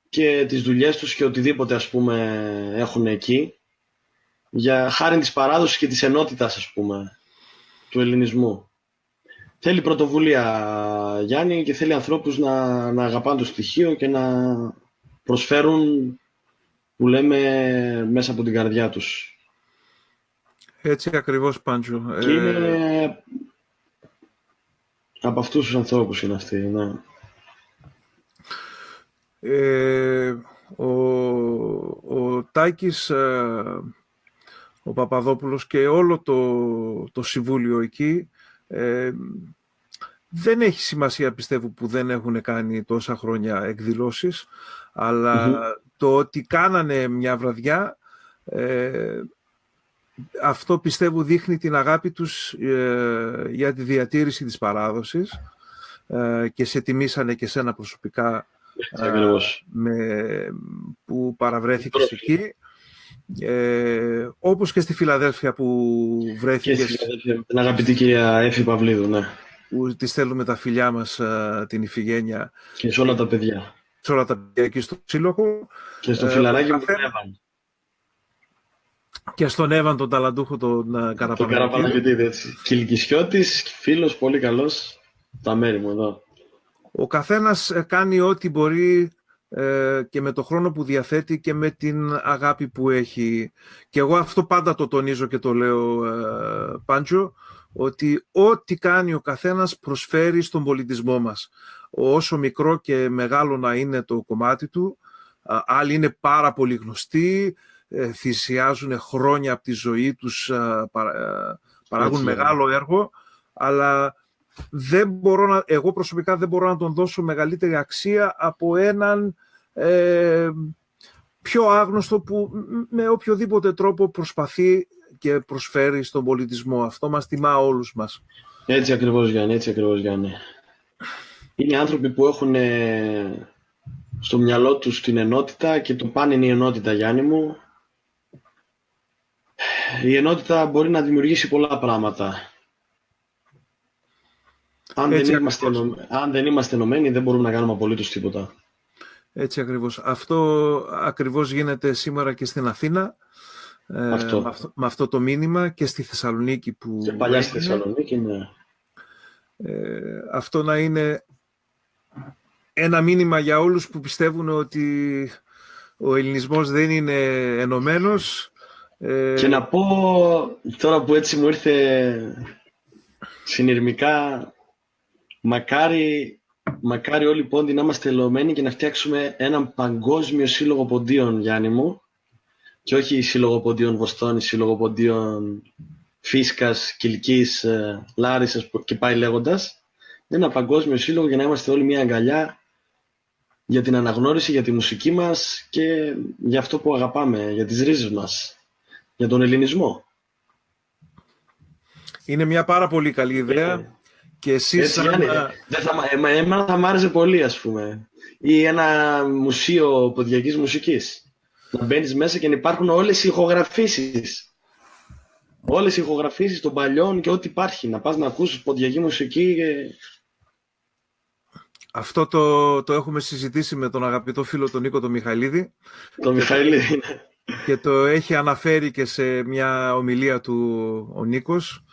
και τις δουλειές τους και οτιδήποτε, ας πούμε, έχουν εκεί, για χάρη της παράδοσης και της ενότητας, ας πούμε, του ελληνισμού. Θέλει πρωτοβουλία, Γιάννη, και θέλει ανθρώπους να αγαπάνε το στοιχείο και να προσφέρουν, που λέμε, μέσα από την καρδιά τους. Έτσι ακριβώς, Πάντζο. Και είναι από αυτούς τους ανθρώπους είναι αυτοί, ναι. Ο Τάκης, ο Παπαδόπουλος και όλο το συμβούλιο εκεί, δεν έχει σημασία, πιστεύω, που δεν έχουν κάνει τόσα χρόνια εκδηλώσεις, αλλά το ότι κάνανε μια βραδιά, αυτό πιστεύω δείχνει την αγάπη τους για τη διατήρηση της παράδοσης, και σε τιμήσανε και σένα προσωπικά, που παραβρέθηκες εκεί, όπως και στη Φιλαδέλφια που βρέθηκες. Και την αγαπητή κυρία Έφη Παυλίδου, ναι. Που της στέλνουμε τα φιλιά μας, την Ιφηγένεια. Και σε όλα τα παιδιά. Σε όλα τα παιδιά εκεί στο Σύλλογο. Και στο φιλαράκι μου τον Εύαν. Και στον Εύαν τον ταλαντούχο, τον Καραπαναγιωτή, έτσι. Κιλκισιώτης, φίλος, πολύ καλός. Τα μέρη μου εδώ. Ο καθένας κάνει ό,τι μπορεί, και με το χρόνο που διαθέτει και με την αγάπη που έχει. Και εγώ αυτό πάντα το τονίζω και το λέω, Πάντζο, ότι ό,τι κάνει ο καθένας προσφέρει στον πολιτισμό μας. Όσο μικρό και μεγάλο να είναι το κομμάτι του, άλλοι είναι πάρα πολύ γνωστοί, θυσιάζουν χρόνια από τη ζωή τους, παράγουν μεγάλο έργο, αλλά εγώ προσωπικά δεν μπορώ να τον δώσω μεγαλύτερη αξία από έναν πιο άγνωστο που με οποιοδήποτε τρόπο προσπαθεί και προσφέρει στον πολιτισμό. Αυτό μας τιμά όλους μας. Έτσι ακριβώς, Γιάννη, έτσι ακριβώς, Γιάννη. Είναι άνθρωποι που έχουν στο μυαλό τους την ενότητα και το πάνε είναι η ενότητα, Γιάννη μου. Η ενότητα μπορεί να δημιουργήσει πολλά πράγματα. Αν δεν είμαστε ενωμένοι, δεν μπορούμε να κάνουμε απολύτως τίποτα. Έτσι ακριβώς. Αυτό ακριβώς γίνεται σήμερα και στην Αθήνα. Με αυτό το μήνυμα, και στη Θεσσαλονίκη που... Και παλιά στη Θεσσαλονίκη, ναι. Αυτό να είναι ένα μήνυμα για όλους που πιστεύουν ότι ο ελληνισμός δεν είναι ενωμένος. Και να πω, τώρα που έτσι μου ήρθε συνειρμικά, μακάρι όλοι οι πόντοι να είμαστε ενωμένοι και να φτιάξουμε έναν παγκόσμιο σύλλογο ποντίων, Γιάννη μου, και όχι σύλλογο ποντίων Βοστόνης, σύλλογο ποντίων Φίσκας, Κιλκής, Λάρισσας και πάει λέγοντας. Ένα παγκόσμιο σύλλογο για να είμαστε όλοι μια αγκαλιά για την αναγνώριση, για τη μουσική μας και για αυτό που αγαπάμε, για τις ρίζες μας, για τον ελληνισμό. Είναι μια πάρα πολύ καλή ιδέα. Και εσείς εμένα θα μ' άρεσε πολύ, ας πούμε. Ή ένα μουσείο ποντιακής μουσικής. Να μπαίνεις μέσα και να υπάρχουν όλες οι ηχογραφήσεις. Όλες οι ηχογραφήσεις των παλιών και ό,τι υπάρχει. Να πας να ακούσεις ποντιακή μουσική. Αυτό το έχουμε συζητήσει με τον αγαπητό φίλο τον Νίκο τον Μιχαηλίδη. Τον Μιχαηλίδη. Και το έχει αναφέρει και σε μια ομιλία του ο Νίκος.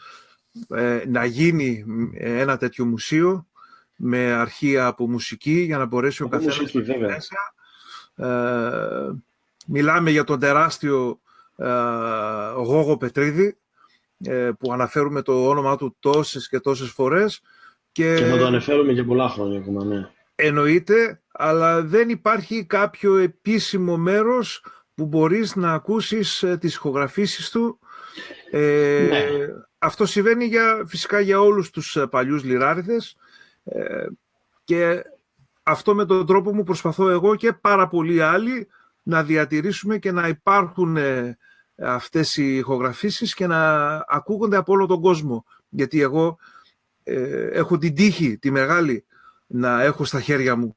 Να γίνει ένα τέτοιο μουσείο με αρχεία από μουσική για να μπορέσει ο καθένας να μπει μέσα. Μιλάμε για τον τεράστιο Γόγο Πετρίδη, που αναφέρουμε το όνομά του τόσες και τόσες φορές. Και θα το αναφέρουμε για πολλά χρόνια ακόμα, ναι. Εννοείται, αλλά δεν υπάρχει κάποιο επίσημο μέρος που μπορείς να ακούσεις τις ηχογραφήσεις του. Ναι. Αυτό συμβαίνει φυσικά για όλους τους παλιούς λιράριδες, και αυτό με τον τρόπο μου προσπαθώ εγώ και πάρα πολλοί άλλοι να διατηρήσουμε και να υπάρχουν αυτές οι ηχογραφήσεις και να ακούγονται από όλο τον κόσμο. Γιατί εγώ έχω την τύχη, τη μεγάλη, να έχω στα χέρια μου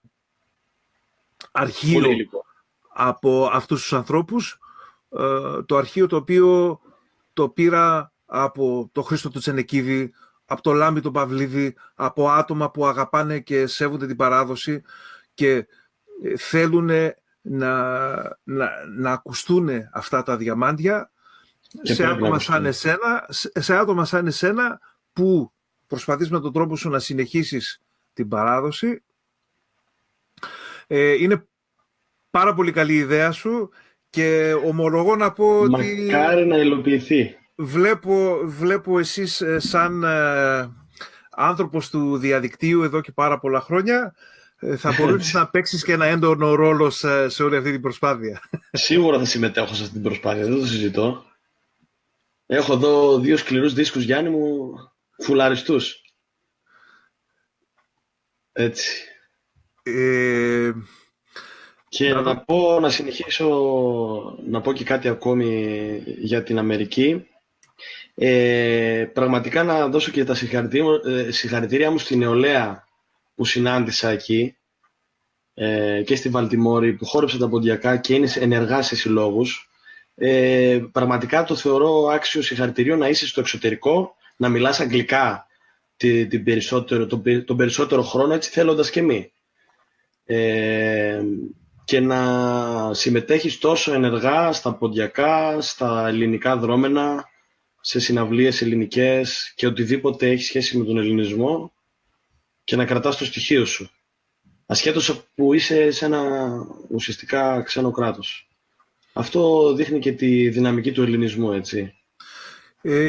αρχείο από αυτούς τους ανθρώπους, το αρχείο το οποίο το πήρα από το Χρήστο του Τσενεκίδη, από το Λάμπη τον Παυλίδη, από άτομα που αγαπάνε και σέβονται την παράδοση και θέλουν να ακουστούν αυτά τα διαμάντια σε άτομα σαν εσένα που προσπαθείς με τον τρόπο σου να συνεχίσεις την παράδοση. Είναι πάρα πολύ καλή η ιδέα σου και ομολογώ να πω ότι μακάρι να υλοποιηθεί. Βλέπω εσείς σαν άνθρωπος του διαδικτύου εδώ και πάρα πολλά χρόνια θα μπορούσες να παίξεις και ένα έντονο ρόλο σε όλη αυτή την προσπάθεια. Σίγουρα θα συμμετέχω σε αυτή την προσπάθεια, δεν το συζητώ. Έχω εδώ 2 σκληρούς δίσκους, Γιάννη μου, φουλαριστούς. Έτσι. Και να συνεχίσω να πω και κάτι ακόμη για την Αμερική. Πραγματικά να δώσω και τα συγχαρητήρια μου στην νεολαία που συνάντησα εκεί και στη Βαλτιμόρη που χόρεψε τα ποντιακά και είναι ενεργά σε συλλόγους. Πραγματικά το θεωρώ άξιο συγχαρητηρίων να είσαι στο εξωτερικό, να μιλάς αγγλικά τον περισσότερο χρόνο, έτσι θέλοντας και μη. Και να συμμετέχεις τόσο ενεργά στα ποντιακά, στα ελληνικά δρόμενα, σε συναυλίες ελληνικές και οτιδήποτε έχει σχέση με τον ελληνισμό και να κρατάς το στοιχείο σου. Ασχέτως που είσαι σε ένα ουσιαστικά ξένο κράτος. Αυτό δείχνει και τη δυναμική του ελληνισμού, έτσι.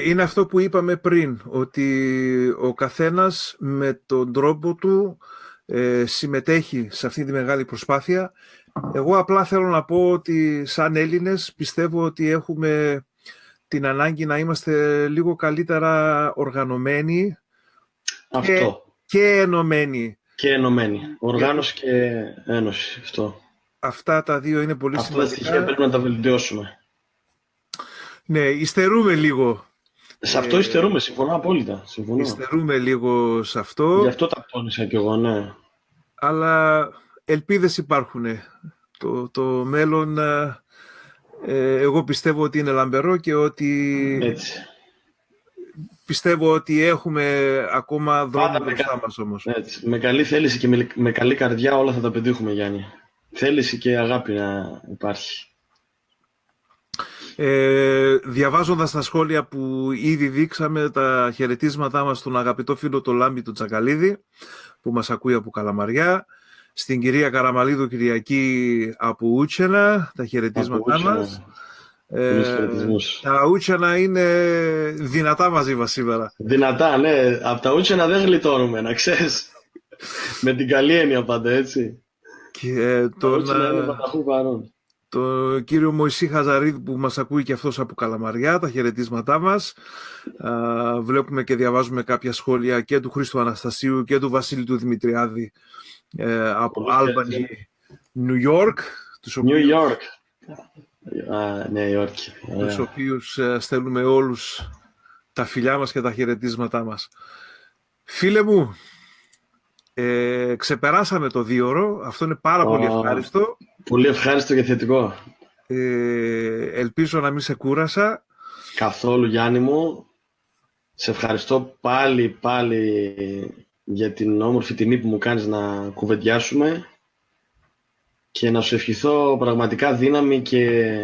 Είναι αυτό που είπαμε πριν, ότι ο καθένας με τον τρόπο του συμμετέχει σε αυτή τη μεγάλη προσπάθεια. Εγώ απλά θέλω να πω ότι σαν Έλληνες πιστεύω ότι έχουμε την ανάγκη να είμαστε λίγο καλύτερα οργανωμένοι και ενωμένοι. Και ενωμένοι. Οργάνωση και ένωση. Αυτά τα δύο είναι πολύ σημαντικά. Αυτά τα στοιχεία πρέπει να τα βελτιώσουμε. Ναι, υστερούμε λίγο. Σε αυτό υστερούμε, συμφωνώ απόλυτα. Υστερούμε λίγο σε αυτό. Γι' αυτό τα τόνισα κι εγώ, ναι. Αλλά ελπίδες υπάρχουν. Το μέλλον εγώ πιστεύω ότι είναι λαμπερό και ότι έτσι. Πιστεύω ότι έχουμε ακόμα δρόμο μπροστά μας όμως. Έτσι. Με καλή θέληση και με καλή καρδιά όλα θα τα πετύχουμε, Γιάννη. Θέληση και αγάπη να υπάρχει. Διαβάζοντας τα σχόλια που ήδη δείξαμε, τα χαιρετίσματά μας στον αγαπητό φίλο το Λάμπη του Τσακαλίδη που μας ακούει από Καλαμαριά, στην κυρία Καραμαλίδου Κυριακή από Ούτσενα, τα χαιρετίσματά μας. Τα Ούτσενα είναι δυνατά μαζί μας σήμερα. Δυνατά, ναι. Από τα Ούτσενα δεν γλιτώνουμε, να ξέρεις. Με την καλή έννοια πάντα, έτσι. Και τον κύριο Μωυσή Χαζαρίδη που μας ακούει και αυτός από Καλαμαριά, τα χαιρετίσματά μας. Βλέπουμε και διαβάζουμε κάποια σχόλια και του Χρήστου Αναστασίου και του Βασίλη του Δημητριάδη από Albany, New York. Νέα Υόρκη. Τους οποίους στέλνουμε όλους τα φιλιά μας και τα χαιρετίσματά μας. Φίλε μου, ξεπεράσαμε το 2ωρο. Αυτό είναι πάρα πολύ ευχάριστο. Πολύ ευχάριστο και θετικό. Ελπίζω να μην σε κούρασα. Καθόλου, Γιάννη μου. Σε ευχαριστώ πάλι για την όμορφη τιμή που μου κάνεις να κουβεντιάσουμε και να σου ευχηθώ πραγματικά δύναμη και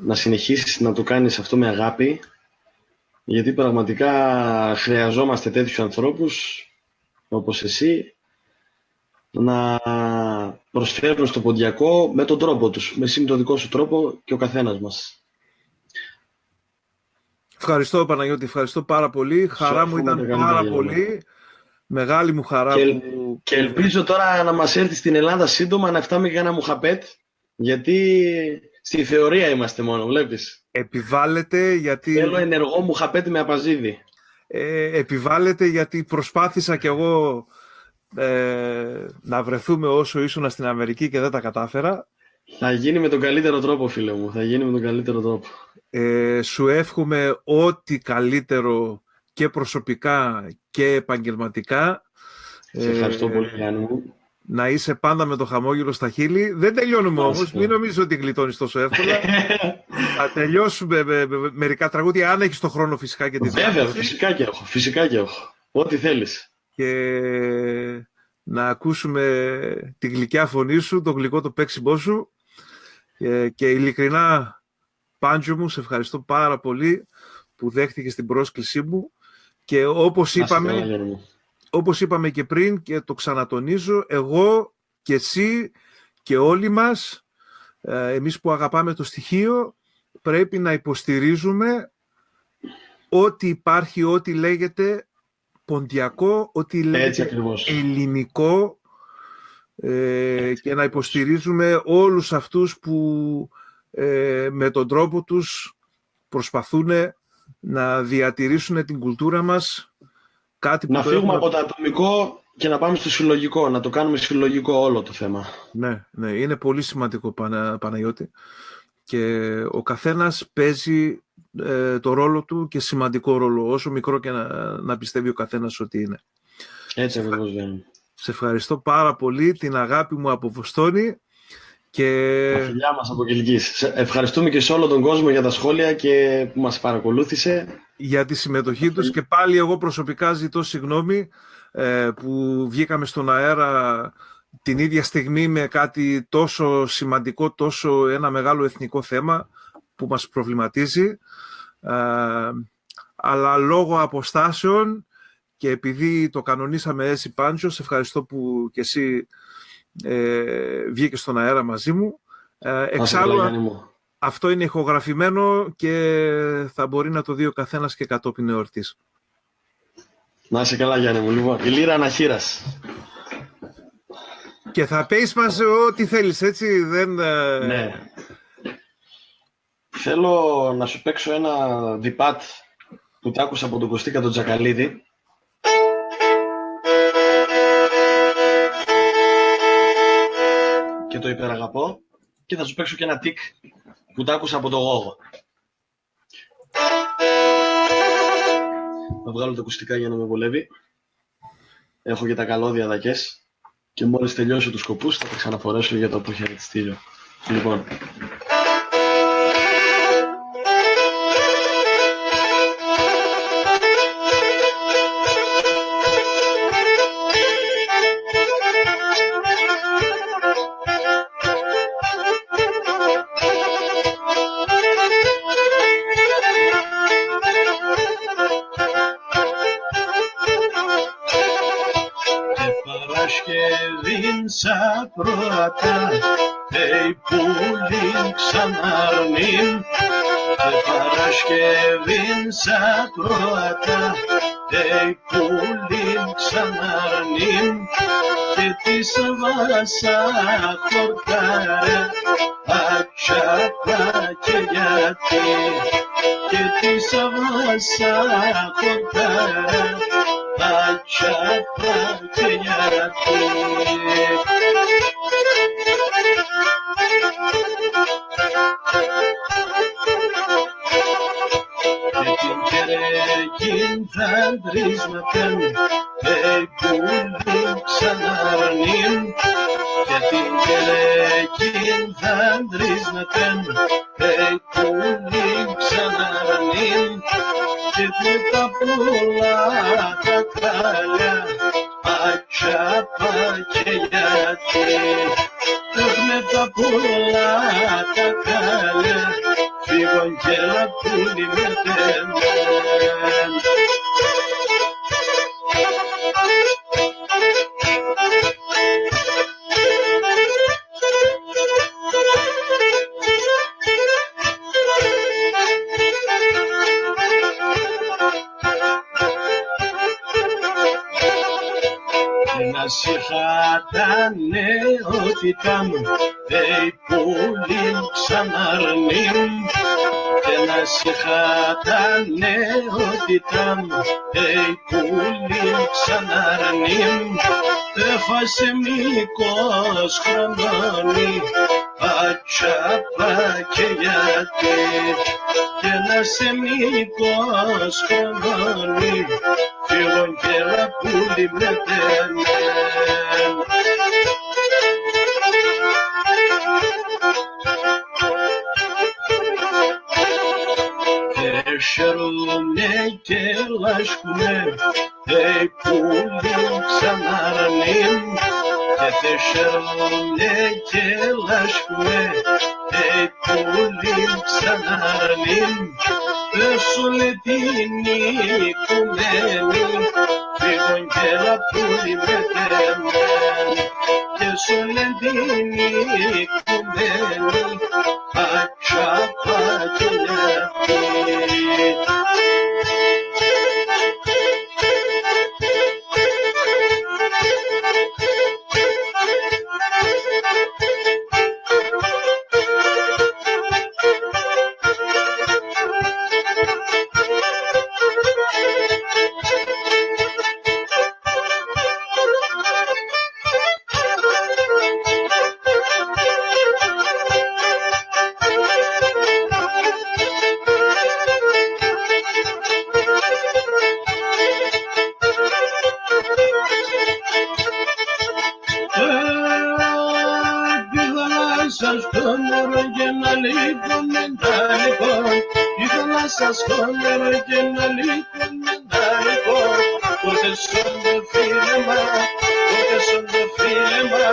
να συνεχίσεις να το κάνεις αυτό με αγάπη, γιατί πραγματικά χρειαζόμαστε τέτοιους ανθρώπους όπως εσύ να προσφέρουν στο ποντιακό με τον τρόπο τους, με τον δικό σου τρόπο και ο καθένας μας. Ευχαριστώ Παναγιώτη, ευχαριστώ πάρα πολύ. Χαρά μου ήταν πάρα πολύ. Μεγάλη μου χαρά και ελπίζω τώρα να μας έρθει στην Ελλάδα σύντομα να φτάμε για ένα μουχαπέτ, γιατί στη θεωρία είμαστε μόνο, βλέπεις. Επιβάλλεται γιατί... Θέλω ενεργό μουχαπέτ με απαζίδι. Επιβάλλεται γιατί προσπάθησα κι εγώ να βρεθούμε όσο ήσουν στην Αμερική και δεν τα κατάφερα. Θα γίνει με τον καλύτερο τρόπο, φίλε μου. Θα γίνει με τον καλύτερο τρόπο. Σου εύχομαι ό,τι καλύτερο και προσωπικά και επαγγελματικά. Σε ευχαριστώ πολύ, Γιάννη μου. Να είσαι πάντα με το χαμόγελο στα χείλη. Δεν τελειώνουμε όμως. Μην νομίζεις ότι γλιτώνεις τόσο εύκολα. Θα τελειώσουμε με μερικά τραγούδια, αν έχεις το χρόνο φυσικά και τη διάθεση. Βέβαια, φυσικά και έχω. Ό,τι θέλεις. Και να ακούσουμε τη γλυκιά φωνή σου, το γλυκό το παίξιμό σου. Και ειλικρινά, Πάντζο μου, σε ευχαριστώ πάρα πολύ που δέχτηκες την πρόσκλησή μου. Και όπως είπαμε και πριν και το ξανατονίζω, εγώ και εσύ και όλοι μας, εμείς που αγαπάμε το στοιχείο, πρέπει να υποστηρίζουμε ό,τι υπάρχει, ό,τι λέγεται ποντιακό, ό,τι λέγεται ελληνικό, και να υποστηρίζουμε όλους αυτούς που με τον τρόπο τους προσπαθούν να διατηρήσουν την κουλτούρα μας. Να φύγουμε από το ατομικό και να πάμε στο συλλογικό, να το κάνουμε συλλογικό όλο το θέμα. Ναι, είναι πολύ σημαντικό, Παναγιώτη. Και ο καθένας παίζει το ρόλο του και σημαντικό ρόλο, όσο μικρό και να πιστεύει ο καθένας ότι είναι. Έτσι ακριβώς είναι. Σε ευχαριστώ πάρα πολύ, την αγάπη μου από Βοστόνη. Και... Τα φιλιά μας από Κιλκής. Ευχαριστούμε και σε όλο τον κόσμο για τα σχόλια και που μας παρακολούθησε. Για τη συμμετοχή τους και πάλι εγώ προσωπικά ζητώ συγγνώμη που βγήκαμε στον αέρα την ίδια στιγμή με κάτι τόσο σημαντικό, τόσο ένα μεγάλο εθνικό θέμα που μας προβληματίζει, αλλά λόγω αποστάσεων και επειδή το κανονίσαμε έτσι, Πάντζο, σε ευχαριστώ που και εσύ βγήκες στον αέρα μαζί μου. Εξάλλου αυτό είναι ηχογραφημένο και θα μπορεί να το δει ο καθένας και κατόπιν εορτής. Να είσαι καλά, Γιάννη μου. Λοιπόν, η λύρα αναχείρας. Και θα πεις μας ό,τι θέλεις, έτσι, δεν... Ναι. Θέλω να σου παίξω ένα διπάτ που τ' άκουσα από τον Κωστίκα τον Τζακαλίδη. Και το υπεραγαπώ. Και θα σου παίξω και ένα τικ που τ' άκουσα από τον Γόγο. Θα βγάλω τα ακουστικά για να με βολεύει. Έχω και τα καλώδια δακές. Και μόλις τελειώσω τους σκοπούς θα τα ξαναφορέσω για το αποχαιρετιστήριο. Λοιπόν. Σα πρώτα, πουλί ξανάρνην, και Παρασκευήν σα πρώτα, πουλί ξανάρνην, και της βάσα χορτάρε, ατσάπα και γιατί, και της βάσα χορτάρε, ατσάπα και γιατί. Και την κερέκιν θα τρίσματεν, πουλί ξανάρνην, και την κερέκιν θα τρίσματεν, πουλί ξανάρνην, και με τα πουλά τα κάλια, ατσάπα και γιατί. Με τα πουλά τα κάλια, φύγον και λαπούλι με τέμεν. Να σιχά τα νεότητά μου, πουλί ξανάρνην, και να σε τα νεότητα μου, πουλί ξαναρνήμ, έφασε μήκος χρονώνει, ατσάπα και γιατί, και να σε μήκος χρονώνει, φίλον και ραπούλι με τένε. Şerune gel aşkına, ey kulum sanarım. Şerune gel aşkına, ey kulum sanarım. Söyledini kumeni, bir gel apuli bedem. Söyledini kumeni, açapa gelati. Σας χώνερε και να λείπουν μεντάλικο. Τότε σόντε φίλεμα, τότε σόντε φίλεμα,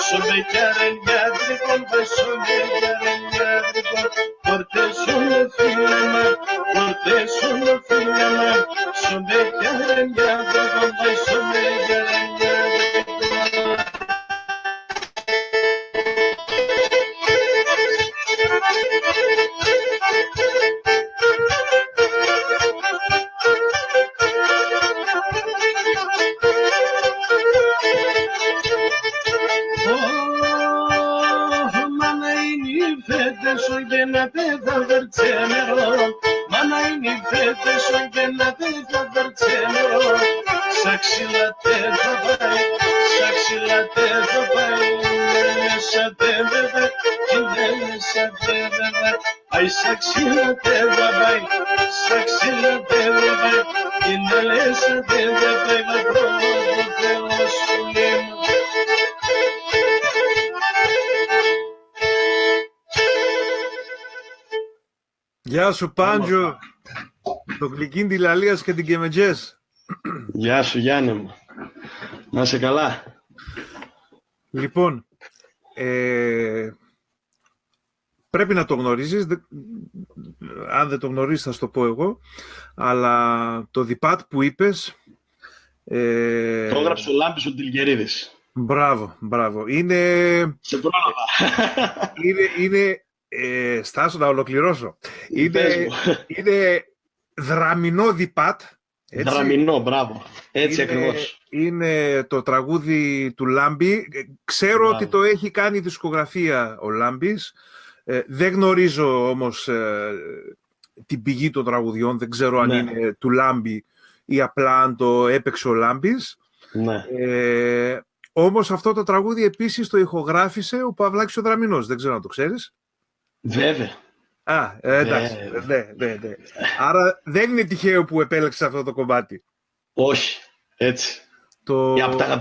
σόντε κιάρεν γιατρικον, δε σόντε κιάρεν γιατρικον. Τότε σόντε φίλεμα, τότε σόνde φίλεμα, σόντε κιάρεν γιατρικον, δε σόνde κιάρεν γιατρικον. Και να πέτα βερτσέμερο, μάνα είναι οι φέτες και να πέτα βερτσέμερο. Σα ξυλατέ θα πάει, σα ξυλατέ θα πάει, μέσα τέβεβε, είναι μέσα τέβεβε. Αι σα ξυλατέ θα πάει, σα ξυλατέ θα πάει, είναι μέσα τέβεβε, πρώτο θέλω σου λίμω. Γεια σου Πάντζο, το γλυκίν τη Λαλίας και την Κεμετζές. Γεια σου Γιάννη μου, να είσαι καλά. Λοιπόν, πρέπει να το γνωρίζεις, αν δεν το γνωρίζεις θα σου το πω εγώ, αλλά το διπάτ που είπες... Το έγραψε ο Λάμπης ο Τιλγερίδης. Μπράβο, μπράβο. Είναι... Σε πρόλαβα. Είναι στάσου να ολοκληρώσω. Είναι δραμινό διπάτ. Έτσι. Δραμινό, μπράβο. Έτσι ακριβώς. Είναι το τραγούδι του Λάμπη. Ξέρω ότι το έχει κάνει δισκογραφία ο Λάμπης. Δεν γνωρίζω όμως την πηγή των τραγουδιών. Δεν ξέρω αν είναι του Λάμπη ή απλά αν το έπαιξε ο Λάμπης. Ναι. Όμως αυτό το τραγούδι επίσης το ηχογράφησε ο Παυλάκης ο Δραμινός. Δεν ξέρω αν το ξέρεις. Βέβαια. Εντάξει. Ναι. Άρα δεν είναι τυχαίο που επέλεξε αυτό το κομμάτι. Όχι, έτσι. Από τα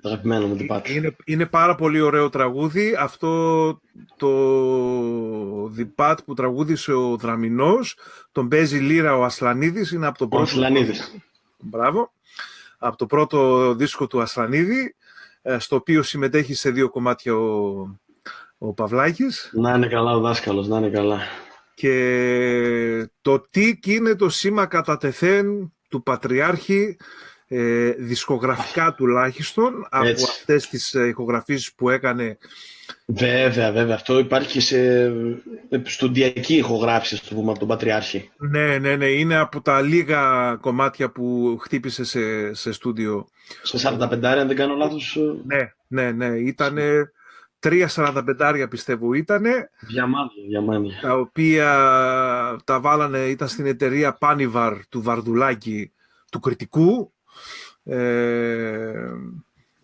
αγαπημένα μου διπάτ. Είναι πάρα πολύ ωραίο τραγούδι. Αυτό το διπάτ που τραγούδισε ο Δραμινός, τον παίζει λύρα ο Ασλανίδης, είναι από το πρώτο. Ασλανίδης. Μπράβο. Από το πρώτο δίσκο του Ασλανίδη, στο οποίο συμμετέχει σε 2 κομμάτια ο Παυλάκης. Να είναι καλά ο δάσκαλος, να είναι καλά. Και το τικ είναι το σήμα κατά τεθέν του Πατριάρχη, δισκογραφικά τουλάχιστον, από αυτές τις ηχογραφήσεις που έκανε. Βέβαια. Αυτό υπάρχει σε στοντιακή ηχογράφηση, το πούμε, από τον Πατριάρχη. Ναι. Είναι από τα λίγα κομμάτια που χτύπησε σε στούντιο. Σε 45, αν δεν κάνω λάθος. Ναι. Ήταν 3,45 πιστεύω ήτανε, Διαμάντια. τα οποία τα βάλανε, ήταν στην εταιρεία Πάνιβαρ του Βαρδουλάκη, του Κρητικού.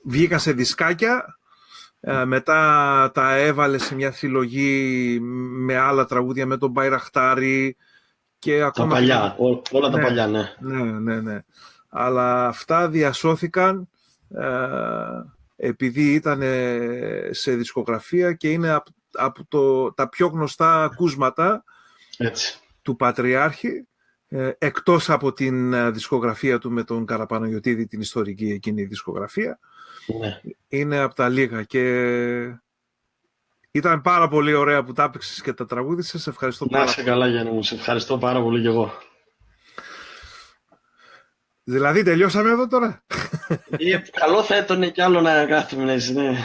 Βγήκα σε δισκάκια, μετά τα έβαλε σε μια συλλογή με άλλα τραγούδια, με τον Μπαϊραχτάρη και ακόμα... Τα παλιά, όλα τα παλιά, ναι. Ναι. Αλλά αυτά διασώθηκαν επειδή ήταν σε δισκογραφία και είναι από τα πιο γνωστά ακούσματα του Πατριάρχη, εκτός από την δισκογραφία του με τον Καραπαναγιωτήδη, την ιστορική εκείνη δισκογραφία. Ναι. Είναι από τα λίγα και ήταν πάρα πολύ ωραία που τα έπαιξες και τα τραγούδισες. Σε ευχαριστώ πάρα πολύ. Να είσαι καλά, Γιάννη μου. Σε ευχαριστώ πάρα πολύ και εγώ. Δηλαδή τελειώσαμε εδώ τώρα. Καλό θα ήταν κι άλλο να κάθομαι, ναι.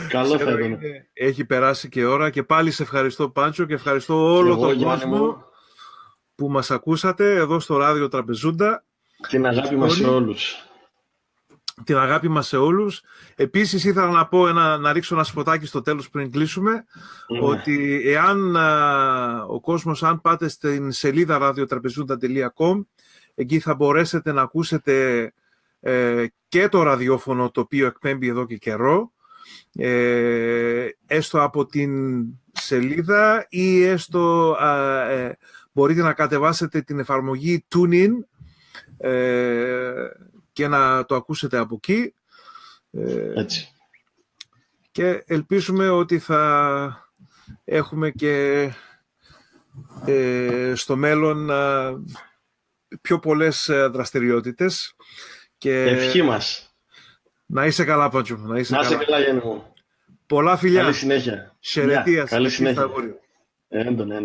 Καλό θα ήταν. Έχει περάσει και ώρα και πάλι σε ευχαριστώ, Πάντσο, και ευχαριστώ όλο τον κόσμο που μας ακούσατε εδώ στο Ράδιο Τραπεζούντα. Την αγάπη μας σε όλους. Την αγάπη μας σε όλους. Επίσης ήθελα να πω να ρίξω ένα σποτάκι στο τέλος πριν κλείσουμε, ότι εάν ο κόσμος, αν πάτε στην σελίδα radiotrapezunda.com, εκεί θα μπορέσετε να ακούσετε και το ραδιόφωνο το οποίο εκπέμπει εδώ και καιρό, έστω από την σελίδα ή έστω μπορείτε να κατεβάσετε την εφαρμογή TuneIn και να το ακούσετε από εκεί. Έτσι. Και ελπίζουμε ότι θα έχουμε και στο μέλλον πιο πολλές δραστηριότητες. Και ευχή μας. Να είσαι καλά, Πάντζο. Να είσαι καλά, Γιάννη μου. Πολλά φιλιά. Καλή συνέχεια. Χαιρετίας. Καλή συνέχεια. Έντονα.